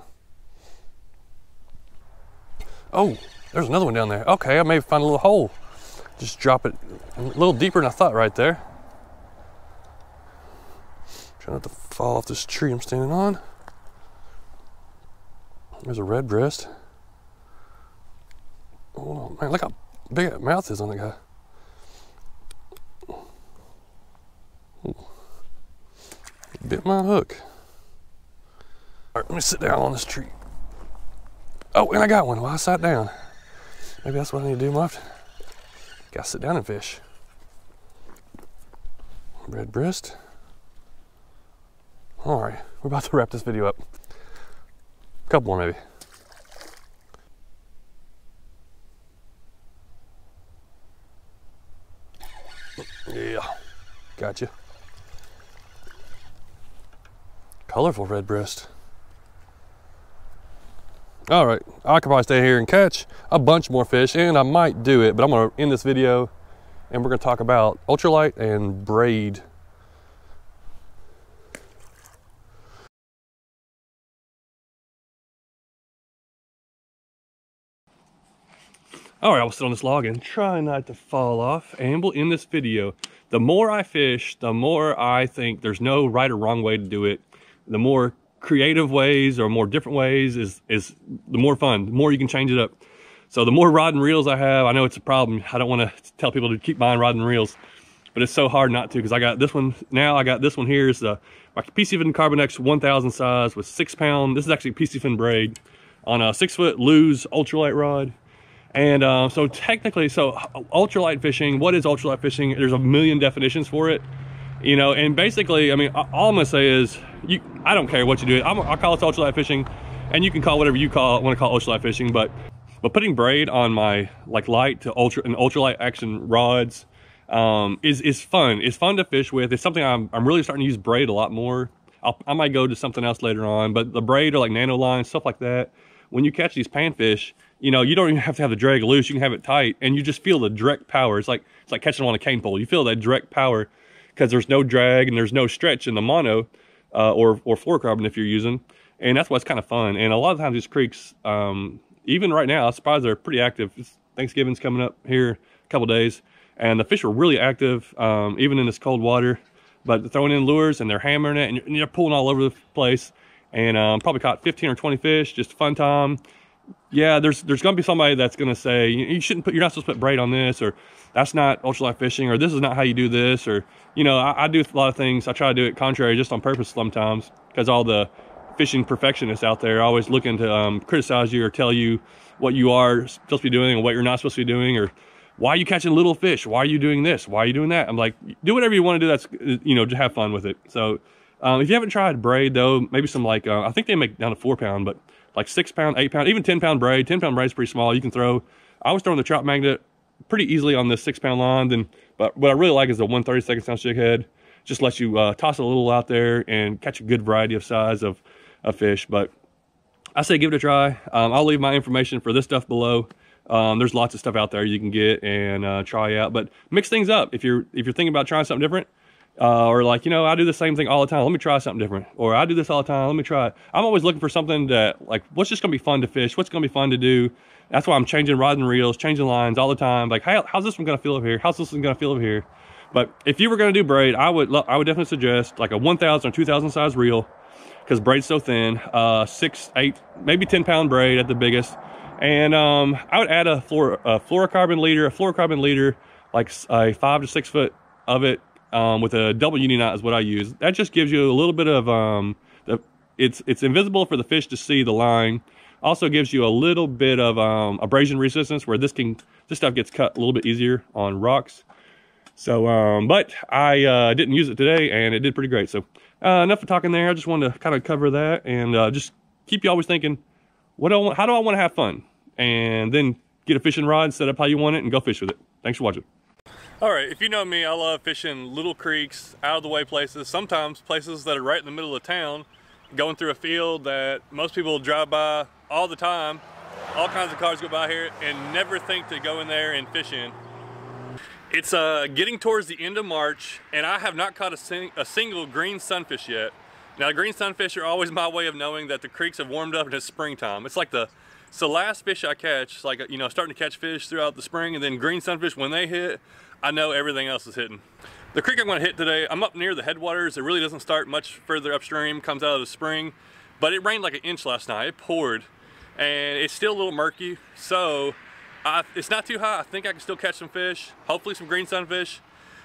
Speaker 1: Oh, there's another one down there. Okay, I may find a little hole. Just drop it a little deeper than I thought right there. Try not to fall off this tree I'm standing on. There's a red breast. Oh man, look how big that mouth is on the guy. Ooh. Bit my hook. All right, let me sit down on this tree. Oh, and I got one. Well, I sat down. Maybe that's what I need to do more often. Gotta sit down and fish. Red breast. All right, we're about to wrap this video up. A couple more maybe. Yeah, gotcha. Colorful red breast. All right, I could probably stay here and catch a bunch more fish, and I might do it, but I'm gonna end this video and we're gonna talk about ultralight and braid. All right, I'll sit on this log and try not to fall off, and we'll end this video. The more I fish, the more I think there's no right or wrong way to do it. The more creative ways or more different ways is the more fun, the more you can change it up. So the more rod and reels I have, I know it's a problem. I don't want to tell people to keep buying rod and reels, but it's so hard not to, because I got this one now. I got this one here is the my PC Fin Carbonex 1000 size with 6 pound. This is actually PC Fin braid on a 6 foot loose ultralight rod. And so technically, so ultralight fishing, what is ultralight fishing? There's a million definitions for it, you know, and basically, I mean, all I'm gonna say is, I don't care what you do. I call it ultralight fishing, and you can call whatever you want to call ultralight fishing, but putting braid on my like light to ultralight action rods is fun. It's fun to fish with. It's something I'm really starting to use braid a lot more. I might go to something else later on, but the braid or like nano lines, stuff like that. When you catch these panfish, you know, you don't even have to have the drag loose. You can have it tight, and you just feel the direct power. It's like catching them on a cane pole. You feel that direct power because there's no drag and there's no stretch in the mono or fluorocarbon if you're using, and that's why it's kind of fun. And a lot of times these creeks, even right now, I'm surprised they're pretty active. Thanksgiving's coming up here a couple days, and the fish are really active, even in this cold water. But they're throwing in lures and they're hammering it, and you're pulling all over the place. And probably caught 15 or 20 fish, just a fun time. Yeah, there's gonna be somebody that's gonna say you're not supposed to put braid on this, or that's not ultralight fishing, or this is not how you do this, or you know, I do a lot of things. I try to do it contrary, just on purpose sometimes, because all the fishing perfectionists out there are always looking to criticize you or tell you what you are supposed to be doing and what you're not supposed to be doing, or why are you catching little fish? Why are you doing this? Why are you doing that? I'm like, do whatever you want to do. That's, you know, just have fun with it. So. If you haven't tried braid though, maybe some like, I think they make down to 4 pound, but like 6 pound, 8 pound, even 10 pound braid. 10 pound braid is pretty small. You can throw, I was throwing the trout magnet pretty easily on this 6 pound line. But what I really like is the 1/32 ounce jig head. Just lets you toss a little out there and catch a good variety of size of fish. But I say give it a try. I'll leave my information for this stuff below. There's lots of stuff out there you can get and try out, but mix things up. If you're thinking about trying something different, or like, you know, I do the same thing all the time, let me try something different. Or I do this all the time, let me try it. I'm always looking for something that, like, what's just gonna be fun to fish, what's gonna be fun to do. That's why I'm changing rod and reels, changing lines all the time. Like, how's this one gonna feel over here? How's this one gonna feel over here? But if you were gonna do braid, I would definitely suggest like a 1,000 or 2,000 size reel, because braid's so thin. 6, 8, maybe 10 pound braid at the biggest, And I would add a fluorocarbon leader, like a 5 to 6 foot of it, with a double uni knot is what I use. That just gives you a little bit of it's invisible for the fish to see the line. Also gives you a little bit of abrasion resistance, where this stuff gets cut a little bit easier on rocks. So, but I didn't use it today, and it did pretty great. So, enough of talking there. I just wanted to kind of cover that, and just keep you always thinking, how do I want to have fun? And then get a fishing rod, set up how you want it, and go fish with it. Thanks for watching. All right, if you know me, I love fishing little creeks, out of the way places, sometimes places that are right in the middle of town, going through a field that most people drive by all the time. All kinds of cars go by here and never think to go in there and fish in. It's getting towards the end of March, and I have not caught a single green sunfish yet. Now, green sunfish are always my way of knowing that the creeks have warmed up and it's springtime. It's the last fish I catch, like, you know, starting to catch fish throughout the spring, and then green sunfish, when they hit, I know everything else is hitting. The creek I'm going to hit today, I'm up near the headwaters. It really doesn't start much further upstream, comes out of the spring, but it rained like an inch last night. It poured, and it's still a little murky, so it's not too high. I think I can still catch some fish, hopefully some green sunfish,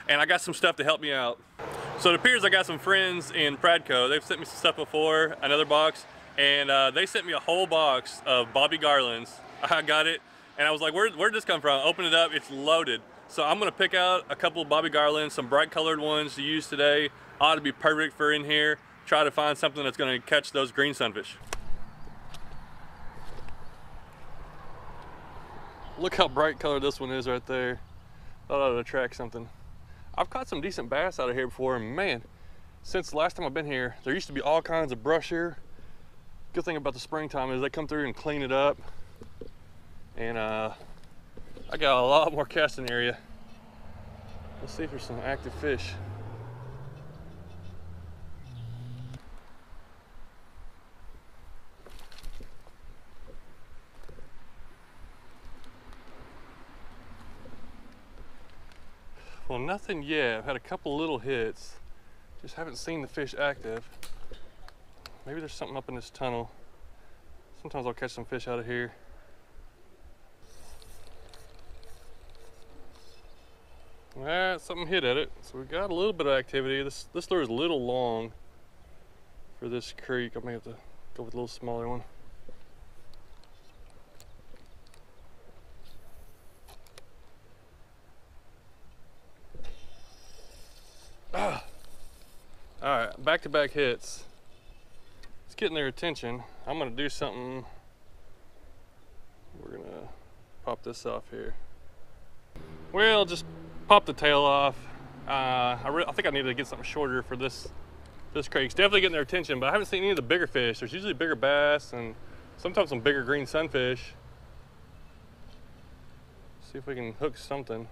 Speaker 1: and I got some stuff to help me out. So it appears I got some friends in Pradco. They've sent me some stuff before, another box, and they sent me a whole box of Bobby Garlands. I got it, and I was like, where'd this come from? Open it up, it's loaded. So I'm gonna pick out a couple of Bobby Garlands, some bright colored ones to use today. Ought to be perfect for in here. Try to find something that's gonna catch those green sunfish. Look how bright colored this one is right there. Thought I would attract something. I've caught some decent bass out of here before, and man, since the last time I've been here, there used to be all kinds of brush here. Good thing about the springtime is they come through and clean it up. And I got a lot more casting area. Let's see if there's some active fish. Well, nothing yet. I've had a couple little hits. Just haven't seen the fish active. Maybe there's something up in this tunnel. Sometimes I'll catch some fish out of here. Something hit at it. So we got a little bit of activity. This lure is a little long for this creek. I may have to go with a little smaller one. All right, back-to-back hits. It's getting their attention. I'm gonna do something. We're gonna pop this off here. Well, just pop the tail off. I think I need to get something shorter for this creek. It's definitely getting their attention, but I haven't seen any of the bigger fish. There's usually bigger bass and sometimes some bigger green sunfish. See if we can hook something.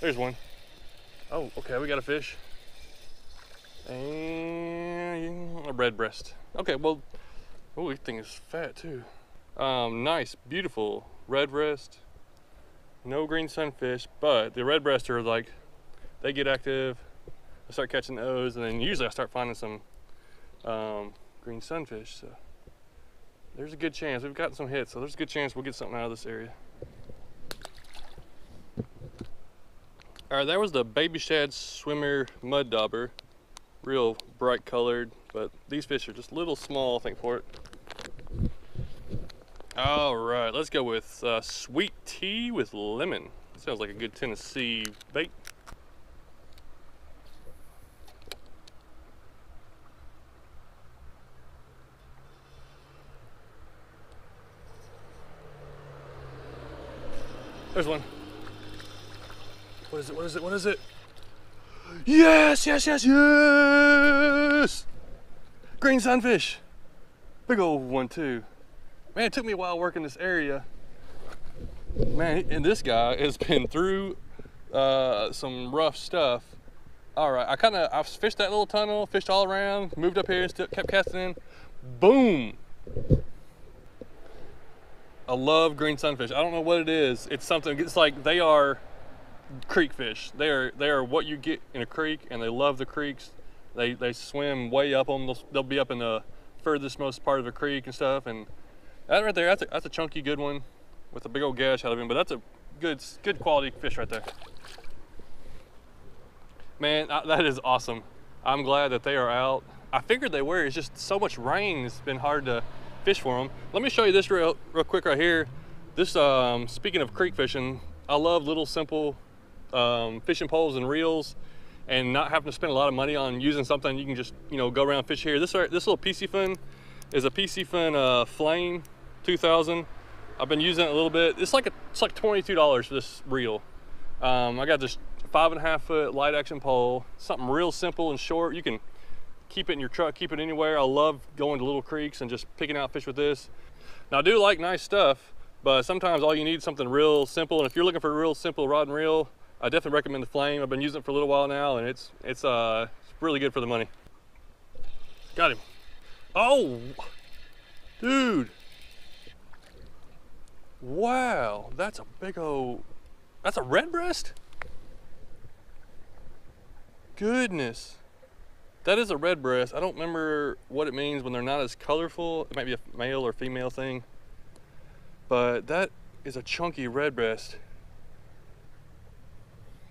Speaker 1: There's one. Oh, okay, we got a fish. And a red breast. Okay, well, oh, this thing is fat too. Nice, beautiful red breast. No green sunfish, but the red breasts are like, they get active. I start catching those, and then usually I start finding some green sunfish. So there's a good chance. We've gotten some hits, so there's a good chance we'll get something out of this area. All right, that was the baby shad swimmer mud dauber. Real bright colored, but these fish are just a little small, I think, for it. All right, let's go with sweet tea with lemon. Sounds like a good Tennessee bait. There's one. What is it? What is it? What is it? Yes, yes, yes, yes! Green sunfish. Big old one too. Man, it took me a while working this area. Man, and this guy has been through some rough stuff. All right, I fished that little tunnel, fished all around, moved up here and still kept casting in. Boom! I love green sunfish. I don't know what it is. It's something, it's like they are creek fish. They are what you get in a creek, and they love the creeks. They swim way up them. They'll be up in the furthest most part of a creek and stuff. And that right there, that's a chunky good one with a big old gash out of him, but that's a good quality fish right there. Man, that is awesome. I'm glad that they are out. I figured they were. It's just so much rain. It's been hard to fish for them. Let me show you this real quick right here. This, speaking of creek fishing, I love little simple fishing poles and reels, and not having to spend a lot of money on using something you can just, you know, go around and fish here. This little PC fin is a PC fin Flame 2000. I've been using it a little bit. It's like $22 for this reel. I got this 5.5 foot light action pole, something real simple and short. You can keep it in your truck, keep it anywhere. I love going to little creeks and just picking out fish with this. Now I do like nice stuff, but sometimes all you need is something real simple. And if you're looking for a real simple rod and reel, I definitely recommend the Flame. I've been using it for a little while now, and it's really good for the money. Got him. Oh, dude. Wow, that's a big old, that's a red breast? Goodness. That is a red breast. I don't remember what it means when they're not as colorful. It might be a male or female thing. But that is a chunky red breast.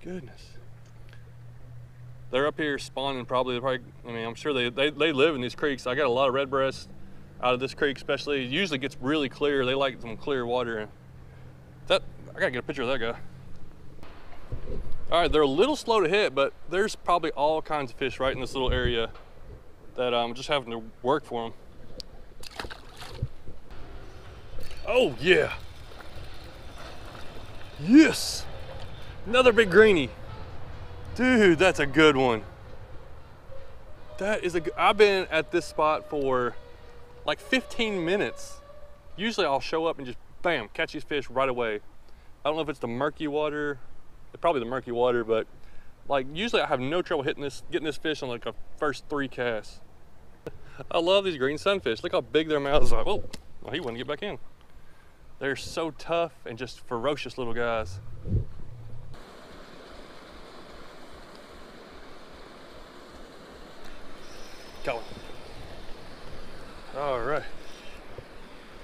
Speaker 1: Goodness. They're up here spawning probably, I mean, I'm sure they live in these creeks. I got a lot of red breasts out of this creek especially. It usually gets really clear. They like some clear water. I gotta get a picture of that guy. All right, they're a little slow to hit, but there's probably all kinds of fish right in this little area that I'm just having to work for them. Oh yeah. Yes. Another big greenie. Dude, that's a good one. That is I've been at this spot for like 15 minutes. Usually I'll show up and just bam, catch these fish right away. I don't know if it's the murky water, probably the murky water, but like usually I have no trouble getting this fish on like a first 3 casts. I love these green sunfish. Look how big their mouths are. Oh, well, he wouldn't get back in. They're so tough and just ferocious little guys. Going. All right.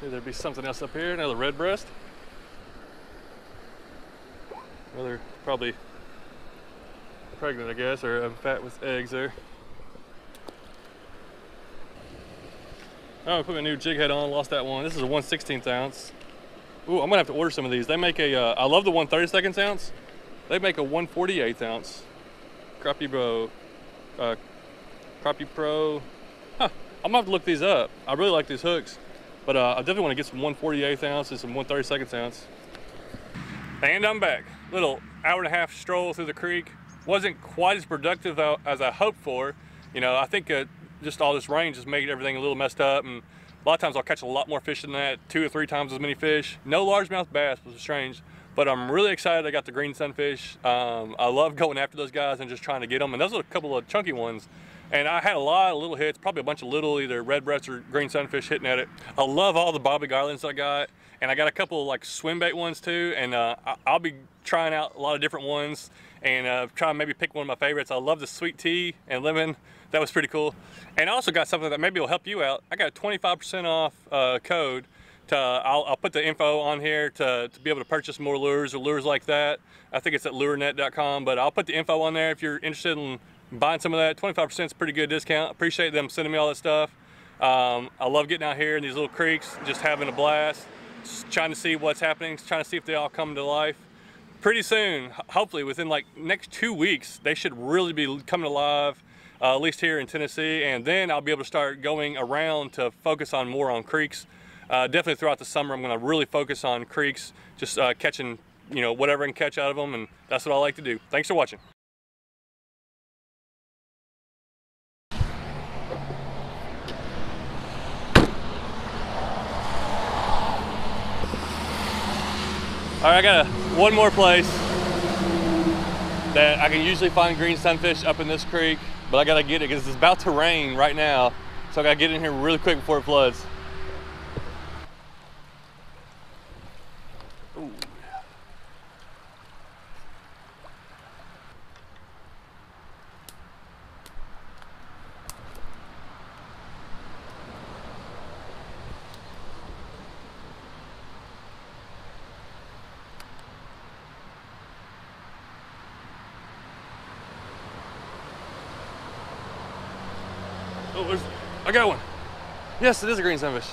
Speaker 1: There'd be something else up here. Another red breast. Another probably pregnant, I guess, or fat with eggs there. Oh, I put my new jig head on. Lost that one. This is a 1/16 ounce. Ooh, I'm gonna have to order some of these. They make a. I love the 1/32 ounce. They make a 1/48 ounce. Crappie Pro. Huh. I'm gonna have to look these up. I really like these hooks, but I definitely want to get some 1/48 ounce and some 1/32 ounce. And I'm back. Little hour-and-a-half stroll through the creek. Wasn't quite as productive as I hoped for. You know, I think just all this rain just made everything a little messed up, and a lot of times I'll catch a lot more fish than that, 2 or 3 times as many fish. No largemouth bass, which is strange, but I'm really excited I got the green sunfish. I love going after those guys and just trying to get them, and those are a couple of chunky ones. And I had a lot of little hits, probably a bunch of little either red breasts or green sunfish hitting at it. I love all the bobby garlands I got, and I got a couple like swim bait ones too, and I'll be trying out a lot of different ones and try and maybe pick one of my favorites. I love the sweet tea and lemon. That was pretty cool. And I also got something that maybe will help you out. I got a 25% off code. I'll put the info on here to be able to purchase more lures or lures like that. I think it's at lurenet.com, but I'll put the info on there if you're interested in buying some of that. 25% is a pretty good discount. Appreciate them sending me all that stuff. I love getting out here in these little creeks, just having a blast, just trying to see what's happening, trying to see if they all come to life. Pretty soon, hopefully within like next 2 weeks, they should really be coming alive, at least here in Tennessee, and then I'll be able to start going around to focus on more on creeks. Definitely throughout the summer, I'm gonna really focus on creeks, just catching, you know, whatever I can catch out of them, and that's what I like to do. Thanks for watching. All right, I got one more place that I can usually find green sunfish up in this creek, but I gotta get it because it's about to rain right now. So I gotta get in here really quick before it floods. Ooh. Oh, I got one. Yes, it is a green sunfish.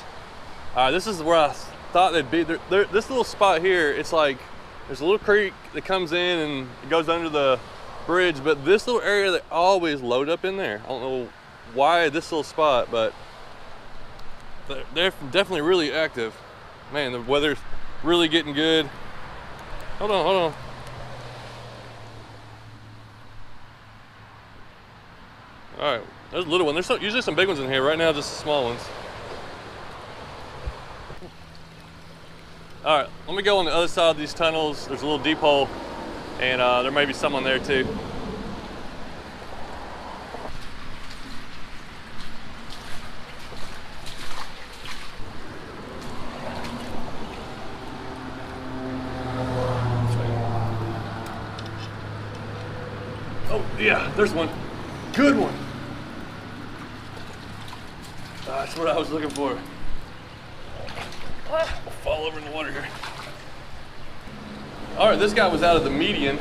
Speaker 1: All right, this is where I thought they'd be. This little spot here, it's like, there's a little creek that comes in and it goes under the bridge, but this little area, they always load up in there. I don't know why this little spot, but they're definitely really active. Man, the weather's really getting good. Hold on, hold on. All right, there's a little one. There's usually some big ones in here. Right now, just the small ones. All right, let me go on the other side of these tunnels. There's a little deep hole, and there may be some on there too. Oh yeah, there's one. Good one. That's what I was looking for. I'll fall over in the water here. All right, this guy was out of the median.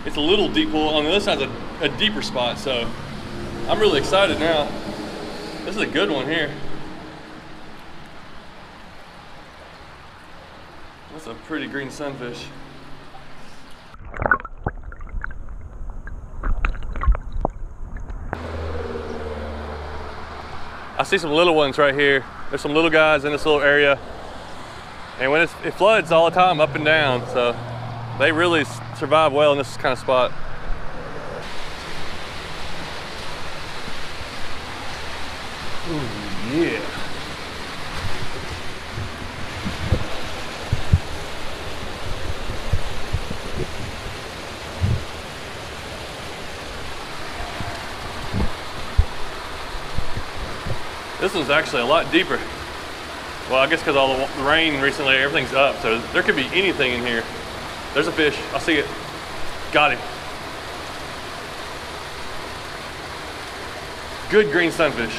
Speaker 1: It's a little deep pool. On the other side's a deeper spot, so I'm really excited now. This is a good one here. That's a pretty green sunfish. I see some little ones right here. There's some little guys in this little area. And when it floods all the time, up and down, so they really survive well in this kind of spot. Ooh, yeah. This one's actually a lot deeper. Well, I guess because all the rain recently, everything's up, so there could be anything in here. There's a fish, I see it. Got him. Good green sunfish.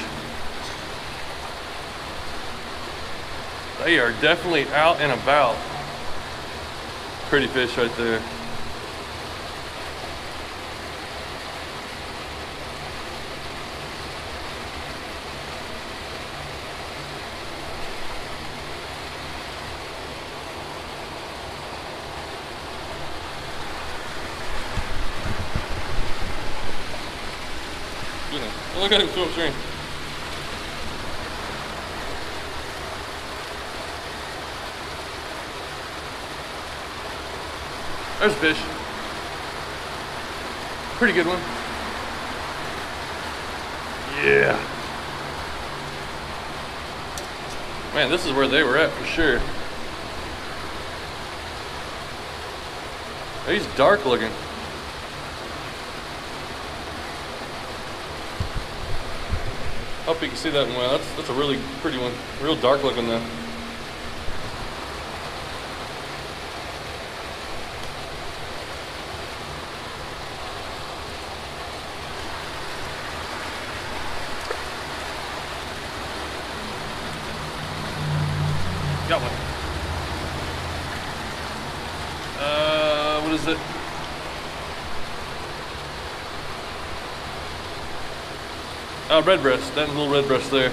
Speaker 1: They are definitely out and about. Pretty fish right there. Look at him swim upstream. There's a fish. Pretty good one. Yeah. Man, this is where they were at for sure. He's dark looking. Hope you can see that one well. That's a really pretty one. Real dark looking though. Got one. What is it? Red breast, that little red breast there.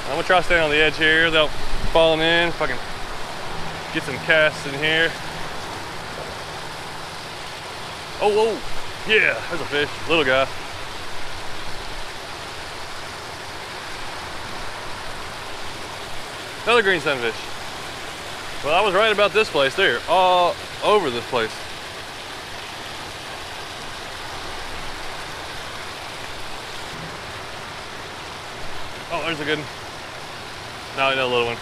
Speaker 1: I'm gonna try staying on the edge here without falling in. If I can get some casts in here. Oh, yeah, there's a fish, little guy. Another green sunfish. Well, I was right about this place. They're all over this place. Oh, there's a good one. No, another little one.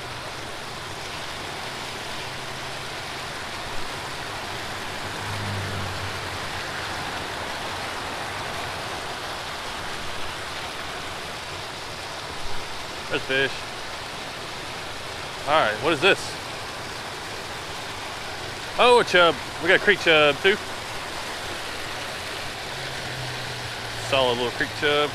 Speaker 1: There's fish. All right, what is this? Oh, a chub. We got a creek chub too. Solid little creek chub.